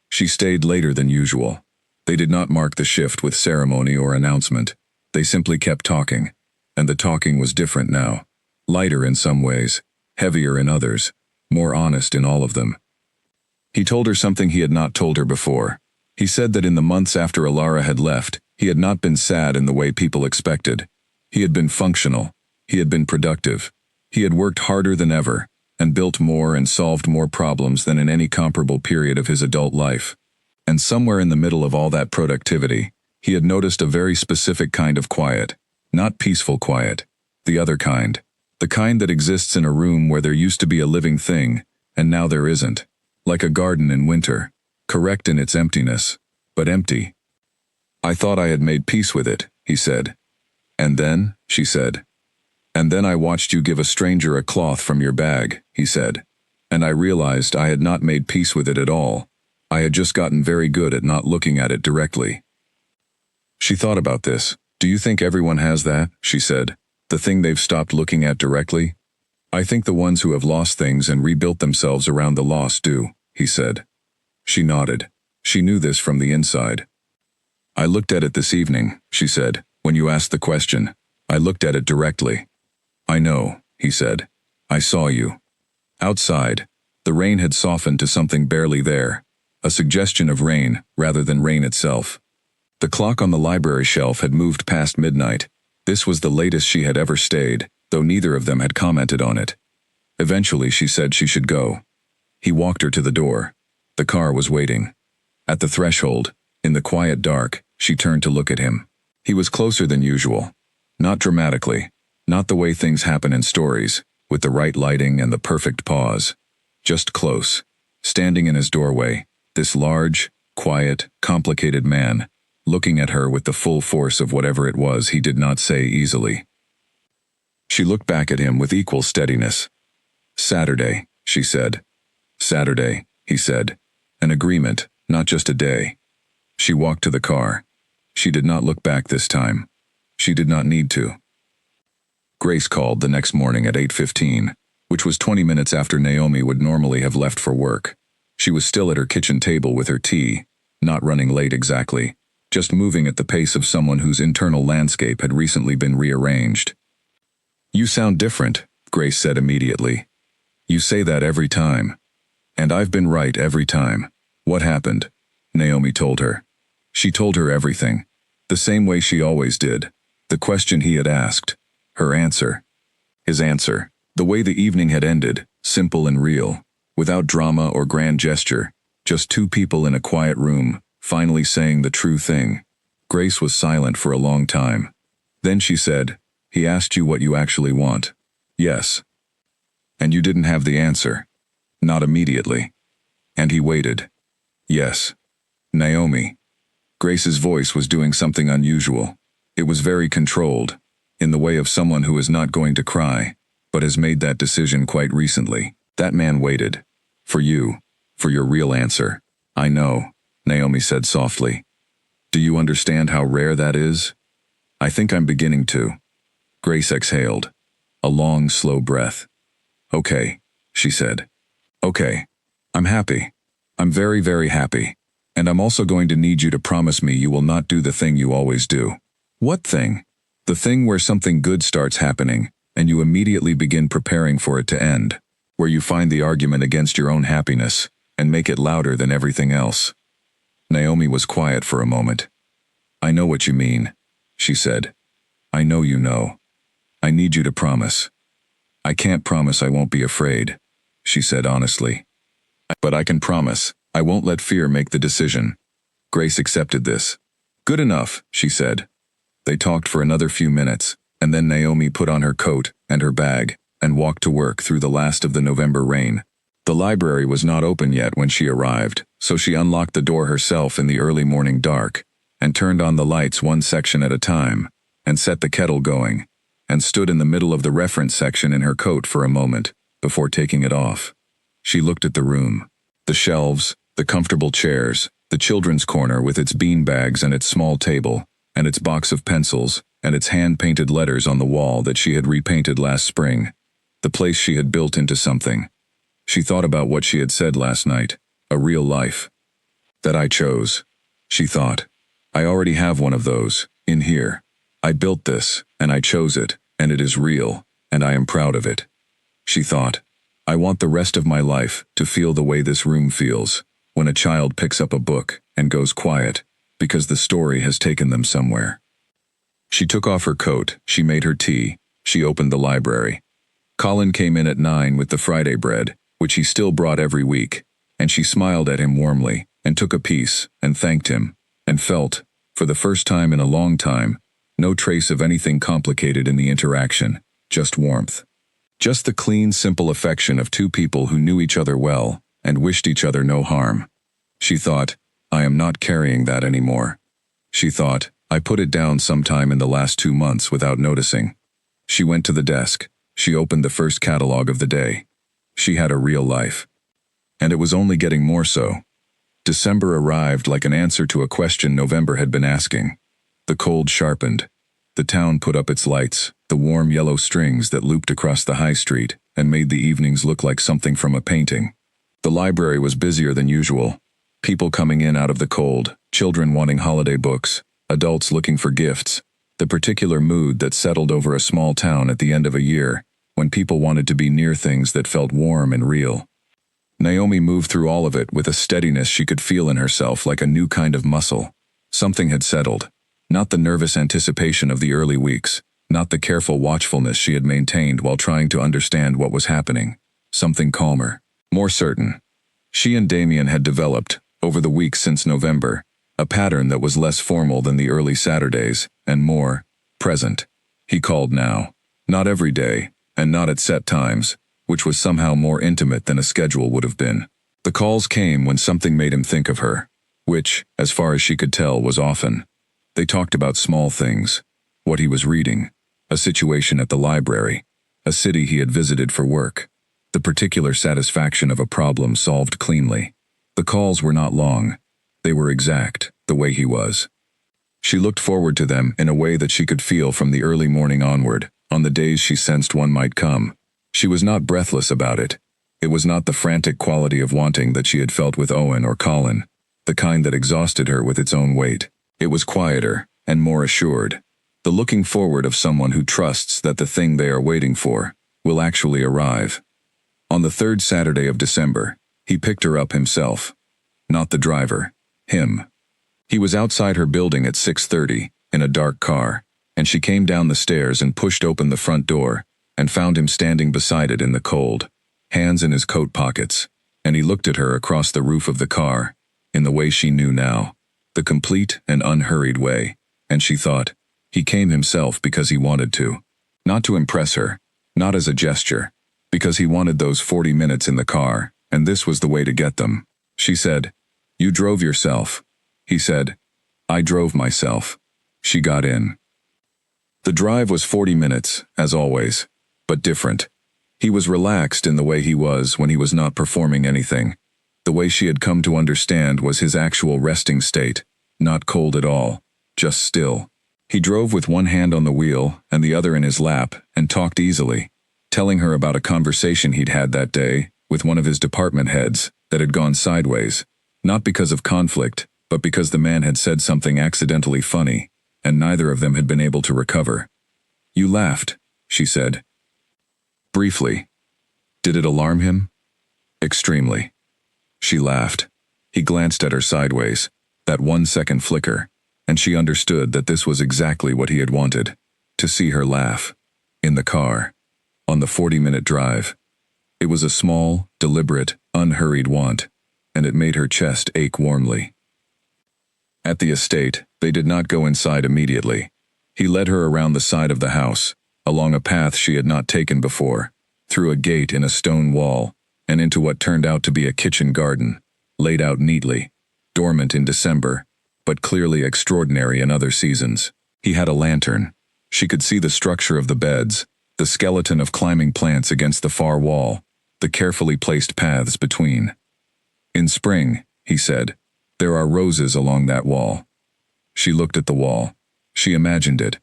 She stayed later than usual. They did not mark the shift with ceremony or announcement. They simply kept talking, and the talking was different now. Lighter in some ways, heavier in others, more honest in all of them. He told her something he had not told her before. He said that in the months after Alara had left, he had not been sad in the way people expected. He had been functional. He had been productive. He had worked harder than ever, and built more and solved more problems than in any comparable period of his adult life. And somewhere in the middle of all that productivity, he had noticed a very specific kind of quiet. Not peaceful quiet. The other kind. The kind that exists in a room where there used to be a living thing, and now there isn't. Like a garden in winter. Correct in its emptiness, but empty. I thought I had made peace with it, he said. And then, she said. And then I watched you give a stranger a cloth from your bag, he said. And I realized I had not made peace with it at all. I had just gotten very good at not looking at it directly. She thought about this. Do you think everyone has that? She said. The thing they've stopped looking at directly? I think the ones who have lost things and rebuilt themselves around the loss do, he said. She nodded. She knew this from the inside. I looked at it this evening, she said, when you asked the question. I looked at it directly. I know, he said. I saw you. Outside, the rain had softened to something barely there, a suggestion of rain rather than rain itself. The clock on the library shelf had moved past midnight. This was the latest she had ever stayed, though neither of them had commented on it. Eventually she said she should go. He walked her to the door. The car was waiting. At the threshold, in the quiet dark, she turned to look at him. He was closer than usual. Not dramatically, not the way things happen in stories, with the right lighting and the perfect pause. Just close, standing in his doorway, this large, quiet, complicated man, looking at her with the full force of whatever it was he did not say easily. She looked back at him with equal steadiness. Saturday, she said. Saturday, he said. An agreement, not just a day. She walked to the car. She did not look back this time. She did not need to. Grace called the next morning at 8:15, which was 20 minutes after Naomi would normally have left for work. She was still at her kitchen table with her tea, not running late exactly, just moving at the pace of someone whose internal landscape had recently been rearranged. You sound different, Grace said immediately. You say that every time. And I've been right every time. What happened? Naomi told her. She told her everything. The same way she always did. The question he had asked. Her answer. His answer. The way the evening had ended, simple and real, without drama or grand gesture, just two people in a quiet room, finally saying the true thing. Grace was silent for a long time. Then she said, he asked you what you actually want. Yes. And you didn't have the answer. Not immediately. And he waited. Yes. Naomi. Grace's voice was doing something unusual. It was very controlled, in the way of someone who is not going to cry, but has made that decision quite recently. That man waited. For you. For your real answer. I know, Naomi said softly. Do you understand how rare that is? I think I'm beginning to. Grace exhaled. A long, slow breath. Okay, she said. Okay. I'm happy. I'm very, very happy. And I'm also going to need you to promise me you will not do the thing you always do. What thing? The thing where something good starts happening, and you immediately begin preparing for it to end, where you find the argument against your own happiness, and make it louder than everything else. Naomi was quiet for a moment. I know what you mean, she said. I know you know. I need you to promise. I can't promise I won't be afraid, she said honestly. But I can promise, I won't let fear make the decision. Grace accepted this. Good enough, she said. They talked for another few minutes, and then Naomi put on her coat and her bag and walked to work through the last of the November rain. The library was not open yet when she arrived, so she unlocked the door herself in the early morning dark, and turned on the lights one section at a time, and set the kettle going, and stood in the middle of the reference section in her coat for a moment, before taking it off. She looked at the room. The shelves, the comfortable chairs, the children's corner with its bean bags and its small table, and its box of pencils, and its hand-painted letters on the wall that she had repainted last spring. The place she had built into something. She thought about what she had said last night, a real life. That I chose, she thought. I already have one of those, in here. I built this, and I chose it, and it is real, and I am proud of it. She thought, I want the rest of my life to feel the way this room feels, when a child picks up a book and goes quiet, because the story has taken them somewhere. She took off her coat, she made her tea, she opened the library. Colin came in at 9 with the Friday bread, which he still brought every week, and she smiled at him warmly, and took a piece, and thanked him, and felt, for the first time in a long time, no trace of anything complicated in the interaction, just warmth. Just the clean, simple affection of two people who knew each other well, and wished each other no harm. She thought, I am not carrying that anymore. She thought, I put it down sometime in the last 2 months without noticing. She went to the desk. She opened the first catalog of the day. She had a real life. And it was only getting more so. December arrived like an answer to a question November had been asking. The cold sharpened. The town put up its lights, the warm yellow strings that looped across the high street, and made the evenings look like something from a painting. The library was busier than usual. People coming in out of the cold, children wanting holiday books, adults looking for gifts, the particular mood that settled over a small town at the end of a year, when people wanted to be near things that felt warm and real. Naomi moved through all of it with a steadiness she could feel in herself, like a new kind of muscle. Something had settled. Not the nervous anticipation of the early weeks, not the careful watchfulness she had maintained while trying to understand what was happening. Something calmer, more certain. She and Damien had developed, over the weeks since November, a pattern that was less formal than the early Saturdays, and more present. He called now. Not every day, and not at set times, which was somehow more intimate than a schedule would have been. The calls came when something made him think of her, which, as far as she could tell, was often. They talked about small things, what he was reading, a situation at the library, a city he had visited for work, the particular satisfaction of a problem solved cleanly. The calls were not long. They were exact, the way he was. She looked forward to them in a way that she could feel from the early morning onward, on the days she sensed one might come. She was not breathless about it. It was not the frantic quality of wanting that she had felt with Owen or Colin, the kind that exhausted her with its own weight. It was quieter, and more assured. The looking forward of someone who trusts that the thing they are waiting for will actually arrive. On the third Saturday of December, he picked her up himself. Not the driver. Him. He was outside her building at 6:30, in a dark car, and she came down the stairs and pushed open the front door, and found him standing beside it in the cold, hands in his coat pockets, and he looked at her across the roof of the car, in the way she knew now, the complete and unhurried way, and she thought, he came himself because he wanted to. Not to impress her, not as a gesture, because he wanted those 40 minutes in the car, and this was the way to get them. She said, "You drove yourself." He said, "I drove myself." She got in. The drive was 40 minutes, as always, but different. He was relaxed in the way he was when he was not performing anything. The way she had come to understand was his actual resting state, not cold at all, just still. He drove with one hand on the wheel and the other in his lap and talked easily, telling her about a conversation he'd had that day with one of his department heads that had gone sideways, not because of conflict, but because the man had said something accidentally funny, and neither of them had been able to recover. "You laughed," she said. Briefly. Did it alarm him? Extremely. She laughed. He glanced at her sideways, that 1-second flicker, and she understood that this was exactly what he had wanted, to see her laugh. In the car. On the 40-minute drive. It was a small, deliberate, unhurried want, and it made her chest ache warmly. At the estate, they did not go inside immediately. He led her around the side of the house, along a path she had not taken before, through a gate in a stone wall, and into what turned out to be a kitchen garden, laid out neatly, dormant in December, but clearly extraordinary in other seasons. He had a lantern. She could see the structure of the beds, the skeleton of climbing plants against the far wall, the carefully placed paths between. "In spring," he said, "there are roses along that wall." She looked at the wall. She imagined it.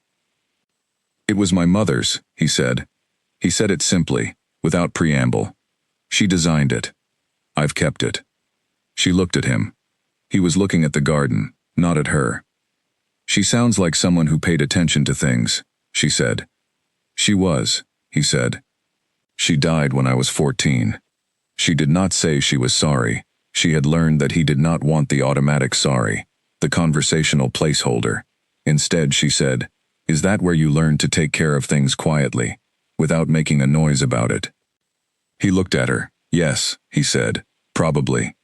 "It was my mother's," he said. He said it simply, without preamble. "She designed it. I've kept it." She looked at him. He was looking at the garden, not at her. "She sounds like someone who paid attention to things," she said. "She was," he said. "She died when I was 14. She did not say she was sorry. She had learned that he did not want the automatic sorry, the conversational placeholder. Instead, she said, 'Is that where you learn to take care of things quietly, without making a noise about it?' He looked at her. "Yes," he said, "probably."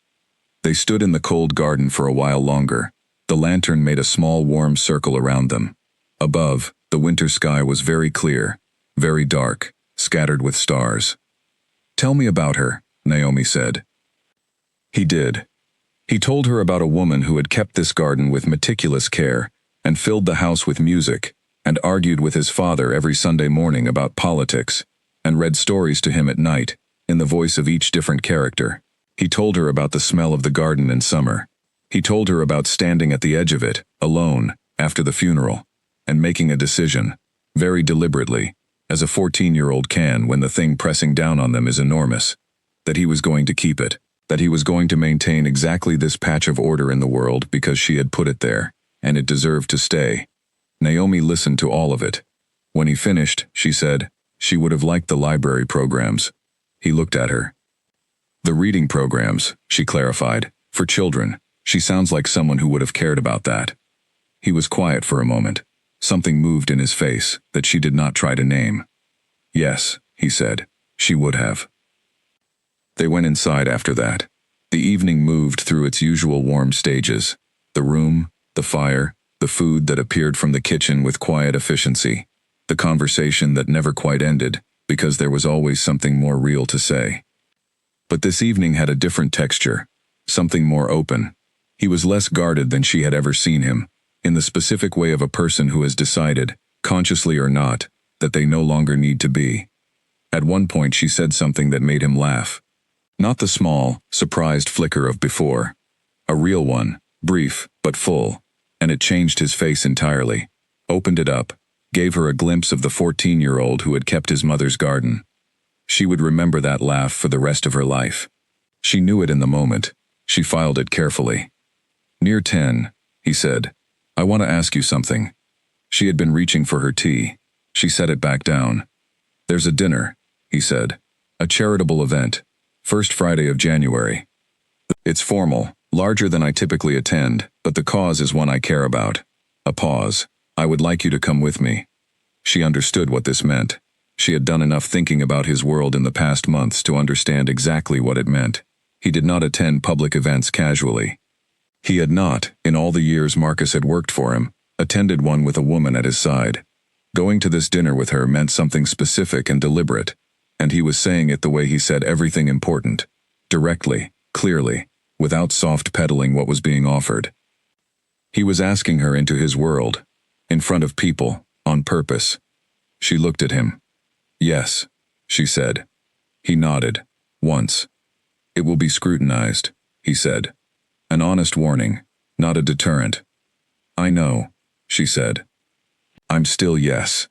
They stood in the cold garden for a while longer. The lantern made a small warm circle around them. Above, the winter sky was very clear, very dark, scattered with stars. "Tell me about her," Naomi said. He did. He told her about a woman who had kept this garden with meticulous care, and filled the house with music, and argued with his father every Sunday morning about politics, and read stories to him at night, in the voice of each different character. He told her about the smell of the garden in summer. He told her about standing at the edge of it, alone, after the funeral, and making a decision, very deliberately, as a 14-year-old can when the thing pressing down on them is enormous, that he was going to keep it, that he was going to maintain exactly this patch of order in the world because she had put it there, and it deserved to stay. Naomi listened to all of it. When he finished, she said, she would have liked the library programs. He looked at her. The reading programs, she clarified, for children. She sounds like someone who would have cared about that. He was quiet for a moment. Something moved in his face that she did not try to name. Yes, he said, she would have. They went inside after that. The evening moved through its usual warm stages. The room, the fire, the food that appeared from the kitchen with quiet efficiency. The conversation that never quite ended, because there was always something more real to say. But this evening had a different texture, something more open. He was less guarded than she had ever seen him, in the specific way of a person who has decided, consciously or not, that they no longer need to be. At one point she said something that made him laugh. Not the small, surprised flicker of before. A real one, brief, but full, and it changed his face entirely, opened it up, gave her a glimpse of the 14-year-old who had kept his mother's garden. She would remember that laugh for the rest of her life. She knew it in the moment. She filed it carefully. Near 10, he said, I want to ask you something. She had been reaching for her tea. She set it back down. There's a dinner, he said. A charitable event. First Friday of January. It's formal, larger than I typically attend, but the cause is one I care about. A pause. I would like you to come with me. She understood what this meant. She had done enough thinking about his world in the past months to understand exactly what it meant. He did not attend public events casually. He had not, in all the years Marcus had worked for him, attended one with a woman at his side. Going to this dinner with her meant something specific and deliberate, and he was saying it the way he said everything important, directly, clearly, without soft peddling what was being offered. He was asking her into his world, in front of people, on purpose. She looked at him. Yes, she said. He nodded, once. It will be scrutinized, he said. An honest warning, not a deterrent. I know, she said. I'm still yes.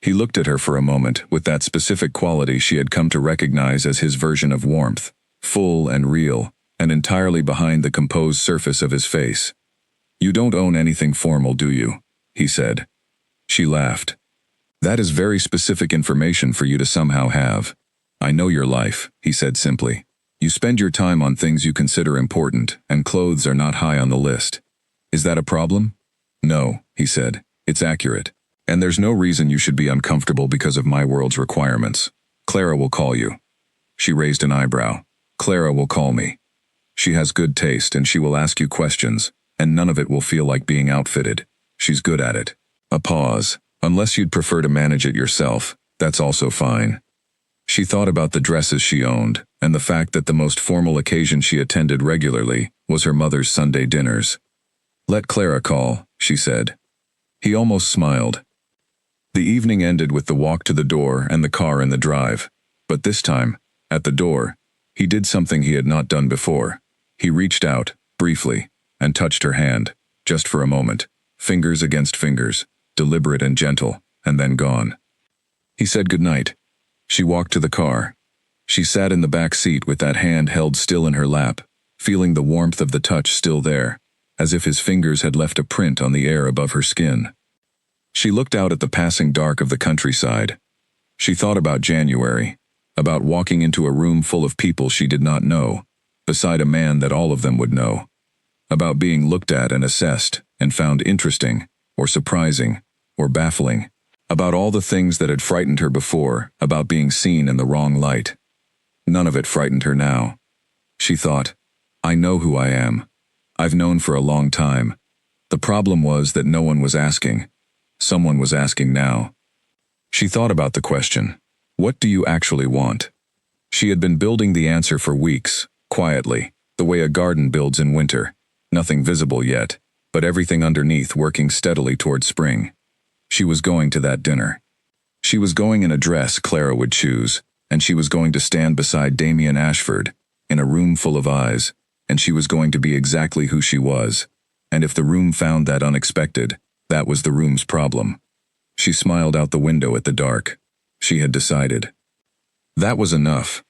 He looked at her for a moment with that specific quality she had come to recognize as his version of warmth, full and real, and entirely behind the composed surface of his face. You don't own anything formal, do you? He said. She laughed. That is very specific information for you to somehow have. I know your life, he said simply. You spend your time on things you consider important, and clothes are not high on the list. Is that a problem? No, he said. It's accurate. And there's no reason you should be uncomfortable because of my world's requirements. Clara will call you. She raised an eyebrow. Clara will call me. She has good taste and she will ask you questions, and none of it will feel like being outfitted. She's good at it. A pause. Unless you'd prefer to manage it yourself, that's also fine. She thought about the dresses she owned, and the fact that the most formal occasion she attended regularly was her mother's Sunday dinners. Let Clara call, she said. He almost smiled. The evening ended with the walk to the door and the car in the drive. But this time, at the door, he did something he had not done before. He reached out, briefly, and touched her hand, just for a moment, fingers against fingers, deliberate and gentle, and then gone. He said goodnight. She walked to the car. She sat in the back seat with that hand held still in her lap, feeling the warmth of the touch still there, as if his fingers had left a print on the air above her skin. She looked out at the passing dark of the countryside. She thought about January, about walking into a room full of people she did not know, beside a man that all of them would know, about being looked at and assessed and found interesting, or surprising, or baffling, about all the things that had frightened her before, about being seen in the wrong light. None of it frightened her now. She thought, I know who I am. I've known for a long time. The problem was that no one was asking. Someone was asking now. She thought about the question, what do you actually want? She had been building the answer for weeks, quietly, the way a garden builds in winter. Nothing visible yet, but everything underneath working steadily toward spring. She was going to that dinner. She was going in a dress Clara would choose, and she was going to stand beside Damien Ashford, in a room full of eyes, and she was going to be exactly who she was. And if the room found that unexpected, that was the room's problem. She smiled out the window at the dark. She had decided. That was enough.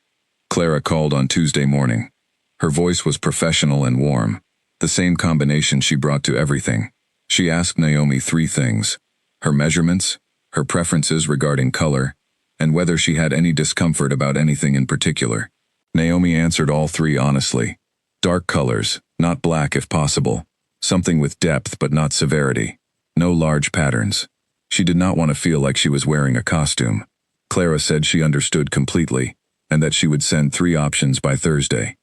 Clara called on Tuesday morning. Her voice was professional and warm, the same combination she brought to everything. She asked Naomi 3 things: her measurements, her preferences regarding color, and whether she had any discomfort about anything in particular. Naomi answered all 3 honestly. Dark colors, not black if possible. Something with depth but not severity. No large patterns. She did not want to feel like she was wearing a costume. Clara said she understood completely, and that she would send 3 options by Thursday.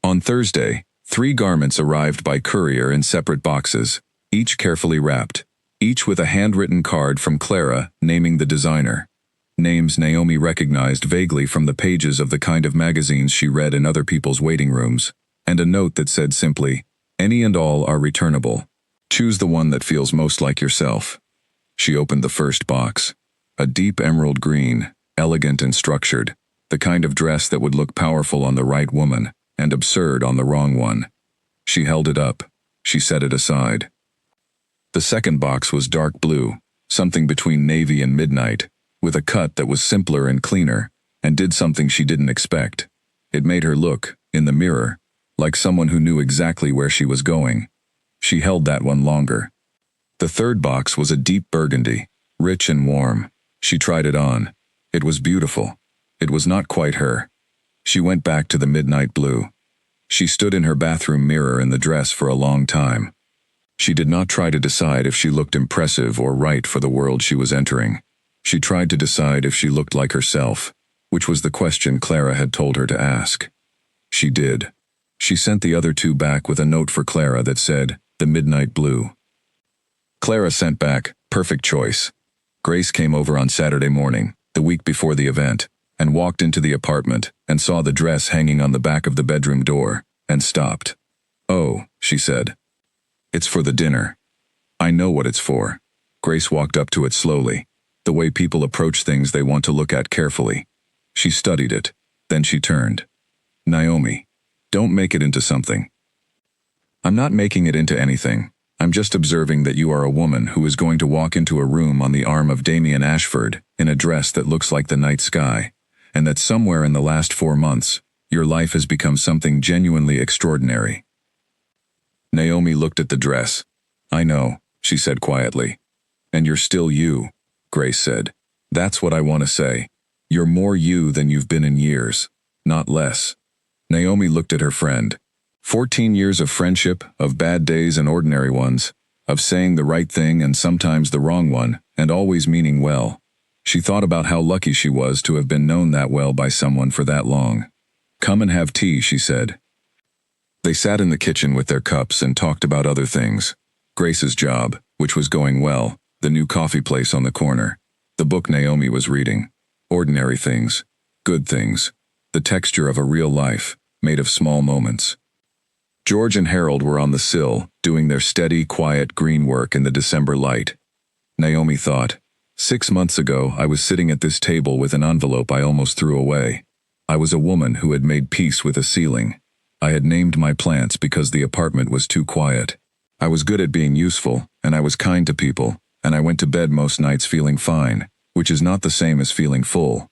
On Thursday, 3 garments arrived by courier in separate boxes, each carefully wrapped, each with a handwritten card from Clara naming the designer. Names Naomi recognized vaguely from the pages of the kind of magazines she read in other people's waiting rooms, and a note that said simply, "Any and all are returnable. Choose the one that feels most like yourself." She opened the first box. A deep emerald green, elegant and structured, the kind of dress that would look powerful on the right woman and absurd on the wrong one. She held it up. She set it aside. The second box was dark blue, something between navy and midnight, with a cut that was simpler and cleaner, and did something she didn't expect. It made her look, in the mirror, like someone who knew exactly where she was going. She held that one longer. The third box was a deep burgundy, rich and warm. She tried it on. It was beautiful. It was not quite her. She went back to the midnight blue. She stood in her bathroom mirror in the dress for a long time. She did not try to decide if she looked impressive or right for the world she was entering. She tried to decide if she looked like herself, which was the question Clara had told her to ask. She did. She sent the other 2 back with a note for Clara that said, "The midnight blue." Clara sent back, "Perfect choice." Grace came over on Saturday morning, the week before the event, and walked into the apartment and saw the dress hanging on the back of the bedroom door, and stopped. "Oh," she said. "It's for the dinner." "I know what it's for." Grace walked up to it slowly, the way people approach things they want to look at carefully. She studied it. Then she turned. "Naomi, don't make it into something." "I'm not making it into anything. I'm just observing that you are a woman who is going to walk into a room on the arm of Damien Ashford in a dress that looks like the night sky, and that somewhere in the last 4 months, your life has become something genuinely extraordinary." Naomi looked at the dress. "I know," she said quietly. "And you're still you," Grace said. "That's what I want to say. You're more you than you've been in years, not less." Naomi looked at her friend. 14 years of friendship, of bad days and ordinary ones, of saying the right thing and sometimes the wrong one, and always meaning well. She thought about how lucky she was to have been known that well by someone for that long. "Come and have tea," she said. They sat in the kitchen with their cups and talked about other things. Grace's job, which was going well, the new coffee place on the corner, the book Naomi was reading, ordinary things, good things, the texture of a real life, made of small moments. George and Harold were on the sill, doing their steady, quiet green work in the December light. Naomi thought, 6 months ago I was sitting at this table with an envelope I almost threw away. I was a woman who had made peace with a ceiling. I had named my plants because the apartment was too quiet. I was good at being useful, and I was kind to people, and I went to bed most nights feeling fine, which is not the same as feeling full.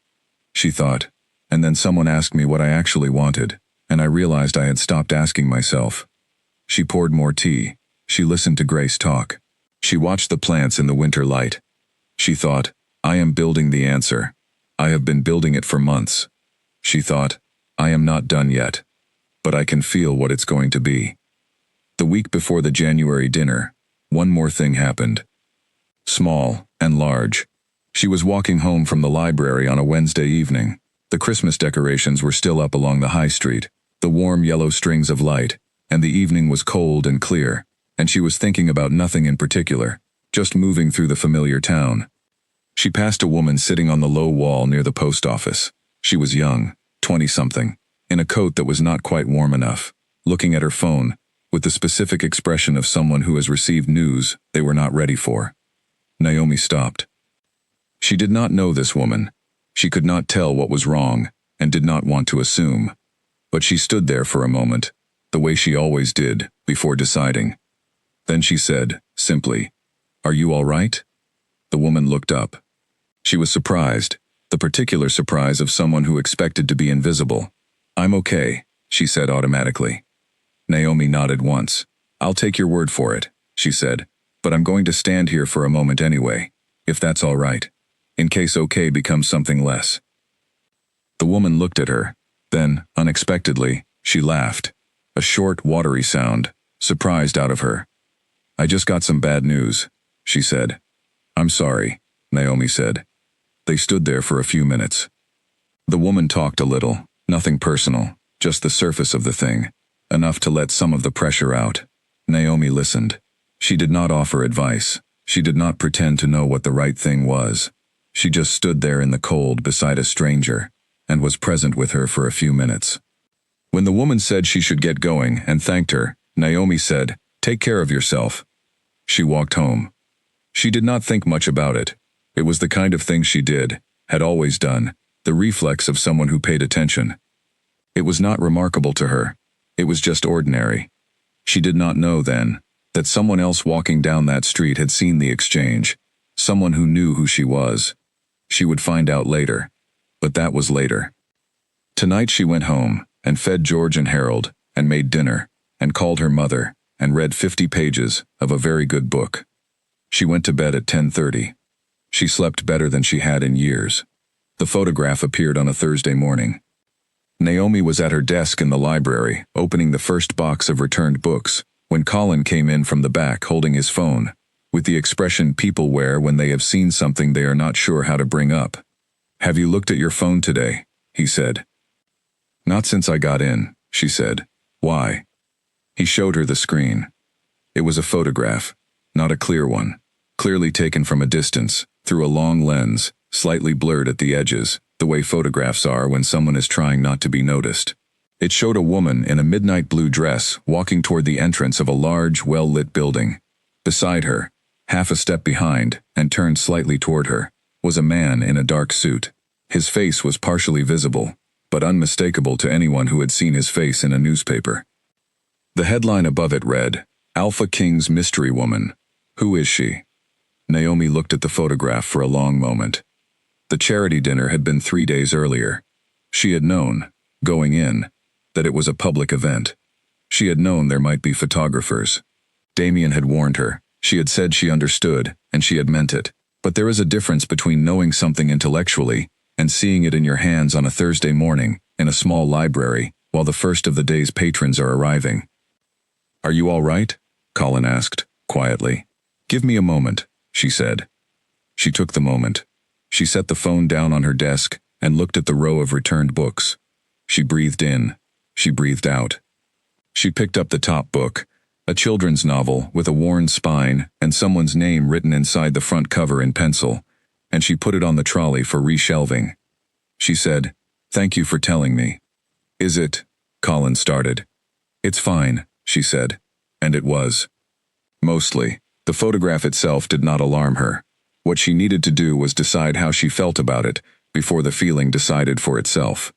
She thought, and then someone asked me what I actually wanted, and I realized I had stopped asking myself. She poured more tea. She listened to Grace talk. She watched the plants in the winter light. She thought, I am building the answer. I have been building it for months. She thought, I am not done yet, but I can feel what it's going to be. The week before the January dinner, one more thing happened. Small and large. She was walking home from the library on a Wednesday evening. The Christmas decorations were still up along the high street, the warm yellow strings of light, and the evening was cold and clear, and she was thinking about nothing in particular, just moving through the familiar town. She passed a woman sitting on the low wall near the post office. She was young, 20-something, in a coat that was not quite warm enough, looking at her phone, with the specific expression of someone who has received news they were not ready for. Naomi stopped. She did not know this woman. She could not tell what was wrong, and did not want to assume. But she stood there for a moment, the way she always did, before deciding. Then she said, simply, "Are you all right?" The woman looked up. She was surprised. the particular surprise of someone who expected to be invisible. "I'm okay," she said automatically. Naomi nodded once. "I'll take your word for it," she said, "but I'm going to stand here for a moment anyway, if that's all right, in case okay becomes something less." The woman looked at her. Then, unexpectedly, she laughed. A short, watery sound, surprised out of her. "I just got some bad news," she said. "I'm sorry," Naomi said. They stood there for a few minutes. The woman talked a little, nothing personal, just the surface of the thing, enough to let some of the pressure out. Naomi listened. She did not offer advice. She did not pretend to know what the right thing was. She just stood there in the cold beside a stranger, and was present with her for a few minutes. When the woman said she should get going and thanked her, Naomi said, "Take care of yourself." She walked home. She did not think much about it. It was the kind of thing she did, had always done, the reflex of someone who paid attention. It was not remarkable to her. It was just ordinary. She did not know then that someone else walking down that street had seen the exchange, someone who knew who she was. She would find out later, but that was later. Tonight she went home and fed George and Harold and made dinner and called her mother and read 50 pages of a very good book. She went to bed at 10:30. She slept better than she had in years. The photograph appeared on a Thursday morning. Naomi was at her desk in the library, opening the first box of returned books, when Colin came in from the back holding his phone, with the expression people wear when they have seen something they are not sure how to bring up. "Have you looked at your phone today?" he said. "Not since I got in," she said. "Why?" He showed her the screen. It was a photograph, not a clear one, clearly taken from a distance, through a long lens, slightly blurred at the edges, the way photographs are when someone is trying not to be noticed. It showed a woman in a midnight blue dress walking toward the entrance of a large, well-lit building. Beside her, half a step behind, and turned slightly toward her, was a man in a dark suit. His face was partially visible, but unmistakable to anyone who had seen his face in a newspaper. The headline above it read, "Alpha King's Mystery Woman. Who is she?" Naomi looked at the photograph for a long moment. The charity dinner had been 3 days earlier. She had known, going in, that it was a public event. She had known there might be photographers. Damien had warned her. She had said she understood, and she had meant it. But there is a difference between knowing something intellectually and seeing it in your hands on a Thursday morning in a small library while the first of the day's patrons are arriving. "Are you all right?" Colin asked, quietly. "Give me a moment," she said. She took the moment. She set the phone down on her desk and looked at the row of returned books. She breathed in. She breathed out. She picked up the top book, a children's novel with a worn spine and someone's name written inside the front cover in pencil, and she put it on the trolley for reshelving. She said, "Thank you for telling me." "Is it?" Colin started. "It's fine," she said. And it was. Mostly. The photograph itself did not alarm her. What she needed to do was decide how she felt about it before the feeling decided for itself.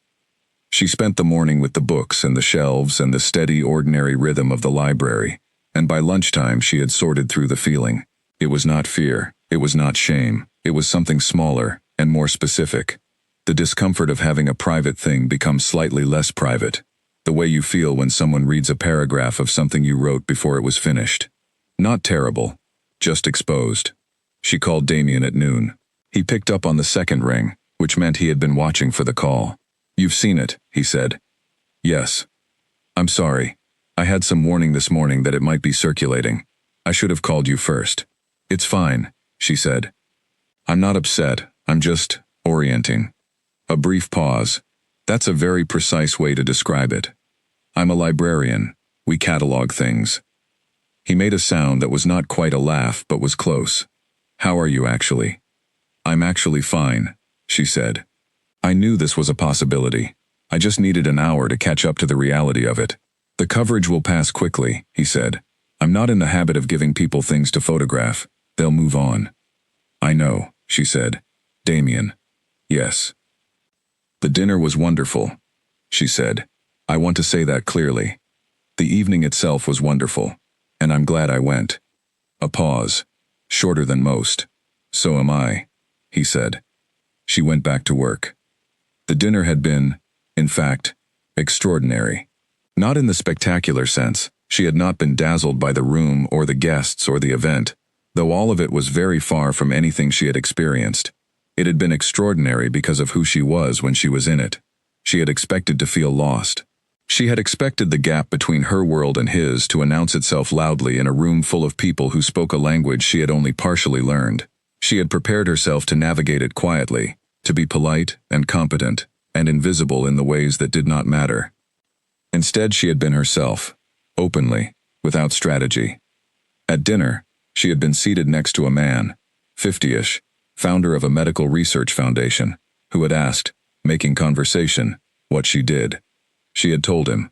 She spent the morning with the books and the shelves and the steady, ordinary rhythm of the library, and by lunchtime she had sorted through the feeling. It was not fear. It was not shame. It was something smaller and more specific. The discomfort of having a private thing become slightly less private. The way you feel when someone reads a paragraph of something you wrote before it was finished. Not terrible, just exposed. She called Damien at noon. He picked up on the second ring, which meant he had been watching for the call. "You've seen it," he said. "Yes. I'm sorry. I had some warning this morning that it might be circulating. I should have called you first." "It's fine," she said. "I'm not upset. I'm just orienting." A brief pause. That's a very precise way to describe it. "I'm a librarian. We catalog things." He made a sound that was not quite a laugh but was close. "How are you actually?" "I'm actually fine," she said. "I knew this was a possibility. I just needed an hour to catch up to the reality of it. The coverage will pass quickly," he said. "I'm not in the habit of giving people things to photograph. They'll move on." "I know," she said. "Damien." "Yes." "The dinner was wonderful," she said. "I want to say that clearly. The evening itself was wonderful, and I'm glad I went." A pause, shorter than most. "So am I," he said. She went back to work. The dinner had been, in fact, extraordinary. Not in the spectacular sense. She had not been dazzled by the room or the guests or the event, though all of it was very far from anything she had experienced. It had been extraordinary because of who she was when she was in it. She had expected to feel lost. She had expected the gap between her world and his to announce itself loudly in a room full of people who spoke a language she had only partially learned. She had prepared herself to navigate it quietly, to be polite and competent, and invisible in the ways that did not matter. Instead, she had been herself, openly, without strategy. At dinner, she had been seated next to a man, 50-ish, founder of a medical research foundation, who had asked, making conversation, what she did. She had told him.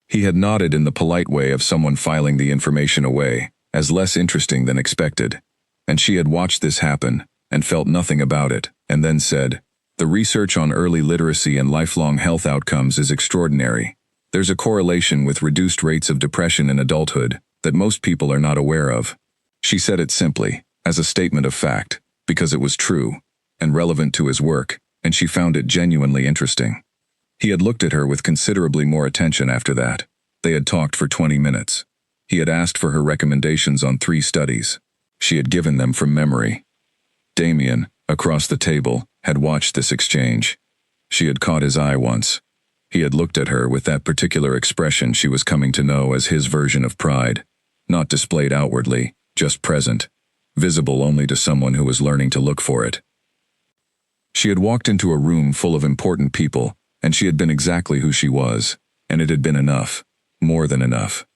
He had nodded in the polite way of someone filing the information away, as less interesting than expected, and she had watched this happen, and felt nothing about it, and then said, "The research on early literacy and lifelong health outcomes is extraordinary. There's a correlation with reduced rates of depression in adulthood that most people are not aware of." She said it simply, as a statement of fact, because it was true, and relevant to his work, and she found it genuinely interesting. He had looked at her with considerably more attention after that. They had talked for 20 minutes. He had asked for her recommendations on 3 studies. She had given them from memory. Damien, across the table, had watched this exchange. She had caught his eye once. He had looked at her with that particular expression she was coming to know as his version of pride, not displayed outwardly, just present, visible only to someone who was learning to look for it. She had walked into a room full of important people, and she had been exactly who she was, and it had been enough, more than enough.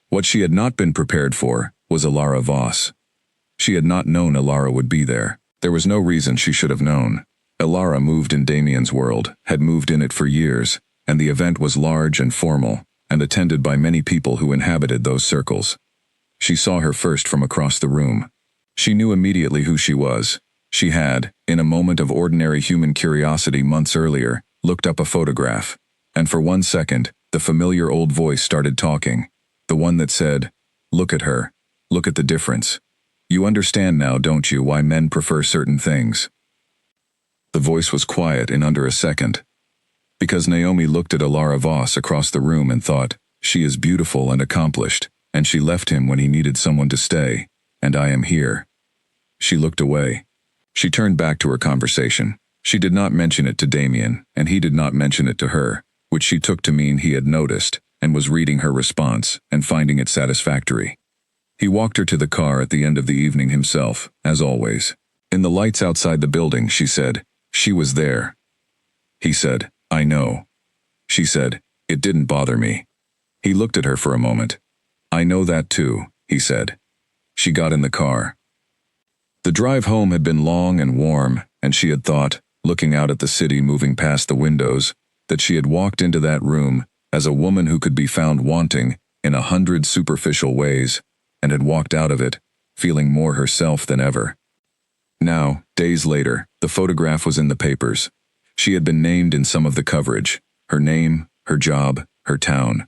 What she had not been prepared for was Ilara Voss. She had not known Ilara would be there. There was no reason she should have known. Ilara moved in Damien's world, had moved in it for years, and the event was large and formal, and attended by many people who inhabited those circles. She saw her first from across the room. She knew immediately who she was. She had, in a moment of ordinary human curiosity months earlier, looked up a photograph, and for 1 second, the familiar old voice started talking, the one that said, "Look at her. Look at the difference. You understand now, don't you, why men prefer certain things?" The voice was quiet in under a second. Because Naomi looked at Ilara Voss across the room and thought, "She is beautiful and accomplished, and she left him when he needed someone to stay, and I am here." She looked away. She turned back to her conversation. She did not mention it to Damien, and he did not mention it to her, which she took to mean he had noticed, and was reading her response, and finding it satisfactory. He walked her to the car at the end of the evening himself, as always. In the lights outside the building, she said, "She was there." He said, "I know." She said, "It didn't bother me." He looked at her for a moment. "I know that too," he said. She got in the car. The drive home had been long and warm, and she had thought, looking out at the city moving past the windows, that she had walked into that room as a woman who could be found wanting in 100 superficial ways, and had walked out of it, feeling more herself than ever. Now, days later, the photograph was in the papers. She had been named in some of the coverage, her name, her job, her town.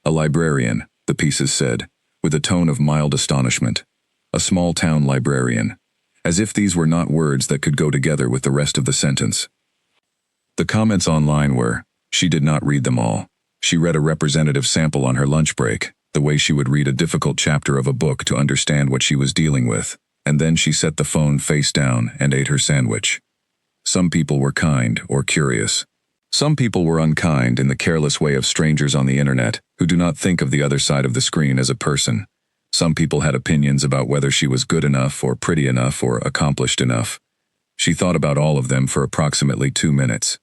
A librarian, the pieces said, with a tone of mild astonishment. A small-town librarian. As if these were not words that could go together with the rest of the sentence. The comments online were, she did not read them all. She read a representative sample on her lunch break, the way she would read a difficult chapter of a book to understand what she was dealing with, and then she set the phone face down and ate her sandwich. Some people were kind or curious. Some people were unkind in the careless way of strangers on the internet who do not think of the other side of the screen as a person. Some people had opinions about whether she was good enough or pretty enough or accomplished enough. She thought about all of them for approximately 2 minutes.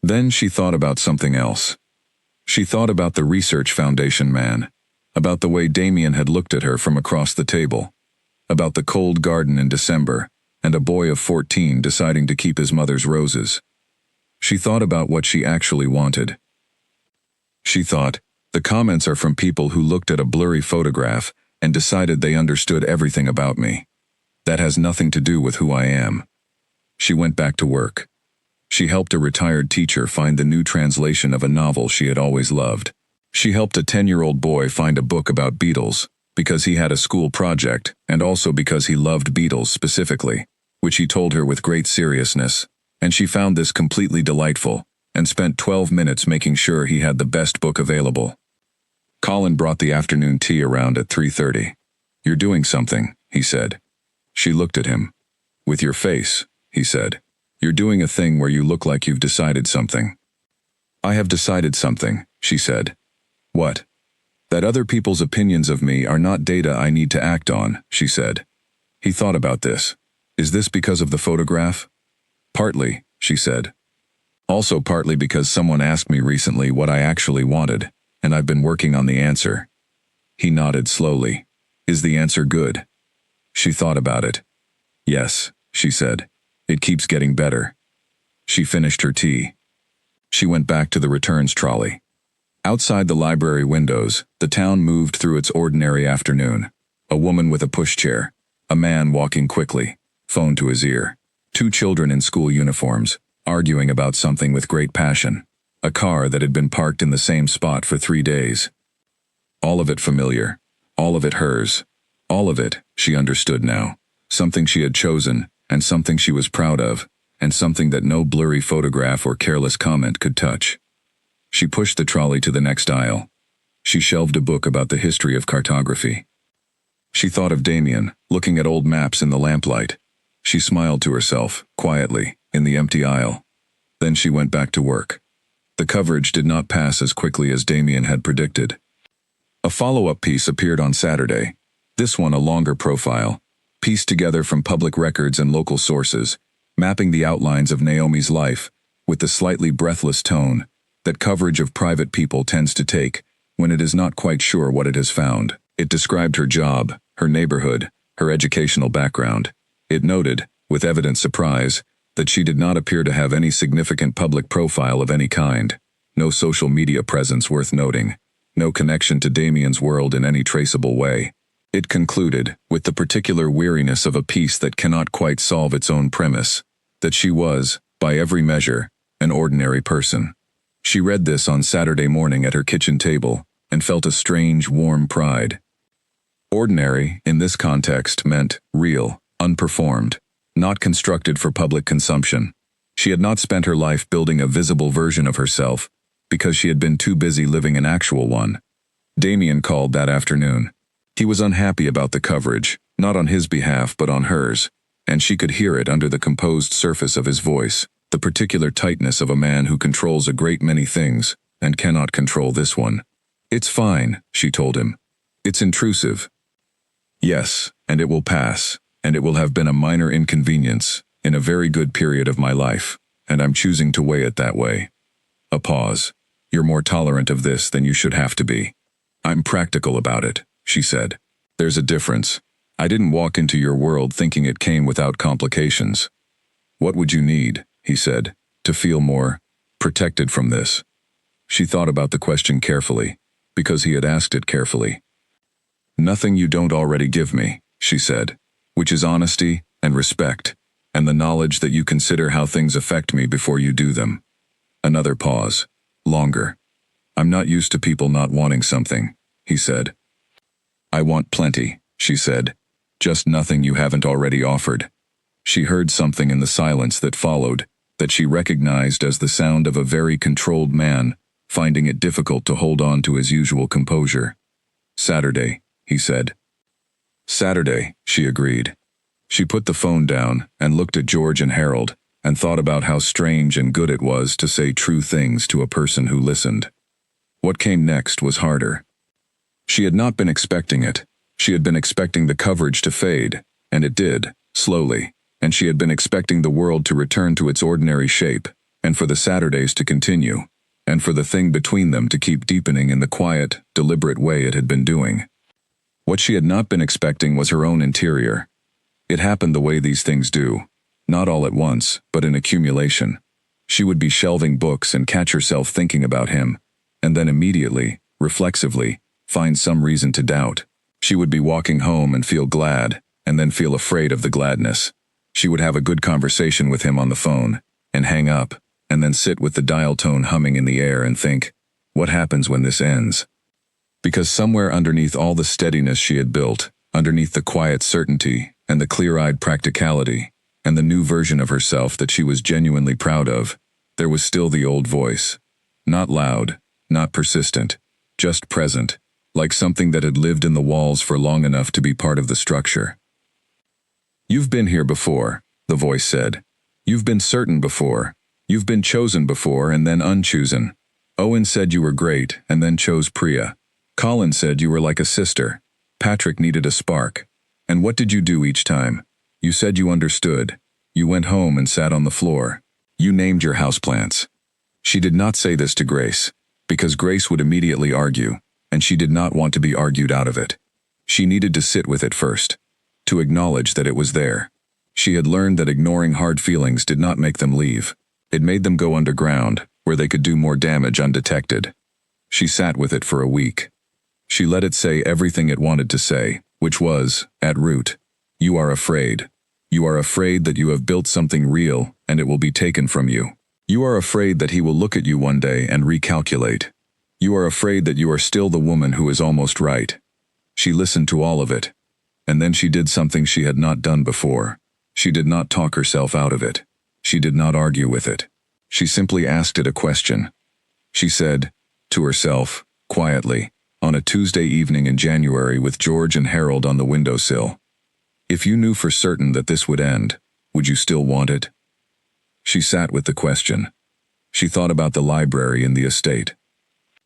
Then she thought about something else. She thought about the Research Foundation man, about the way Damien had looked at her from across the table, about the cold garden in December, and a boy of 14 deciding to keep his mother's roses. She thought about what she actually wanted. She thought, the comments are from people who looked at a blurry photograph and decided they understood everything about me. That has nothing to do with who I am. She went back to work. She helped a retired teacher find the new translation of a novel she had always loved. She helped a 10-year-old boy find a book about beetles, because he had a school project, and also because he loved beetles specifically. which he told her with great seriousness, and she found this completely delightful, and spent 12 minutes making sure he had the best book available. Colin brought the afternoon tea around at 3:30. "You're doing something," he said. She looked at him. "With your face," he said. "You're doing a thing where you look like you've decided something." "I have decided something," she said. "What?" "That other people's opinions of me are not data I need to act on," she said. He thought about this. "Is this because of the photograph?" "Partly," she said. "Also partly because someone asked me recently what I actually wanted, and I've been working on the answer." He nodded slowly. "Is the answer good?" She thought about it. "Yes," she said. "It keeps getting better." She finished her tea. She went back to the returns trolley. Outside the library windows, the town moved through its ordinary afternoon. A woman with a pushchair, a man walking quickly, phone to his ear, 2 children in school uniforms, arguing about something with great passion, a car that had been parked in the same spot for 3 days. All of it familiar, all of it hers, all of it, she understood now, something she had chosen, and something she was proud of, and something that no blurry photograph or careless comment could touch. She pushed the trolley to the next aisle. She shelved a book about the history of cartography. She thought of Damien, looking at old maps in the lamplight. She smiled to herself, quietly, in the empty aisle. Then she went back to work. The coverage did not pass as quickly as Damien had predicted. A follow-up piece appeared on Saturday, this one a longer profile, pieced together from public records and local sources, mapping the outlines of Naomi's life, with the slightly breathless tone that coverage of private people tends to take when it is not quite sure what it has found. It described her job, her neighborhood, her educational background. It noted, with evident surprise, that she did not appear to have any significant public profile of any kind, no social media presence worth noting, no connection to Damien's world in any traceable way. It concluded, with the particular weariness of a piece that cannot quite solve its own premise, that she was, by every measure, an ordinary person. She read this on Saturday morning at her kitchen table, and felt a strange, warm pride. Ordinary, in this context, meant real, unperformed, not constructed for public consumption. She had not spent her life building a visible version of herself, because she had been too busy living an actual one. Damien called that afternoon. He was unhappy about the coverage, not on his behalf but on hers, and she could hear it under the composed surface of his voice, the particular tightness of a man who controls a great many things, and cannot control this one. "It's fine," she told him. "It's intrusive." "Yes, and it will pass, and it will have been a minor inconvenience, in a very good period of my life, and I'm choosing to weigh it that way." A pause. "You're more tolerant of this than you should have to be." "I'm practical about it," she said. "There's a difference. I didn't walk into your world thinking it came without complications." "What would you need," he said, "to feel more protected from this?" She thought about the question carefully, because he had asked it carefully. "Nothing you don't already give me," she said, "which is honesty and respect, and the knowledge that you consider how things affect me before you do them." Another pause. Longer. "I'm not used to people not wanting something," he said. "I want plenty," she said. "Just nothing you haven't already offered." She heard something in the silence that followed, that she recognized as the sound of a very controlled man, finding it difficult to hold on to his usual composure. "Saturday," he said. "Saturday," she agreed. She put the phone down and looked at George and Harold, and thought about how strange and good it was to say true things to a person who listened. What came next was harder. She had not been expecting it. She had been expecting the coverage to fade, and it did, slowly, and she had been expecting the world to return to its ordinary shape, and for the Saturdays to continue, and for the thing between them to keep deepening in the quiet, deliberate way it had been doing. What she had not been expecting was her own interior. It happened the way these things do, not all at once, but in accumulation. She would be shelving books and catch herself thinking about him, and then immediately, reflexively, find some reason to doubt. She would be walking home and feel glad, and then feel afraid of the gladness. She would have a good conversation with him on the phone, and hang up, and then sit with the dial tone humming in the air and think, what happens when this ends? Because somewhere underneath all the steadiness she had built, underneath the quiet certainty and the clear-eyed practicality, and the new version of herself that she was genuinely proud of, there was still the old voice. Not loud, not persistent, just present, like something that had lived in the walls for long enough to be part of the structure. "You've been here before," the voice said. "You've been certain before. You've been chosen before and then unchosen. Owen said you were great and then chose Priya. Colin said you were like a sister. Patrick needed a spark. And what did you do each time? You said you understood. You went home and sat on the floor. You named your houseplants." She did not say this to Grace, because Grace would immediately argue, and she did not want to be argued out of it. She needed to sit with it first, to acknowledge that it was there. She had learned that ignoring hard feelings did not make them leave. It made them go underground, where they could do more damage undetected. She sat with it for a week. She let it say everything it wanted to say, which was, at root, "You are afraid. You are afraid that you have built something real and it will be taken from you. You are afraid that he will look at you one day and recalculate. You are afraid that you are still the woman who is almost right." She listened to all of it, and then she did something she had not done before. She did not talk herself out of it. She did not argue with it. She simply asked it a question. She said, to herself, quietly, on a Tuesday evening in January with George and Harold on the windowsill, "If you knew for certain that this would end, would you still want it?" She sat with the question. She thought about the library and the estate.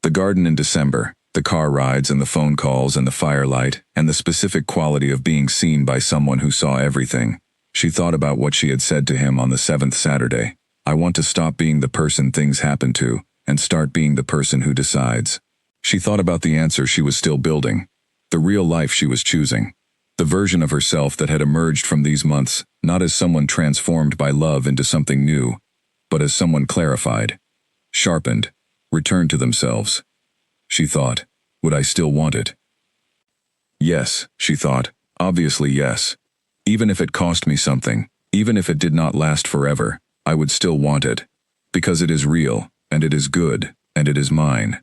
The garden in December, the car rides and the phone calls and the firelight, and the specific quality of being seen by someone who saw everything. She thought about what she had said to him on the 7th Saturday. "I want to stop being the person things happen to, and start being the person who decides." She thought about the answer she was still building, the real life she was choosing, the version of herself that had emerged from these months, not as someone transformed by love into something new, but as someone clarified, sharpened, returned to themselves. She thought, would I still want it? Yes, she thought, obviously yes. Even if it cost me something, even if it did not last forever, I would still want it. Because it is real, and it is good, and it is mine.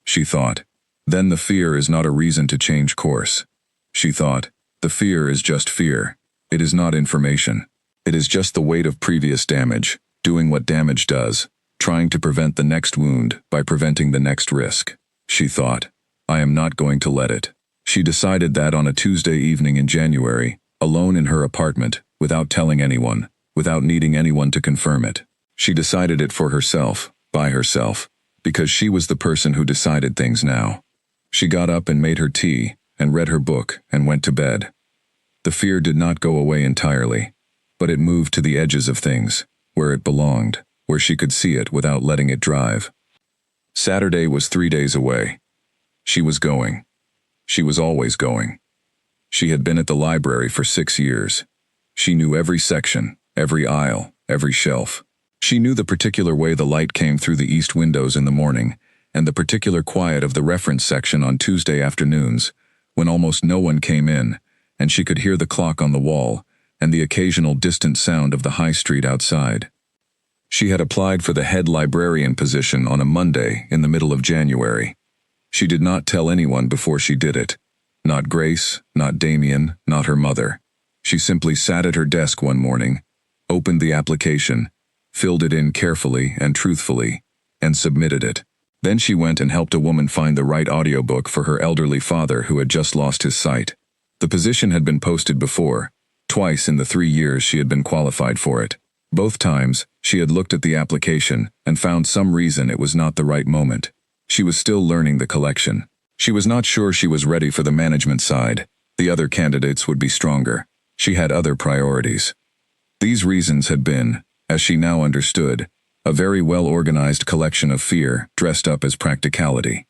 She thought. Then the fear is not a reason to change course. She thought, the fear is just fear. It is not information. It is just the weight of previous damage, doing what damage does, trying to prevent the next wound by preventing the next risk. She thought, I am not going to let it. She decided that on a Tuesday evening in January, alone in her apartment, without telling anyone, without needing anyone to confirm it. She decided it for herself, by herself, because she was the person who decided things now. She got up and made her tea, and read her book, and went to bed. The fear did not go away entirely, but it moved to the edges of things, where it belonged, where she could see it without letting it drive. Saturday was 3 days away. She was going. She was always going. She had been at the library for 6 years. She knew every section, every aisle, every shelf. She knew the particular way the light came through the east windows in the morning, and the particular quiet of the reference section on Tuesday afternoons, when almost no one came in, and she could hear the clock on the wall, and the occasional distant sound of the high street outside. She had applied for the head librarian position on a Monday in the middle of January. She did not tell anyone before she did it. Not Grace, not Damien, not her mother. She simply sat at her desk one morning, opened the application, filled it in carefully and truthfully, and submitted it. Then she went and helped a woman find the right audiobook for her elderly father who had just lost his sight. The position had been posted before, twice in the 3 years she had been qualified for it. Both times, she had looked at the application and found some reason it was not the right moment. She was still learning the collection. She was not sure she was ready for the management side. The other candidates would be stronger. She had other priorities. These reasons had been, as she now understood, a very well-organized collection of fear dressed up as practicality.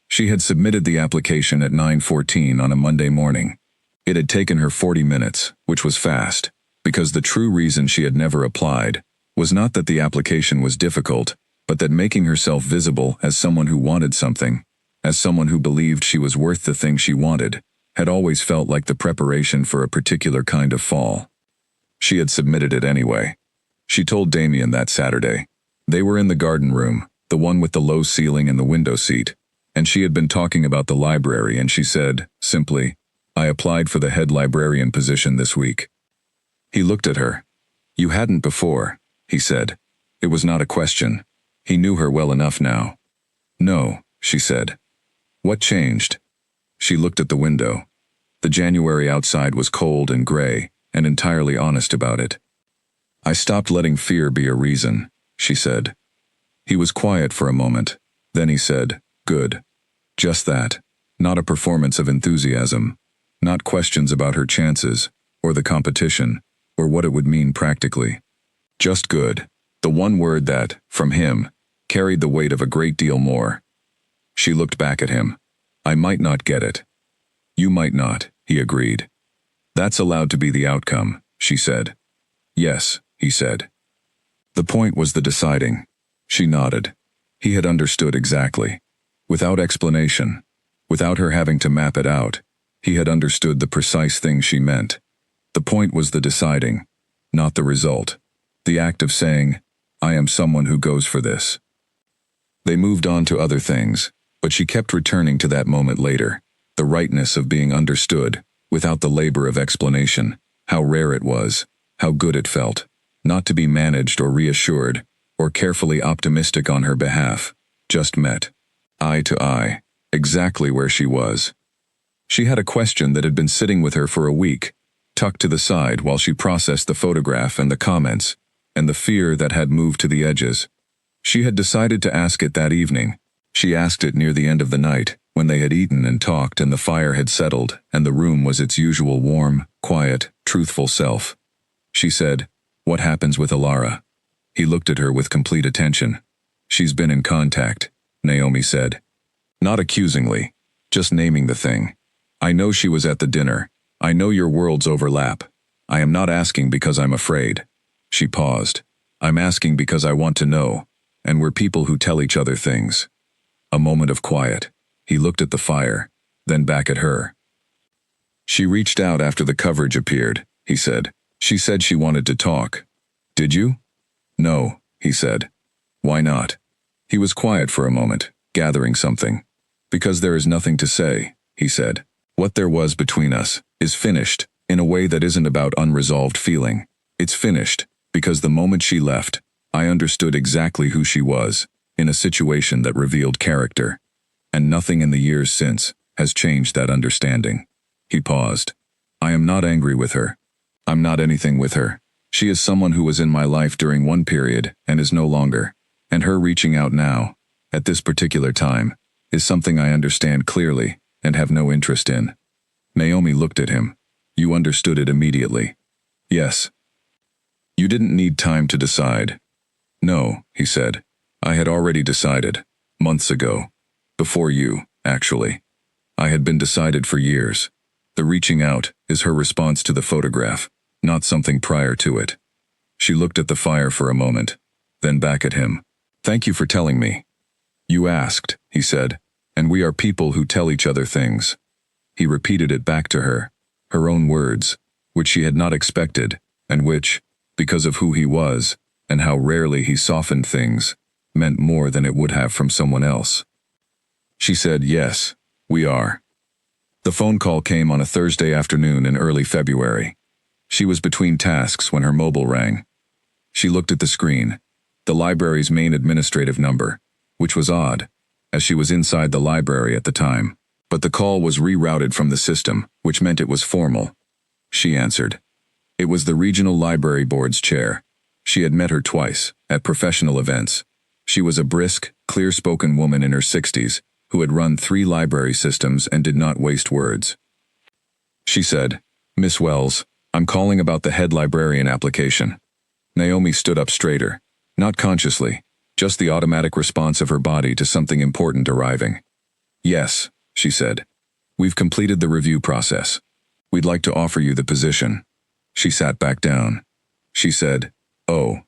She had submitted the application at 9:14 on a Monday morning. It had taken her 40 minutes, which was fast, because the true reason she had never applied was not that the application was difficult, but that making herself visible as someone who wanted something, as someone who believed she was worth the thing she wanted, had always felt like the preparation for a particular kind of fall. She had submitted it anyway. She told Damien that Saturday. They were in the garden room, the one with the low ceiling and the window seat, and she had been talking about the library, and she said, simply, I applied for the head librarian position this week. He looked at her. You hadn't before, he said. It was not a question. He knew her well enough now. No, she said. What changed? She looked at the window. The January outside was cold and gray, and entirely honest about it. I stopped letting fear be a reason, she said. He was quiet for a moment. Then he said, good. Just that. Not a performance of enthusiasm. Not questions about her chances, or the competition, or what it would mean practically. Just good. The one word that, from him, carried the weight of a great deal more. She looked back at him. I might not get it. You might not, he agreed. That's allowed to be the outcome, she said. Yes, he said. The point was the deciding. She nodded. He had understood exactly. Without explanation. Without her having to map it out. He had understood the precise thing she meant. The point was the deciding, not the result. The act of saying, I am someone who goes for this. They moved on to other things, but she kept returning to that moment later. The rightness of being understood, without the labor of explanation. How rare it was. How good it felt. Not to be managed or reassured, or carefully optimistic on her behalf. Just met. Eye to eye. Exactly where she was. She had a question that had been sitting with her for a week, tucked to the side while she processed the photograph and the comments, and the fear that had moved to the edges. She had decided to ask it that evening. She asked it near the end of the night, when they had eaten and talked and the fire had settled and the room was its usual warm, quiet, truthful self. She said, What happens with Alara? He looked at her with complete attention. She's been in contact, Naomi said. Not accusingly, just naming the thing. I know she was at the dinner. I know your worlds overlap. I am not asking because I'm afraid. She paused. I'm asking because I want to know, and we're people who tell each other things. A moment of quiet. He looked at the fire, then back at her. She reached out after the coverage appeared, he said. She said she wanted to talk. Did you? No, he said. Why not? He was quiet for a moment, gathering something. Because there is nothing to say, he said. What there was between us is finished, in a way that isn't about unresolved feeling. It's finished, because the moment she left, I understood exactly who she was, in a situation that revealed character. And nothing in the years since has changed that understanding. He paused. I am not angry with her. I'm not anything with her. She is someone who was in my life during one period and is no longer. And her reaching out now, at this particular time, is something I understand clearly and have no interest in. Naomi looked at him. You understood it immediately. Yes. You didn't need time to decide. No, he said. I had already decided. Months ago. Before you, actually. I had been decided for years. The reaching out is her response to the photograph, not something prior to it. She looked at the fire for a moment, then back at him. Thank you for telling me. You asked, he said, and we are people who tell each other things. He repeated it back to her, her own words, which she had not expected, and which, because of who he was, and how rarely he softened things, meant more than it would have from someone else. She said, yes, we are. The phone call came on a Thursday afternoon in early February. She was between tasks when her mobile rang. She looked at the screen, the library's main administrative number, which was odd, as she was inside the library at the time. But the call was rerouted from the system, which meant it was formal. She answered. It was the Regional Library Board's chair. She had met her twice, at professional events. She was a brisk, clear-spoken woman in her 60s, who had run 3 library systems and did not waste words. She said, Miss Wells, I'm calling about the head librarian application. Naomi stood up straighter, not consciously, just the automatic response of her body to something important arriving. Yes, she said. We've completed the review process. We'd like to offer you the position. She sat back down. She said, oh.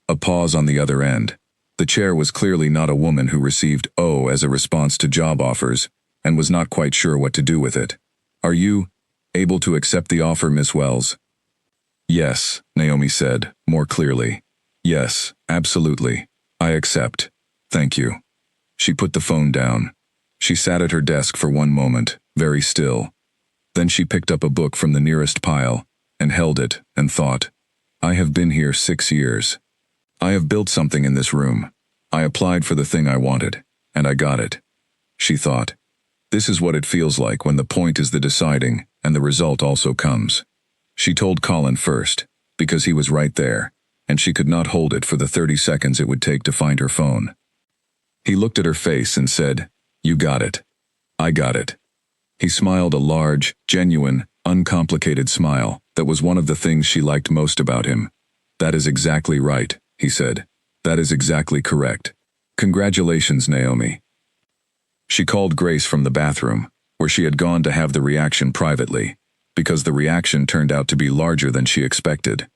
A pause on the other end. The chair was clearly not a woman who received oh as a response to job offers and was not quite sure what to do with it. Are you able to accept the offer, Miss Wells? Yes, Naomi said, more clearly. Yes, absolutely. I accept. Thank you. She put the phone down. She sat at her desk for one moment, very still. Then she picked up a book from the nearest pile and held it and thought. I have been here 6 years. I have built something in this room. I applied for the thing I wanted, and I got it. She thought. This is what it feels like when the point is the deciding, and the result also comes. She told Colin first, because he was right there, and she could not hold it for the 30 seconds it would take to find her phone. He looked at her face and said, "You got it. I got it." He smiled a large, genuine, uncomplicated smile that was one of the things she liked most about him. "That is exactly right," he said. "That is exactly correct. Congratulations, Naomi." She called Grace from the bathroom, where she had gone to have the reaction privately, because the reaction turned out to be larger than she expected.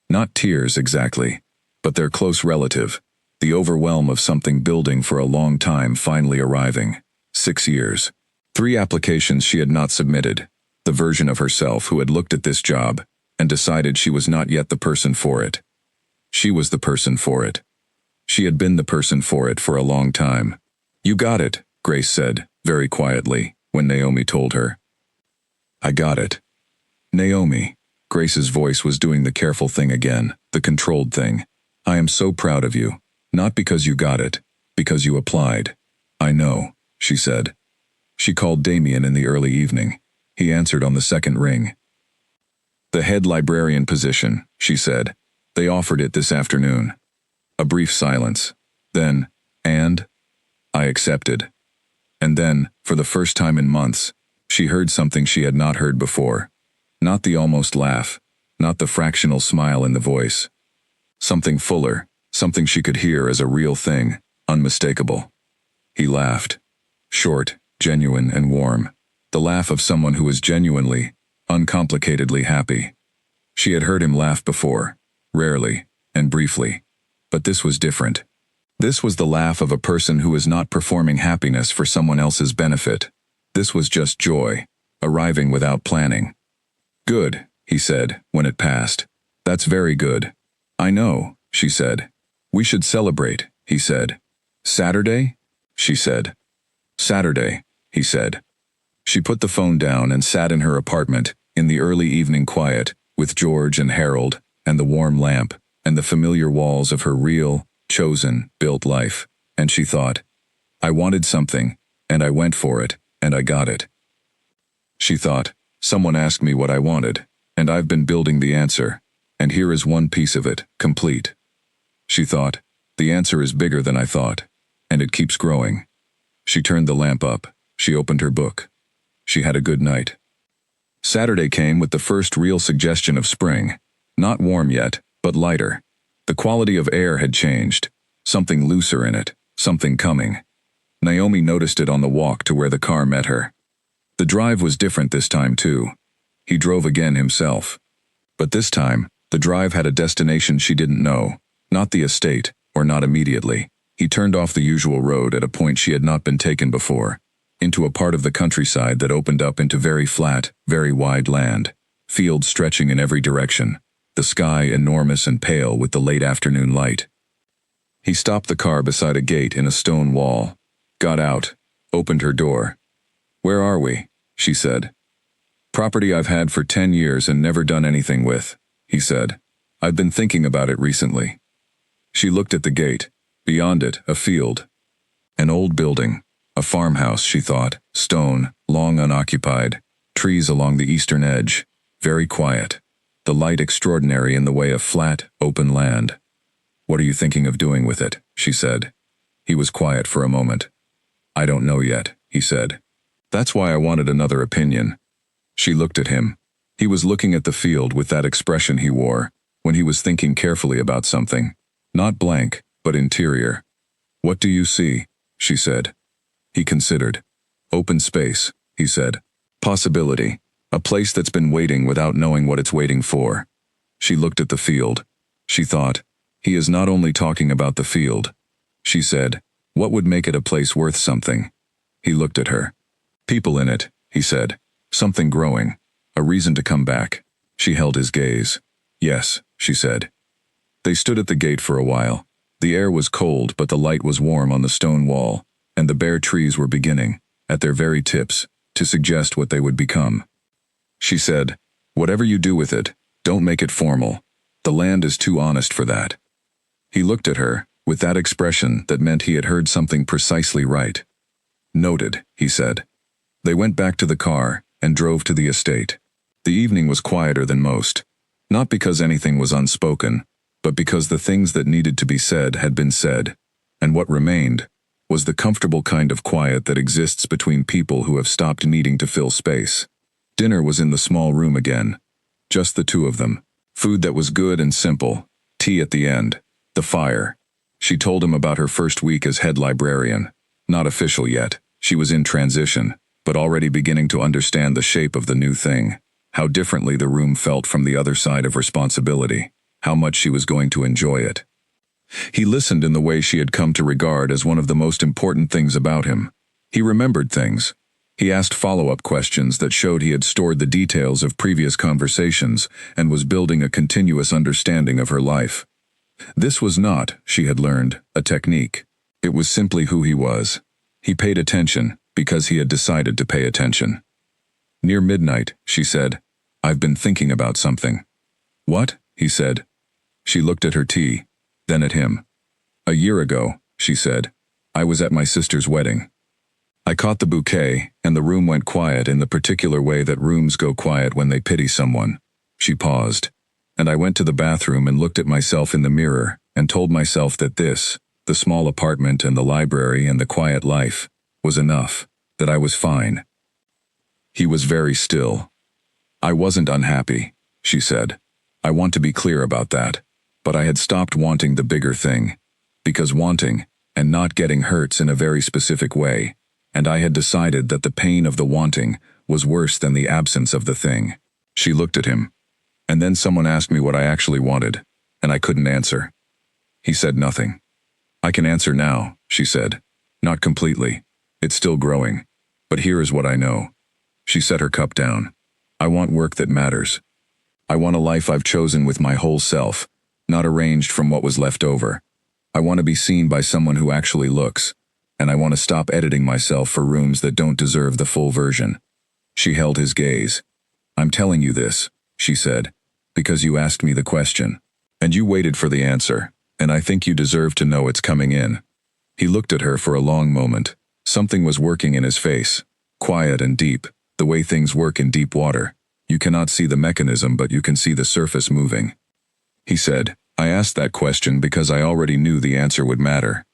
Not tears exactly, but their close relative, the overwhelm of something building for a long time finally arriving. 6 years. 3 applications she had not submitted, the version of herself who had looked at this job and decided she was not yet the person for it. She was the person for it. She had been the person for it for a long time. "You got it," Grace said, very quietly, when Naomi told her. "I got it." "Naomi," Grace's voice was doing the careful thing again, the controlled thing. "I am so proud of you. Not because you got it, because you applied." "I know," she said. She called Damien in the early evening. He answered on the second ring. "The head librarian position," she said. "They offered it this afternoon." A brief silence. Then, "And?" "I accepted." And then, for the first time in months, she heard something she had not heard before. Not the almost laugh, not the fractional smile in the voice. Something fuller, something she could hear as a real thing, unmistakable. He laughed. Short, genuine, and warm. The laugh of someone who was genuinely, uncomplicatedly happy. She had heard him laugh before, rarely, and briefly. But this was different. This was the laugh of a person who is not performing happiness for someone else's benefit. This was just joy, arriving without planning. "Good," he said, when it passed. "That's very good." "I know," she said. "We should celebrate," he said. "Saturday?" she said. "Saturday," he said. She put the phone down and sat in her apartment, in the early evening quiet, with George and Harold, and the warm lamp, and the familiar walls of her real, chosen, built life, and she thought, "I wanted something, and I went for it, and I got it." She thought, "Someone asked me what I wanted, and I've been building the answer, and here is one piece of it, complete." She thought, "The answer is bigger than I thought, and it keeps growing." She turned the lamp up. She opened her book. She had a good night. Saturday came with the first real suggestion of spring. Not warm yet, but lighter. The quality of air had changed. Something looser in it, something coming. Naomi noticed it on the walk to where the car met her. The drive was different this time too. He drove again himself. But this time, the drive had a destination she didn't know. Not the estate, or not immediately. He turned off the usual road at a point she had not been taken before, into a part of the countryside that opened up into very flat, very wide land, fields stretching in every direction, the sky enormous and pale with the late afternoon light. He stopped the car beside a gate in a stone wall, got out, opened her door. "Where are we?" she said. "Property I've had for 10 years and never done anything with," he said. "I've been thinking about it recently." She looked at the gate. Beyond it, a field. An old building. A farmhouse, she thought, stone, long unoccupied, trees along the eastern edge, very quiet. The light extraordinary in the way of flat, open land. "What are you thinking of doing with it?" she said. He was quiet for a moment. "I don't know yet," he said. "That's why I wanted another opinion." She looked at him. He was looking at the field with that expression he wore, when he was thinking carefully about something. Not blank, but interior. "What do you see?" she said. He considered. "Open space," he said. "Possibility. A place that's been waiting without knowing what it's waiting for." She looked at the field. She thought, he is not only talking about the field. She said, "What would make it a place worth something?" He looked at her. "People in it," he said. "Something growing. A reason to come back." She held his gaze. "Yes," she said. They stood at the gate for a while. The air was cold, but the light was warm on the stone wall, and the bare trees were beginning, at their very tips, to suggest what they would become. She said, "Whatever you do with it, don't make it formal. The land is too honest for that. He looked at her, with that expression that meant he had heard something precisely right. Noted, he said. They went back to the car and drove to the estate. The evening was quieter than most, not because anything was unspoken, but because the things that needed to be said had been said, and what remained was the comfortable kind of quiet that exists between people who have stopped needing to fill space. Dinner was in the small room again, just the two of them. Food that was good and simple, tea at the end, the fire. She told him about her first week as head librarian. Not official yet, she was in transition, but already beginning to understand the shape of the new thing, how differently the room felt from the other side of responsibility, how much she was going to enjoy it. He listened in the way she had come to regard as one of the most important things about him. He remembered things. He asked follow-up questions that showed he had stored the details of previous conversations and was building a continuous understanding of her life. This was not, she had learned, a technique. It was simply who he was. He paid attention because he had decided to pay attention. Near midnight, she said, "I've been thinking about something." "What?" he said. She looked at her tea, then at him. "A year ago," she said, "I was at my sister's wedding. I caught the bouquet, and the room went quiet in the particular way that rooms go quiet when they pity someone." She paused, and I went to the bathroom and looked at myself in the mirror and told myself that this, the small apartment and the library and the quiet life, was enough, that I was fine. He was very still. "I wasn't unhappy," she said. "I want to be clear about that, but I had stopped wanting the bigger thing, because wanting and not getting hurts in a very specific way, and I had decided that the pain of the wanting was worse than the absence of the thing." She looked at him, and then someone asked me what I actually wanted, and I couldn't answer. He said nothing. "I can answer now," she said. "Not completely. It's still growing. But here is what I know." She set her cup down. "I want work that matters. I want a life I've chosen with my whole self, not arranged from what was left over. I want to be seen by someone who actually looks, and I want to stop editing myself for rooms that don't deserve the full version." She held his gaze. "I'm telling you this," she said, "because you asked me the question, and you waited for the answer, and I think you deserve to know it's coming in." He looked at her for a long moment. Something was working in his face, quiet and deep, the way things work in deep water. You cannot see the mechanism, but you can see the surface moving. He said, "I asked that question because I already knew the answer would matter."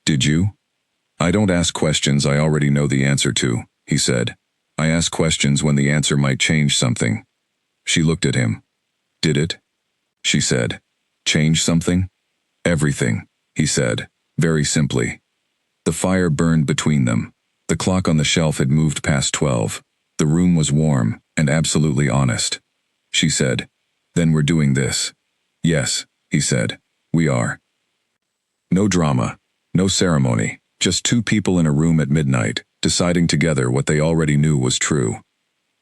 "Did you?" "I don't ask questions I already know the answer to," he said. "I ask questions when the answer might change something." She looked at him. "Did it?" she said. "Change something?" "Everything," he said, very simply. The fire burned between them. The clock on the shelf had moved past 12. The room was warm and absolutely honest. She said, "Then we're doing this." "Yes," he said, "we are." No drama, no ceremony, just two people in a room at midnight, deciding together what they already knew was true.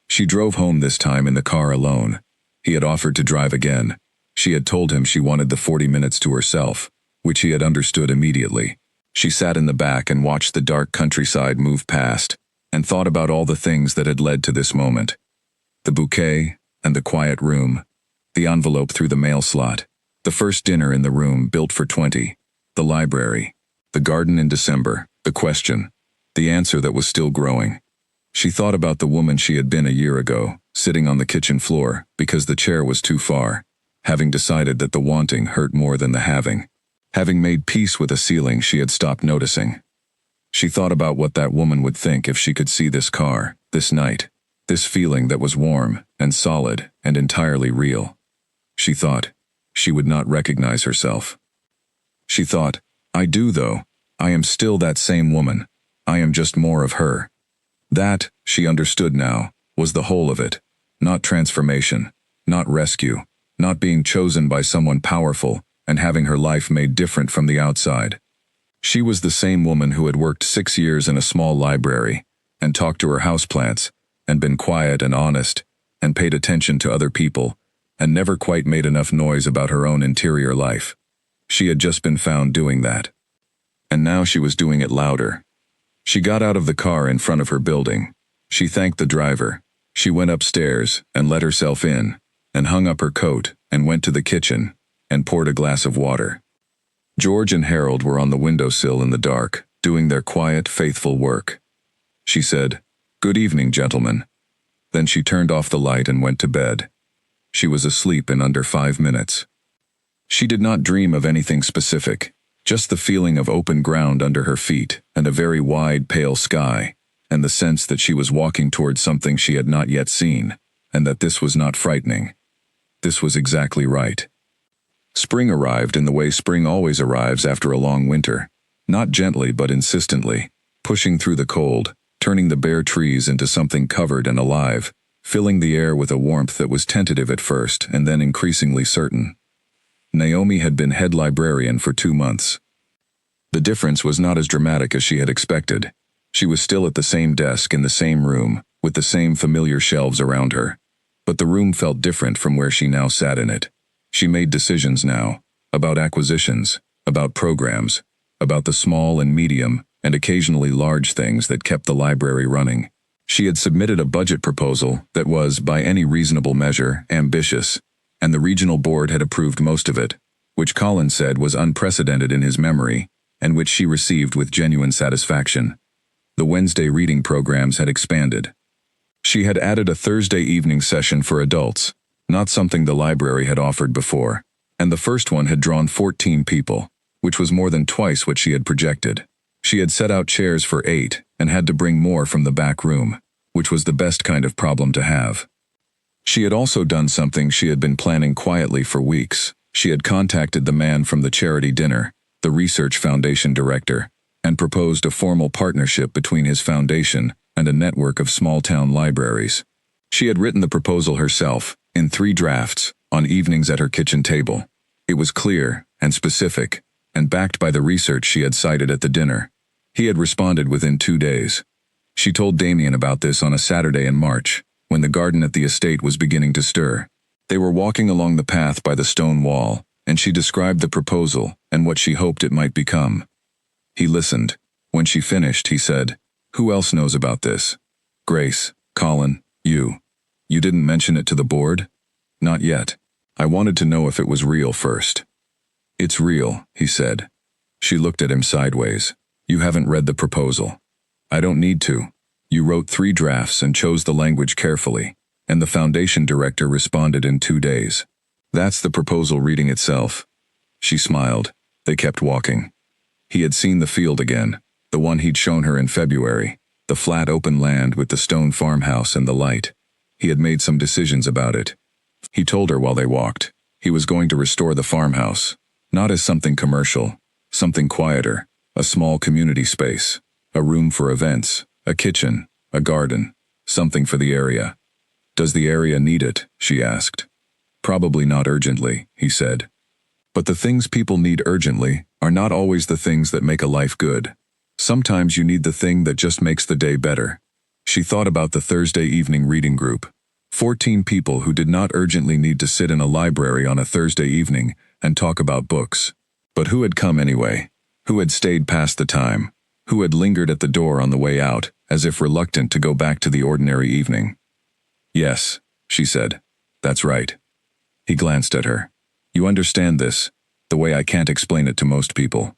She drove home this time in the car alone. He had offered to drive again. She had told him she wanted the 40 minutes to herself, which he had understood immediately. She sat in the back and watched the dark countryside move past, and thought about all the things that had led to this moment. The bouquet, and the quiet room, the envelope through the mail slot, the first dinner in the room built for 20, the library, the garden in December, the question, the answer that was still growing. She thought about the woman she had been a year ago, sitting on the kitchen floor because the chair was too far, having decided that the wanting hurt more than the having. Having made peace with a ceiling she had stopped noticing. She thought about what that woman would think if she could see this car, this night, this feeling that was warm and solid and entirely real. She thought she would not recognize herself. She thought, "I do though. I am still that same woman. I am just more of her." That, she understood now, was the whole of it. Not transformation, not rescue, not being chosen by someone powerful and having her life made different from the outside. She was the same woman who had worked 6 years in a small library, and talked to her houseplants, and been quiet and honest, and paid attention to other people, and never quite made enough noise about her own interior life. She had just been found doing that. And now she was doing it louder. She got out of the car in front of her building. She thanked the driver. She went upstairs and let herself in, and hung up her coat and went to the kitchen and poured a glass of water. George and Harold were on the windowsill in the dark, doing their quiet, faithful work. She said, "Good evening, gentlemen." Then she turned off the light and went to bed. She was asleep in under 5 minutes. She did not dream of anything specific, just the feeling of open ground under her feet and a very wide, pale sky, and the sense that she was walking towards something she had not yet seen, and that this was not frightening. This was exactly right. Spring arrived in the way spring always arrives after a long winter, not gently but insistently, pushing through the cold, turning the bare trees into something covered and alive, filling the air with a warmth that was tentative at first and then increasingly certain. Naomi had been head librarian for 2 months. The difference was not as dramatic as she had expected. She was still at the same desk in the same room, with the same familiar shelves around her. But the room felt different from where she now sat in it. She made decisions now, about acquisitions, about programs, about the small and medium and occasionally large things that kept the library running. She had submitted a budget proposal that was, by any reasonable measure, ambitious, and the regional board had approved most of it, which Colin said was unprecedented in his memory, and which she received with genuine satisfaction. The Wednesday reading programs had expanded. She had added a Thursday evening session for adults, not something the library had offered before, and the first one had drawn 14 people, which was more than twice what she had projected. She had set out chairs for 8 and had to bring more from the back room, which was the best kind of problem to have. She had also done something she had been planning quietly for weeks. She had contacted the man from the charity dinner, the Research Foundation director, and proposed a formal partnership between his foundation and a network of small-town libraries. She had written the proposal herself, in 3 drafts, on evenings at her kitchen table. It was clear and specific, and backed by the research she had cited at the dinner. He had responded within 2 days. She told Damien about this on a Saturday in March, when the garden at the estate was beginning to stir. They were walking along the path by the stone wall, and she described the proposal and what she hoped it might become. He listened. When she finished, he said, "Who else knows about this?" "Grace, Colin, you. You didn't mention it to the board?" "Not yet. I wanted to know if it was real first." "It's real," he said. She looked at him sideways. "You haven't read the proposal." "I don't need to. You wrote 3 drafts and chose the language carefully, and the foundation director responded in 2 days. That's the proposal reading itself." She smiled. They kept walking. He had seen the field again, the one he'd shown her in February, the flat open land with the stone farmhouse and the light. He had made some decisions about it. He told her while they walked. He was going to restore the farmhouse, not as something commercial, something quieter, a small community space, a room for events, a kitchen, a garden, something for the area. "Does the area need it?" she asked. "Probably not urgently," he said. "But the things people need urgently are not always the things that make a life good. Sometimes you need the thing that just makes the day better." She thought about the Thursday evening reading group. 14 people who did not urgently need to sit in a library on a Thursday evening and talk about books. But who had come anyway? Who had stayed past the time? Who had lingered at the door on the way out, as if reluctant to go back to the ordinary evening? "Yes," she said. "That's right." He glanced at her. "You understand this, the way I can't explain it to most people."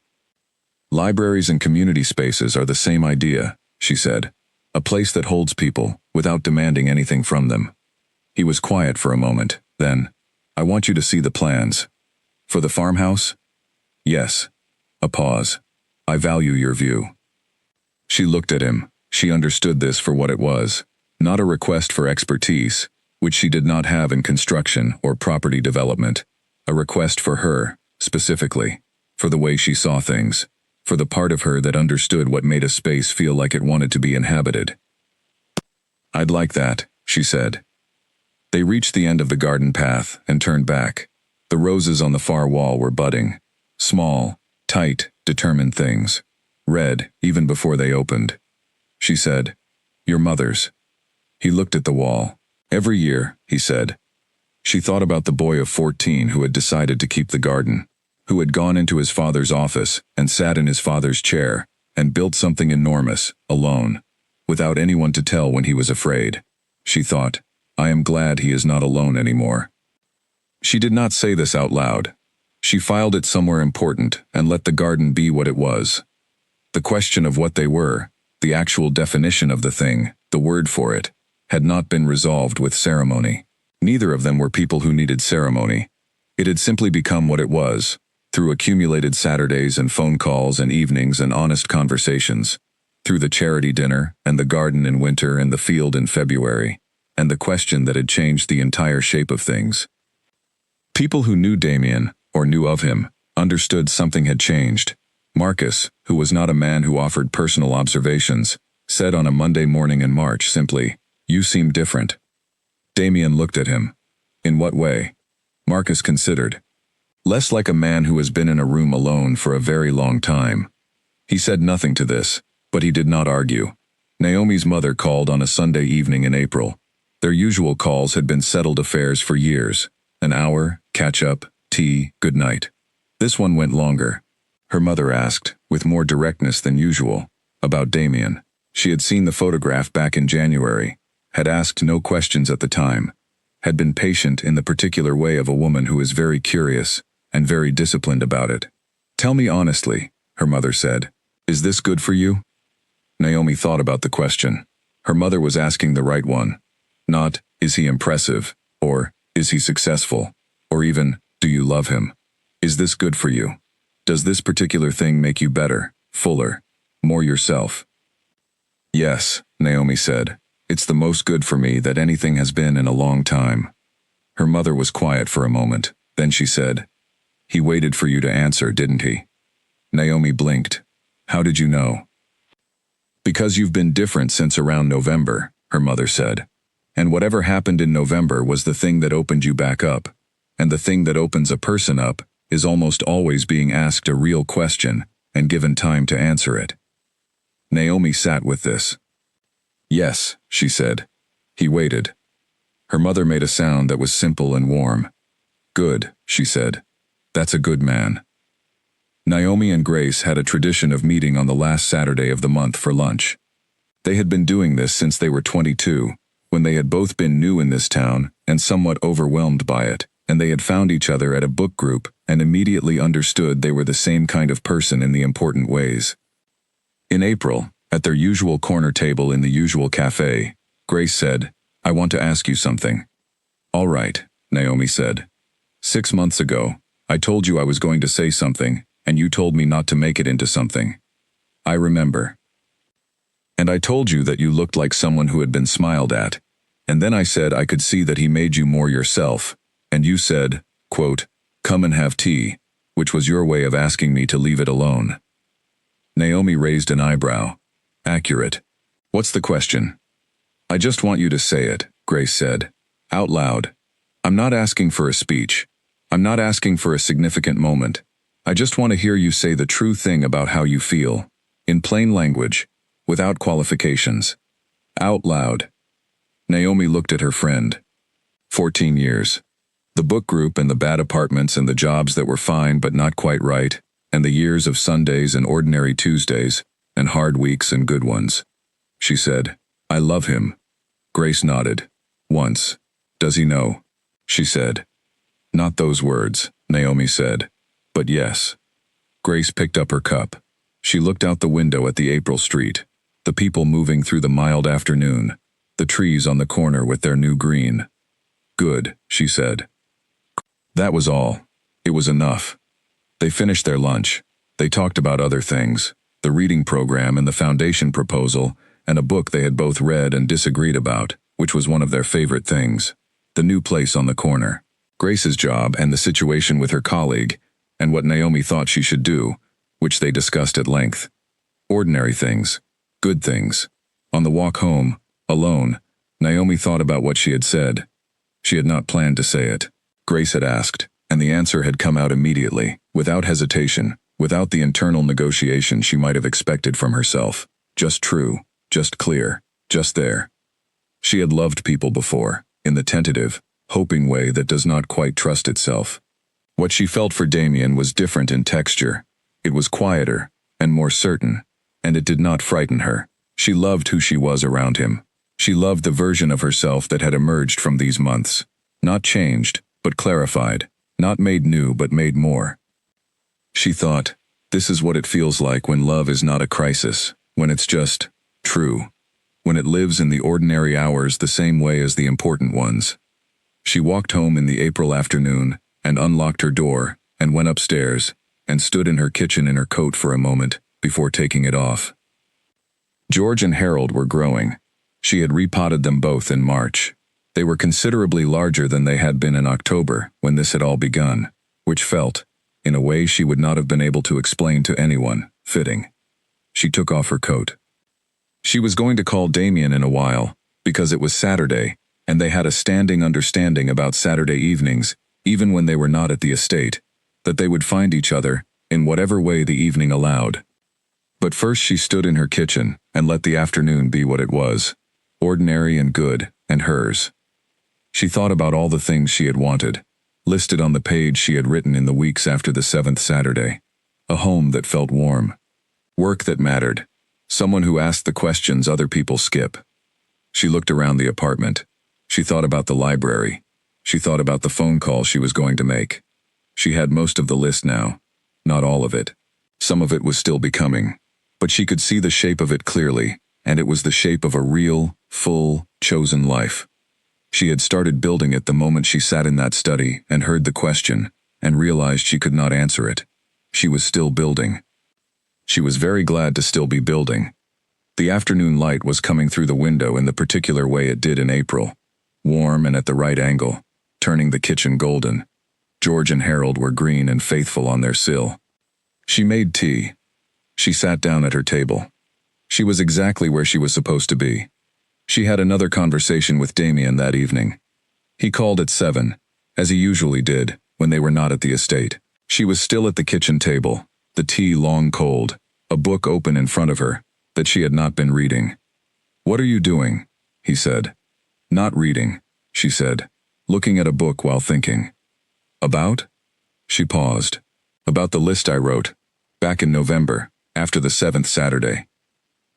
"Libraries and community spaces are the same idea," she said. "A place that holds people, without demanding anything from them." He was quiet for a moment, then, "I want you to see the plans." "For the farmhouse?" "Yes." A pause. "I value your view." She looked at him. She understood this for what it was, not a request for expertise, which she did not have in construction or property development, a request for her, specifically, for the way she saw things, for the part of her that understood what made a space feel like it wanted to be inhabited. "I'd like that," she said. They reached the end of the garden path and turned back. The roses on the far wall were budding, small, tight, determined things, red even before they opened. She said, "Your mother's." He looked at the wall. "Every year," he said. She thought about the boy of 14 who had decided to keep the garden, who had gone into his father's office and sat in his father's chair and built something enormous, alone, without anyone to tell when he was afraid. She thought, "I am glad he is not alone anymore." She did not say this out loud. She filed it somewhere important and let the garden be what it was. The question of what they were, the actual definition of the thing, the word for it, had not been resolved with ceremony. Neither of them were people who needed ceremony. It had simply become what it was, through accumulated Saturdays and phone calls and evenings and honest conversations, through the charity dinner and the garden in winter and the field in February, and the question that had changed the entire shape of things. People who knew Damien, or knew of him, understood something had changed. Marcus, who was not a man who offered personal observations, said on a Monday morning in March simply, "You seem different." Damien looked at him. In what way? Marcus considered. Less like a man who has been in a room alone for a very long time. He said nothing to this, but he did not argue. Naomi's mother called on a Sunday evening in April. Their usual calls had been settled affairs for years. An hour, catch-up, tea, good night. This one went longer. Her mother asked, with more directness than usual, about Damien. She had seen the photograph back in January, had asked no questions at the time, had been patient in the particular way of a woman who is very curious and very disciplined about it. "Tell me honestly," her mother said, "is this good for you?" Naomi thought about the question. Her mother was asking the right one. Not, is he impressive, or, is he successful, or even, do you love him? Is this good for you? Does this particular thing make you better, fuller, more yourself? "Yes," Naomi said. "It's the most good for me that anything has been in a long time." Her mother was quiet for a moment. Then she said, "He waited for you to answer, didn't he?" Naomi blinked. "How did you know?" "Because you've been different since around November," her mother said. "And whatever happened in November was the thing that opened you back up. And the thing that opens a person up is almost always being asked a real question and given time to answer it." Naomi sat with this. "Yes," she said. "He waited." Her mother made a sound that was simple and warm. "Good," she said. "That's a good man." Naomi and Grace had a tradition of meeting on the last Saturday of the month for lunch. They had been doing this since they were 22, when they had both been new in this town and somewhat overwhelmed by it, and they had found each other at a book group and immediately understood they were the same kind of person in the important ways. In April, at their usual corner table in the usual cafe, Grace said, "I want to ask you something." "All right," Naomi said. "6 months ago, I told you I was going to say something, and you told me not to make it into something. I remember. And I told you that you looked like someone who had been smiled at, and then I said I could see that he made you more yourself, and you said, quote, 'Come and have tea,' which was your way of asking me to leave it alone." Naomi raised an eyebrow. "Accurate. What's the question?" "I just want you to say it," Grace said, "out loud. I'm not asking for a speech. I'm not asking for a significant moment. I just want to hear you say the true thing about how you feel, in plain language, without qualifications. Out loud." Naomi looked at her friend. 14 years. The book group and the bad apartments and the jobs that were fine but not quite right, and the years of Sundays and ordinary Tuesdays, and hard weeks and good ones. She said, "I love him." Grace nodded. "Once. Does he know?" She said. "Not those words," Naomi said. "But yes." Grace picked up her cup. She looked out the window at the April street, the people moving through the mild afternoon, the trees on the corner with their new green. "Good," she said. That was all. It was enough. They finished their lunch. They talked about other things, the reading program and the foundation proposal, and a book they had both read and disagreed about, which was one of their favorite things, the new place on the corner, Grace's job and the situation with her colleague, and what Naomi thought she should do, which they discussed at length. Ordinary things, good things. On the walk home, alone, Naomi thought about what she had said. She had not planned to say it. Grace had asked, and the answer had come out immediately, without hesitation, without the internal negotiation she might have expected from herself. Just true, just clear, just there. She had loved people before, in the tentative, hoping way that does not quite trust itself. What she felt for Damien was different in texture. It was quieter, and more certain, and it did not frighten her. She loved who she was around him. She loved the version of herself that had emerged from these months. Not changed, but clarified, not made new but made more. She thought, this is what it feels like when love is not a crisis, when it's just true, when it lives in the ordinary hours the same way as the important ones. She walked home in the April afternoon and unlocked her door and went upstairs and stood in her kitchen in her coat for a moment before taking it off. George and Harold were growing. She had repotted them both in March. They were considerably larger than they had been in October when this had all begun, which felt, in a way she would not have been able to explain to anyone, fitting. She took off her coat. She was going to call Damien in a while, because it was Saturday, and they had a standing understanding about Saturday evenings, even when they were not at the estate, that they would find each other, in whatever way the evening allowed. But first she stood in her kitchen and let the afternoon be what it was, ordinary and good, and hers. She thought about all the things she had wanted, listed on the page she had written in the weeks after the 7th Saturday. A home that felt warm. Work that mattered. Someone who asked the questions other people skip. She looked around the apartment. She thought about the library. She thought about the phone call she was going to make. She had most of the list now. Not all of it. Some of it was still becoming. But she could see the shape of it clearly, and it was the shape of a real, full, chosen life. She had started building it the moment she sat in that study and heard the question, and realized she could not answer it. She was still building. She was very glad to still be building. The afternoon light was coming through the window in the particular way it did in April, warm and at the right angle, turning the kitchen golden. George and Harold were green and faithful on their sill. She made tea. She sat down at her table. She was exactly where she was supposed to be. She had another conversation with Damien that evening. He called at 7, as he usually did, when they were not at the estate. She was still at the kitchen table, the tea long cold, a book open in front of her, that she had not been reading. "What are you doing?" he said. "Not reading," she said, looking at a book while thinking. "About?" She paused. "About the list I wrote, back in November, after the 7th Saturday."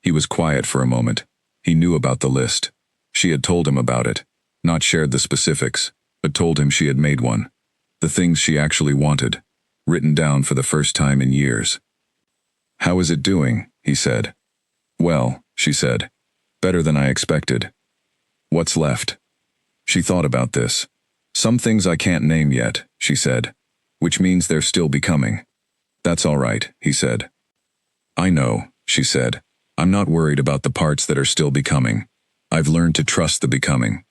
He was quiet for a moment. He knew about the list. She had told him about it, not shared the specifics, but told him she had made one. The things she actually wanted, written down for the first time in years. "How is it doing?" he said. "Well," she said, "better than I expected." "What's left?" She thought about this. "Some things I can't name yet," she said, "which means they're still becoming." "That's all right," he said. "I know," she said. "I'm not worried about the parts that are still becoming. I've learned to trust the becoming."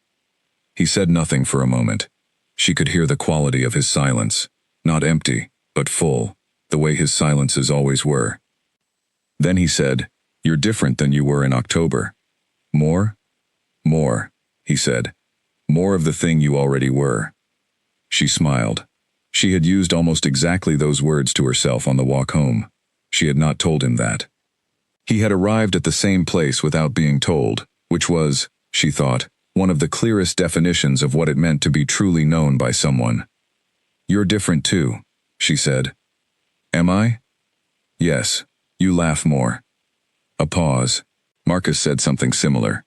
He said nothing for a moment. She could hear the quality of his silence, not empty, but full, the way his silences always were. Then he said, "You're different than you were in October." "More?" "More," he said. "More of the thing you already were." She smiled. She had used almost exactly those words to herself on the walk home. She had not told him that. He had arrived at the same place without being told, which was, she thought, one of the clearest definitions of what it meant to be truly known by someone. "You're different too," she said. "Am I?" "Yes. You laugh more." A pause. Marcus said something similar.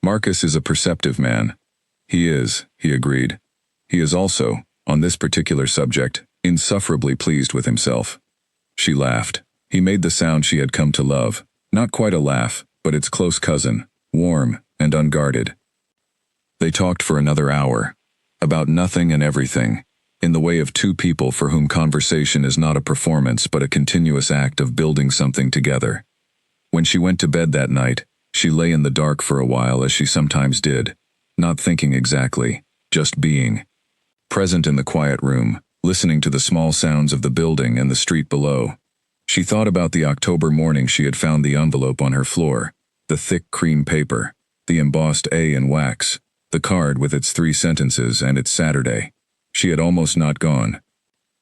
Marcus is a perceptive man. He is, he agreed. He is also, on this particular subject, insufferably pleased with himself. She laughed. He made the sound she had come to love. Not quite a laugh, but its close cousin, warm and unguarded. They talked for another hour. About nothing and everything, in the way of two people for whom conversation is not a performance but a continuous act of building something together. When she went to bed that night, she lay in the dark for a while as she sometimes did, not thinking exactly, just being. Present in the quiet room, listening to the small sounds of the building and the street below. She thought about the October morning she had found the envelope on her floor, the thick cream paper, the embossed A in wax, the card with its 3 sentences and its Saturday. She had almost not gone.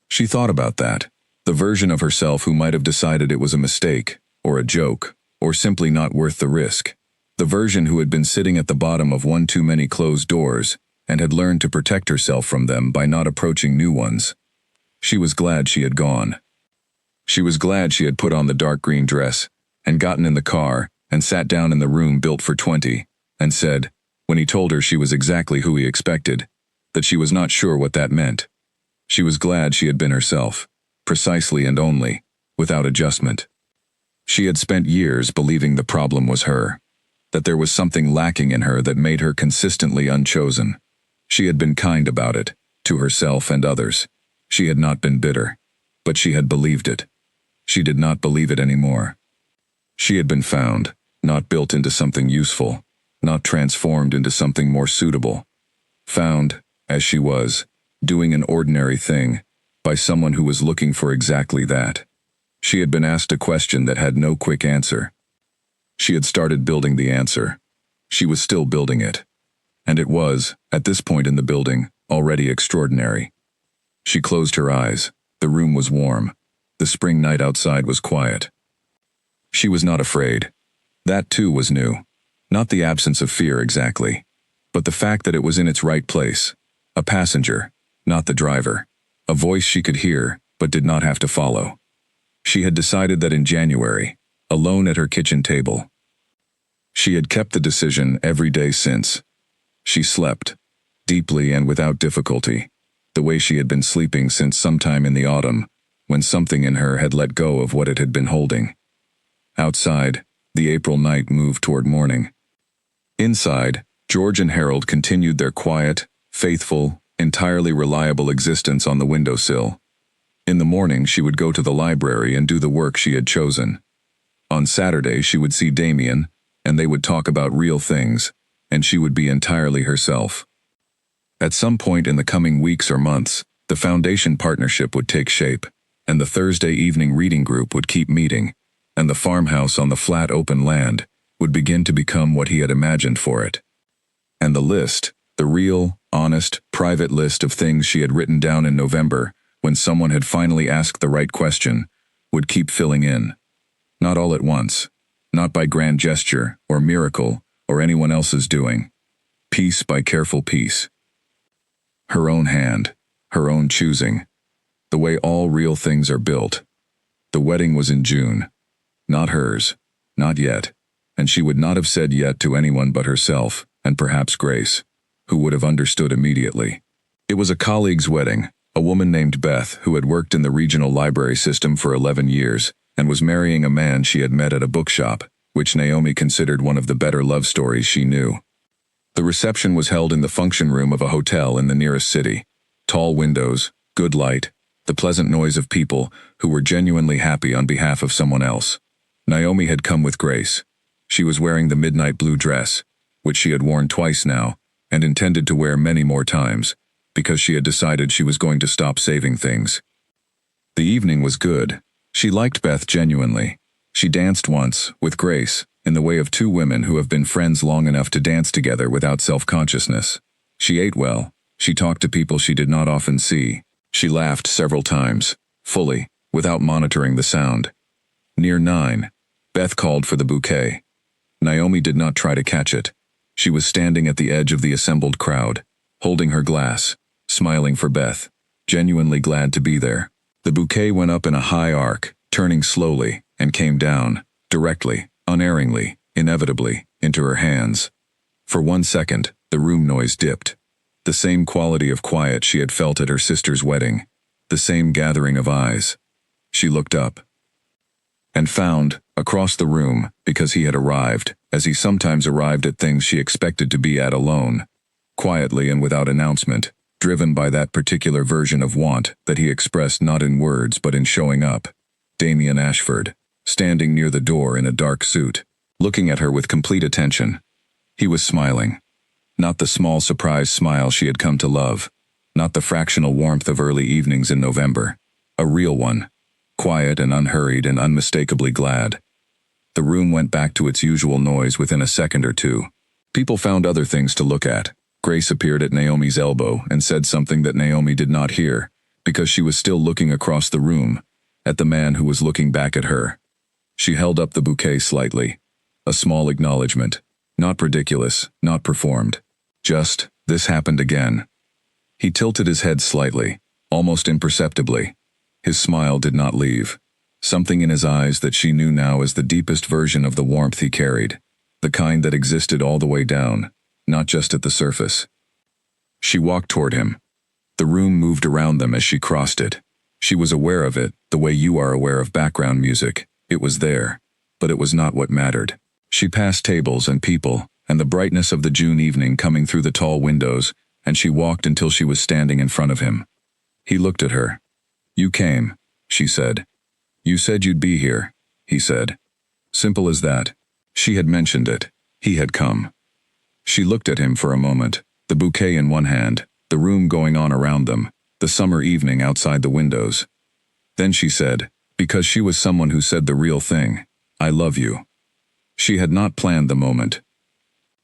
She thought about that, the version of herself who might have decided it was a mistake, or a joke, or simply not worth the risk. The version who had been sitting at the bottom of one too many closed doors, and had learned to protect herself from them by not approaching new ones. She was glad she had gone. She was glad she had put on the dark green dress, and gotten in the car, and sat down in the room built for 20, and said, when he told her she was exactly who he expected, that she was not sure what that meant. She was glad she had been herself, precisely and only, without adjustment. She had spent years believing the problem was her, that there was something lacking in her that made her consistently unchosen. She had been kind about it, to herself and others. She had not been bitter, but she had believed it. She did not believe it anymore. She had been found, not built into something useful, not transformed into something more suitable. Found, as she was, doing an ordinary thing, by someone who was looking for exactly that. She had been asked a question that had no quick answer. She had started building the answer. She was still building it. And it was, at this point in the building, already extraordinary. She closed her eyes. The room was warm. The spring night outside was quiet. She was not afraid. That too was new. Not the absence of fear exactly, but the fact that it was in its right place. A passenger, not the driver. A voice she could hear, but did not have to follow. She had decided that in January, alone at her kitchen table. She had kept the decision every day since. She slept, deeply and without difficulty, the way she had been sleeping since sometime in the autumn, when something in her had let go of what it had been holding. Outside, the April night moved toward morning. Inside, George and Harold continued their quiet, faithful, entirely reliable existence on the windowsill. In the morning she would go to the library and do the work she had chosen. On Saturday she would see Damien, and they would talk about real things, and she would be entirely herself. At some point in the coming weeks or months, the foundation partnership would take shape, and the Thursday evening reading group would keep meeting, and the farmhouse on the flat open land would begin to become what he had imagined for it. And the list, the real, honest, private list of things she had written down in November, when someone had finally asked the right question, would keep filling in. Not all at once, not by grand gesture or miracle or anyone else's doing. Piece by careful piece. Her own hand, her own choosing. The way all real things are built. The wedding was in June. Not hers, not yet, and she would not have said yet to anyone but herself, and perhaps Grace, who would have understood immediately. It was a colleague's wedding, a woman named Beth who had worked in the regional library system for 11 years, and was marrying a man she had met at a bookshop, which Naomi considered one of the better love stories she knew. The reception was held in the function room of a hotel in the nearest city. Tall windows, good light, the pleasant noise of people who were genuinely happy on behalf of someone else. Naomi had come with Grace. She was wearing the midnight blue dress, which she had worn twice now, and intended to wear many more times, because she had decided she was going to stop saving things. The evening was good. She liked Beth genuinely. She danced once, with Grace, in the way of two women who have been friends long enough to dance together without self-consciousness. She ate well. She talked to people she did not often see. She laughed several times, fully, without monitoring the sound. Near 9, Beth called for the bouquet. Naomi did not try to catch it. She was standing at the edge of the assembled crowd, holding her glass, smiling for Beth, genuinely glad to be there. The bouquet went up in a high arc, turning slowly, and came down, directly, unerringly, inevitably, into her hands. For 1 second, the room noise dipped. The same quality of quiet she had felt at her sister's wedding, the same gathering of eyes. She looked up. And found, across the room, because he had arrived, as he sometimes arrived at things she expected to be at alone, quietly and without announcement, driven by that particular version of want that he expressed not in words but in showing up, Damien Ashford, standing near the door in a dark suit, looking at her with complete attention. He was smiling. Not the small surprise smile she had come to love, not the fractional warmth of early evenings in November. A real one, quiet and unhurried and unmistakably glad. The room went back to its usual noise within a second or two. People found other things to look at. Grace appeared at Naomi's elbow and said something that Naomi did not hear, because she was still looking across the room, at the man who was looking back at her. She held up the bouquet slightly. A small acknowledgement. Not ridiculous, not performed. Just, this happened again. He tilted his head slightly, almost imperceptibly. His smile did not leave. Something in his eyes that she knew now as the deepest version of the warmth he carried, the kind that existed all the way down, not just at the surface. She walked toward him. The room moved around them as she crossed it. She was aware of it, the way you are aware of background music. It was there, but it was not what mattered. She passed tables and people, and the brightness of the June evening coming through the tall windows, and she walked until she was standing in front of him. He looked at her. "You came," she said. "You said you'd be here," he said. Simple as that. She had mentioned it. He had come. She looked at him for a moment, the bouquet in one hand, the room going on around them, the summer evening outside the windows. Then she said, because she was someone who said the real thing, "I love you." She had not planned the moment.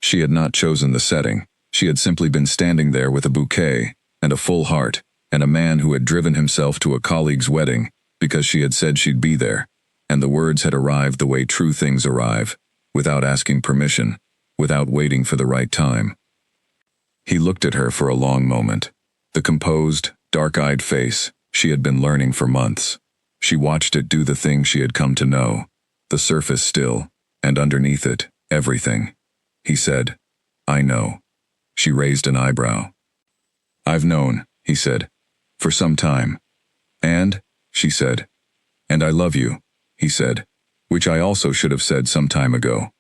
She had not chosen the setting. She had simply been standing there with a bouquet, and a full heart, and a man who had driven himself to a colleague's wedding, because she had said she'd be there, and the words had arrived the way true things arrive, without asking permission, without waiting for the right time. He looked at her for a long moment. The composed, dark-eyed face she had been learning for months. She watched it do the thing she had come to know, the surface still, and underneath it, everything. He said, "I know." She raised an eyebrow. "I've known," he said, "for some time." "And?" she said. "And I love you," he said, "which I also should have said some time ago."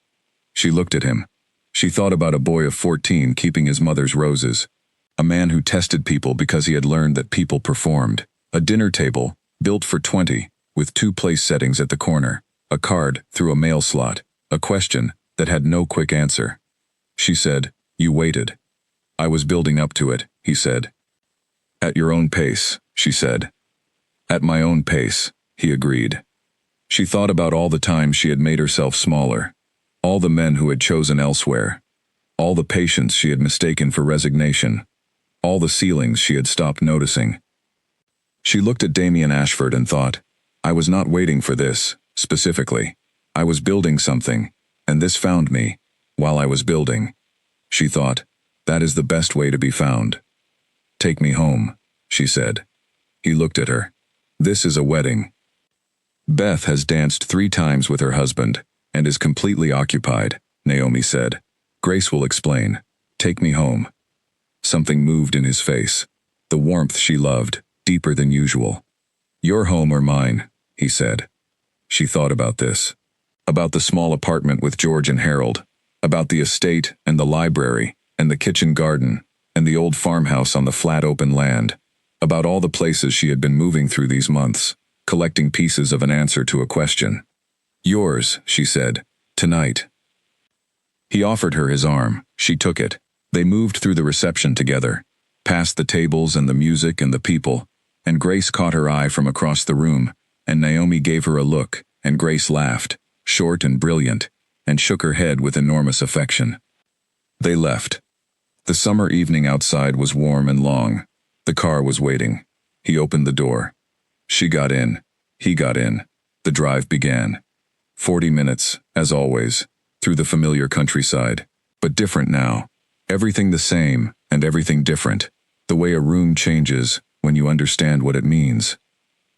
She looked at him. She thought about a boy of 14 keeping his mother's roses, a man who tested people because he had learned that people performed, a dinner table, built for 20, with 2 place settings at the corner, a card through a mail slot, a question that had no quick answer. She said, "You waited." "I was building up to it," he said. "At your own pace," she said. "At my own pace," he agreed. She thought about all the times she had made herself smaller, all the men who had chosen elsewhere, all the patience she had mistaken for resignation, all the ceilings she had stopped noticing. She looked at Damien Ashford and thought, I was not waiting for this, specifically. I was building something, and this found me, while I was building. She thought, that is the best way to be found. "Take me home," she said. He looked at her. "This is a wedding. Beth has danced 3 times with her husband, and is completely occupied," Naomi said. "Grace will explain. Take me home." Something moved in his face. The warmth she loved, deeper than usual. "Your home or mine," he said. She thought about this. About the small apartment with George and Harold. About the estate and the library and the kitchen garden and the old farmhouse on the flat open land. About all the places she had been moving through these months, collecting pieces of an answer to a question. "Yours," she said, "tonight." He offered her his arm. She took it. They moved through the reception together, past the tables and the music and the people, and Grace caught her eye from across the room, and Naomi gave her a look, and Grace laughed, short and brilliant, and shook her head with enormous affection. They left. The summer evening outside was warm and long. The car was waiting. He opened the door. She got in. He got in. The drive began. 40 minutes, as always, through the familiar countryside, but different now. Everything the same, and everything different. The way a room changes when you understand what it means.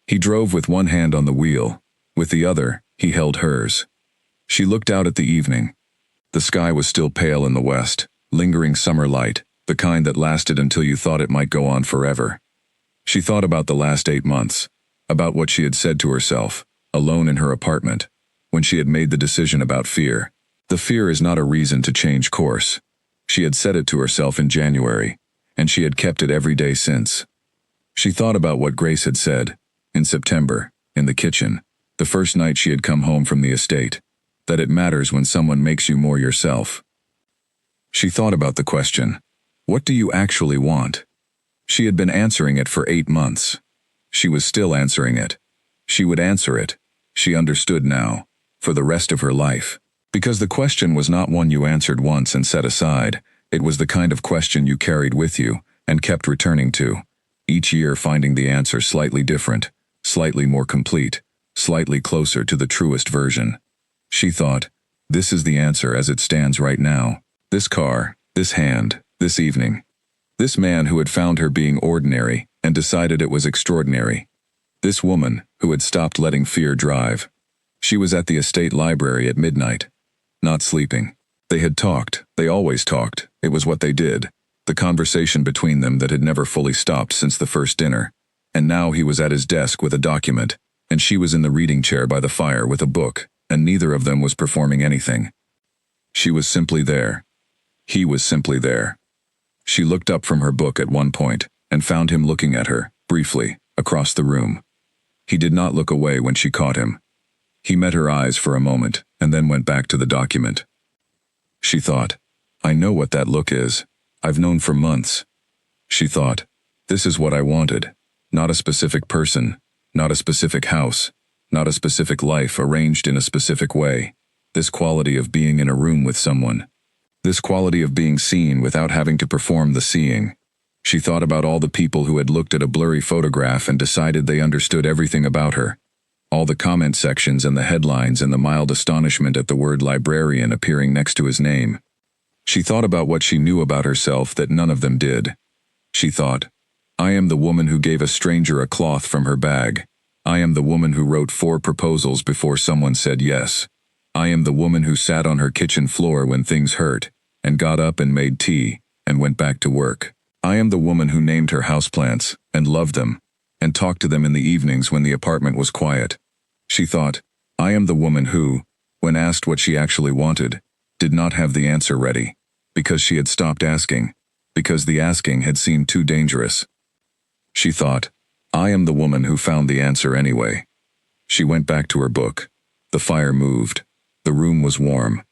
He drove with one hand on the wheel. With the other, he held hers. She looked out at the evening. The sky was still pale in the west, lingering summer light, the kind that lasted until you thought it might go on forever. She thought about the last 8 months, about what she had said to herself, alone in her apartment, when she had made the decision about fear. The fear is not a reason to change course. She had said it to herself in January, and she had kept it every day since. She thought about what Grace had said, in September, in the kitchen, the first night she had come home from the estate, that it matters when someone makes you more yourself. She thought about the question, what do you actually want? She had been answering it for 8 months. She was still answering it. She would answer it, she understood now, for the rest of her life. Because the question was not one you answered once and set aside, it was the kind of question you carried with you and kept returning to, each year finding the answer slightly different, slightly more complete, slightly closer to the truest version. She thought, this is the answer as it stands right now. This car, this hand, this evening. This man who had found her being ordinary and decided it was extraordinary. This woman who had stopped letting fear drive. She was at the estate library at midnight, not sleeping. They had talked, they always talked, it was what they did. the conversation between them that had never fully stopped since the first dinner. And now he was at his desk with a document, and she was in the reading chair by the fire with a book, and neither of them was performing anything. She was simply there. He was simply there. She looked up from her book at one point, and found him looking at her, briefly, across the room. He did not look away when she caught him. He met her eyes for a moment, and then went back to the document. She thought, I know what that look is. I've known for months. She thought, this is what I wanted. Not a specific person, not a specific house, not a specific life arranged in a specific way. This quality of being in a room with someone. This quality of being seen without having to perform the seeing. She thought about all the people who had looked at a blurry photograph and decided they understood everything about her. All the comment sections and the headlines and the mild astonishment at the word librarian appearing next to his name. She thought about what she knew about herself that none of them did. She thought, I am the woman who gave a stranger a cloth from her bag. I am the woman who wrote 4 proposals before someone said yes. I am the woman who sat on her kitchen floor when things hurt, and got up and made tea, and went back to work. I am the woman who named her houseplants, and loved them, and talked to them in the evenings when the apartment was quiet. She thought, I am the woman who, when asked what she actually wanted, did not have the answer ready, because she had stopped asking, because the asking had seemed too dangerous. She thought, I am the woman who found the answer anyway. She went back to her book. The fire moved. The room was warm.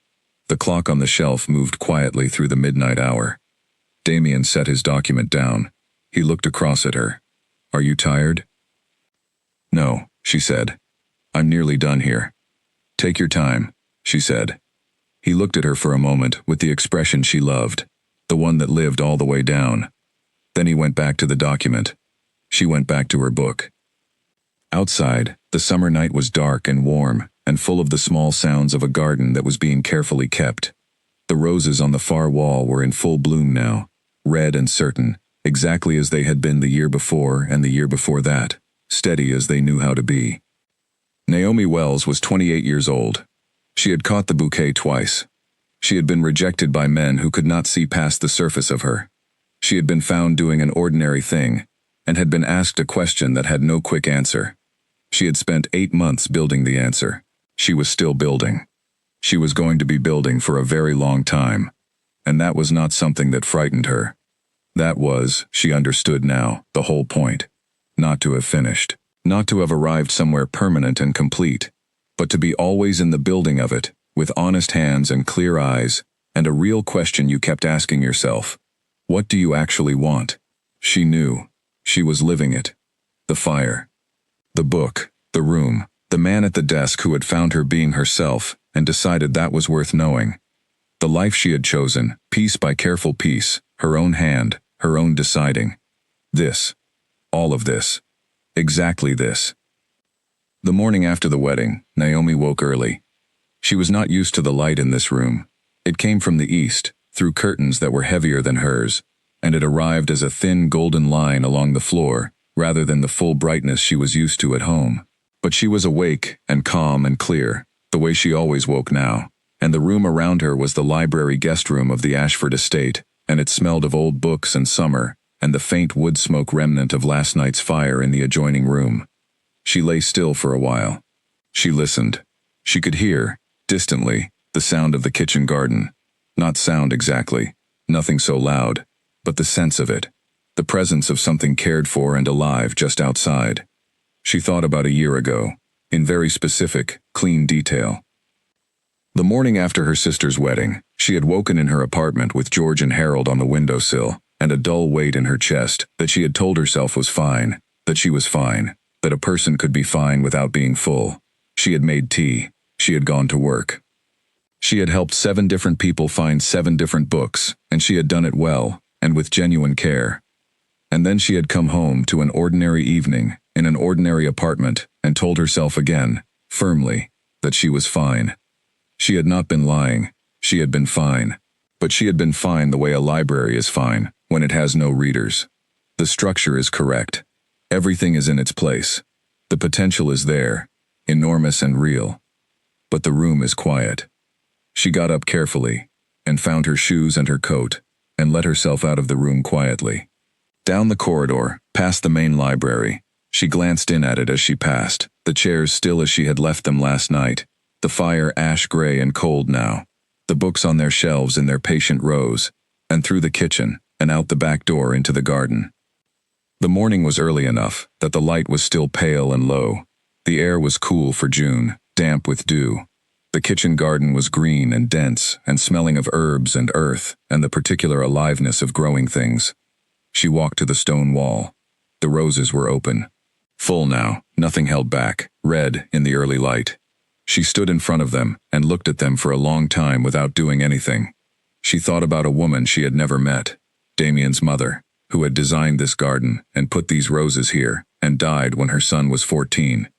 The clock on the shelf moved quietly through the midnight hour. Damien set his document down. He looked across at her. Are you tired? No, she said. I'm nearly done here. Take your time, she said. He looked at her for a moment with the expression she loved, the one that lived all the way down. Then he went back to the document. She went back to her book. Outside, the summer night was dark and warm, and full of the small sounds of a garden that was being carefully kept. The roses on the far wall were in full bloom now, red and certain, exactly as they had been the year before and the year before that, steady as they knew how to be. Naomi Wells was 28 years old. She had caught the bouquet twice. She had been rejected by men who could not see past the surface of her. She had been found doing an ordinary thing, and had been asked a question that had no quick answer. She had spent 8 months building the answer. She was still building. She was going to be building for a very long time. And that was not something that frightened her. That was, she understood now, the whole point. Not to have finished. Not to have arrived somewhere permanent and complete. But to be always in the building of it, with honest hands and clear eyes, and a real question you kept asking yourself. What do you actually want? She knew. She was living it. The fire. The book. The room. The man at the desk who had found her being herself, and decided that was worth knowing. The life she had chosen, piece by careful piece, her own hand, her own deciding. This. All of this. Exactly this. The morning after the wedding, Naomi woke early. She was not used to the light in this room. It came from the east, through curtains that were heavier than hers, and it arrived as a thin golden line along the floor, rather than the full brightness she was used to at home. But she was awake and calm and clear, the way she always woke now, and the room around her was the library guest room of the Ashford estate, and it smelled of old books and summer, and the faint wood smoke remnant of last night's fire in the adjoining room. She lay still for a while. She listened. She could hear, distantly, the sound of the kitchen garden. Not sound exactly, nothing so loud, but the sense of it, the presence of something cared for and alive just outside. She thought about a year ago, in very specific, clean detail. The morning after her sister's wedding, she had woken in her apartment with George and Harold on the windowsill, and a dull weight in her chest that she had told herself was fine, that she was fine, that a person could be fine without being full. She had made tea. She had gone to work. She had helped 7 different people find 7 different books, and she had done it well, and with genuine care. And then she had come home to an ordinary evening, in an ordinary apartment, and told herself again, firmly, that she was fine. She had not been lying. She had been fine. But she had been fine the way a library is fine, when it has no readers. The structure is correct. Everything is in its place. The potential is there, enormous and real. But the room is quiet. She got up carefully, and found her shoes and her coat, and let herself out of the room quietly. Down the corridor, past the main library, she glanced in at it as she passed, the chairs still as she had left them last night, the fire ash-gray and cold now, the books on their shelves in their patient rows, and through the kitchen, and out the back door into the garden. The morning was early enough that the light was still pale and low. The air was cool for June, damp with dew. The kitchen garden was green and dense and smelling of herbs and earth and the particular aliveness of growing things. She walked to the stone wall. The roses were open. Full now, nothing held back, red in the early light. She stood in front of them and looked at them for a long time without doing anything. She thought about a woman she had never met, Damien's mother, who had designed this garden and put these roses here and died when her son was 14.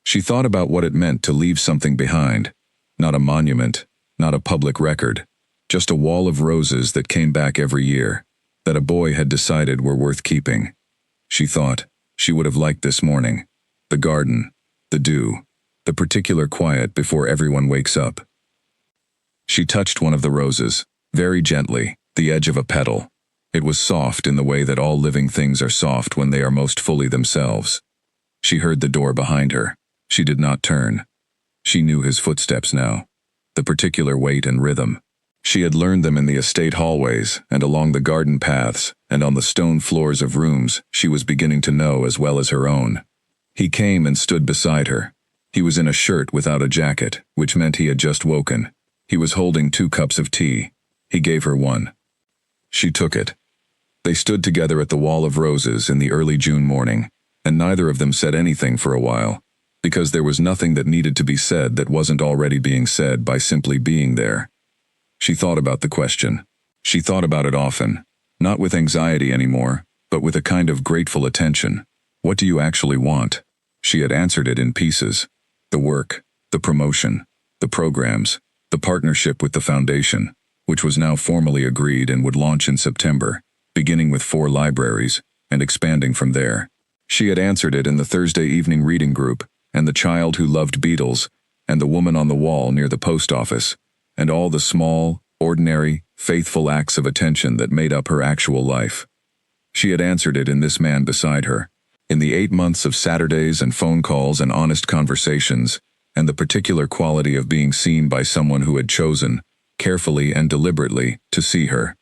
She thought about what it meant to leave something behind. Not a monument, not a public record, just a wall of roses that came back every year, that a boy had decided were worth keeping. She thought she would have liked this morning, the garden, the dew, the particular quiet before everyone wakes up. She touched one of the roses, very gently, the edge of a petal. It was soft in the way that all living things are soft when they are most fully themselves. She heard the door behind her. She did not turn. She knew his footsteps now, the particular weight and rhythm. She had learned them in the estate hallways and along the garden paths and on the stone floors of rooms she was beginning to know as well as her own. He came and stood beside her. He was in a shirt without a jacket, which meant he had just woken. He was holding 2 cups of tea. He gave her one. She took it. They stood together at the wall of roses in the early June morning, and neither of them said anything for a while, because there was nothing that needed to be said that wasn't already being said by simply being there. She thought about the question. She thought about it often, not with anxiety anymore, but with a kind of grateful attention. What do you actually want? She had answered it in pieces. The work, the promotion, the programs, the partnership with the foundation, which was now formally agreed and would launch in September, beginning with 4 libraries, and expanding from there. She had answered it in the Thursday evening reading group, and the child who loved beetles, and the woman on the wall near the post office, and all the small, ordinary, faithful acts of attention that made up her actual life. She had answered it in this man beside her, in the 8 months of Saturdays and phone calls and honest conversations, and the particular quality of being seen by someone who had chosen, carefully and deliberately, to see her.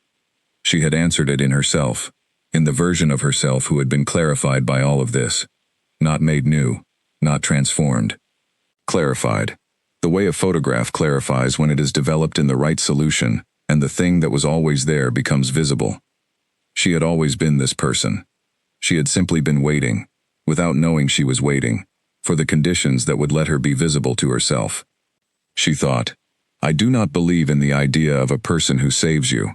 She had answered it in herself, in the version of herself who had been clarified by all of this, not made new, not transformed. Clarified. The way a photograph clarifies when it is developed in the right solution, and the thing that was always there becomes visible. She had always been this person. She had simply been waiting, without knowing she was waiting, for the conditions that would let her be visible to herself. She thought, I do not believe in the idea of a person who saves you.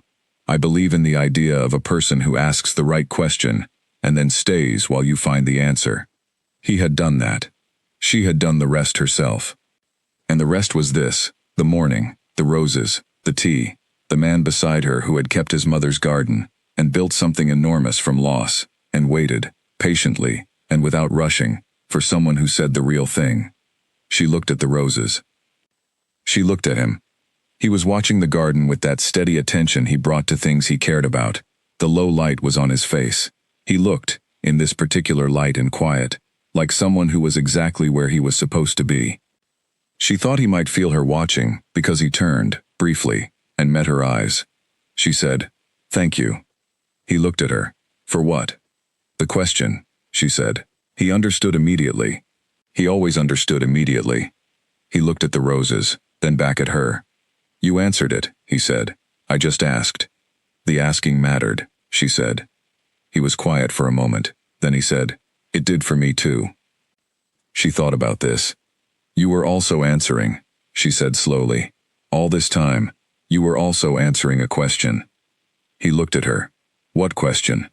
I believe in the idea of a person who asks the right question, and then stays while you find the answer. He had done that. She had done the rest herself. And the rest was this, the morning, the roses, the tea, the man beside her who had kept his mother's garden, and built something enormous from loss, and waited, patiently, and without rushing, for someone who said the real thing. She looked at the roses. She looked at him. He was watching the garden with that steady attention he brought to things he cared about. The low light was on his face. He looked, in this particular light and quiet, like someone who was exactly where he was supposed to be. She thought he might feel her watching, because he turned, briefly, and met her eyes. She said, "Thank you." He looked at her. For what? The question, she said. He understood immediately. He always understood immediately. He looked at the roses, then back at her. You answered it, he said. I just asked. The asking mattered, she said. He was quiet for a moment. Then he said, It did for me too. She thought about this. You were also answering, she said slowly. All this time, you were also answering a question. He looked at her. What question?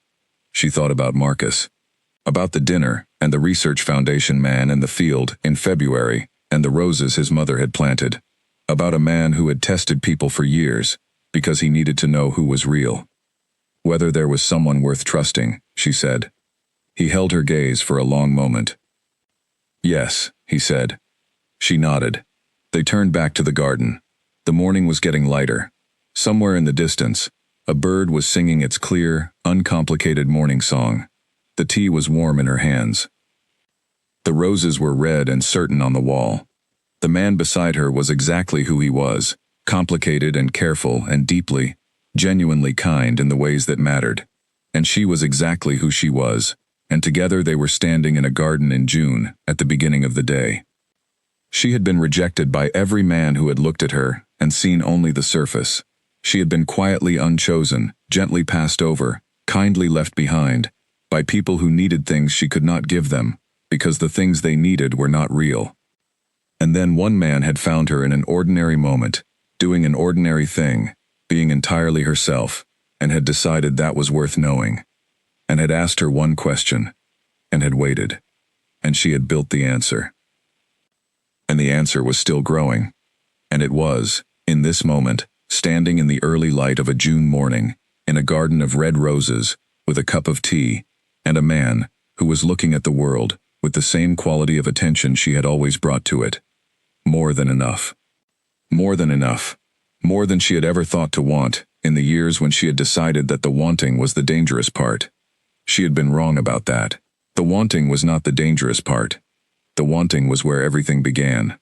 She thought about Marcus. About the dinner, and the research foundation man in the field in February, and the roses his mother had planted. About a man who had tested people for years, because he needed to know who was real. Whether there was someone worth trusting, she said. He held her gaze for a long moment. Yes, he said. She nodded. They turned back to the garden. The morning was getting lighter. Somewhere in the distance, A bird was singing its clear, uncomplicated morning song. The tea was warm in her hands. The roses were red and certain on the wall. The man beside her was exactly who he was, complicated and careful and deeply, genuinely kind in the ways that mattered. And she was exactly who she was, and together they were standing in a garden in June, at the beginning of the day. She had been rejected by every man who had looked at her and seen only the surface. She had been quietly unchosen, gently passed over, kindly left behind, by people who needed things she could not give them, because the things they needed were not real. And then one man had found her in an ordinary moment, doing an ordinary thing, being entirely herself, and had decided that was worth knowing, and had asked her one question, and had waited, and she had built the answer. And the answer was still growing, and it was, in this moment, standing in the early light of a June morning, in a garden of red roses, with a cup of tea, and a man who was looking at the world with the same quality of attention she had always brought to it. More than enough. More than enough. More than she had ever thought to want, in the years when she had decided that the wanting was the dangerous part. She had been wrong about that. The wanting was not the dangerous part. The wanting was where everything began.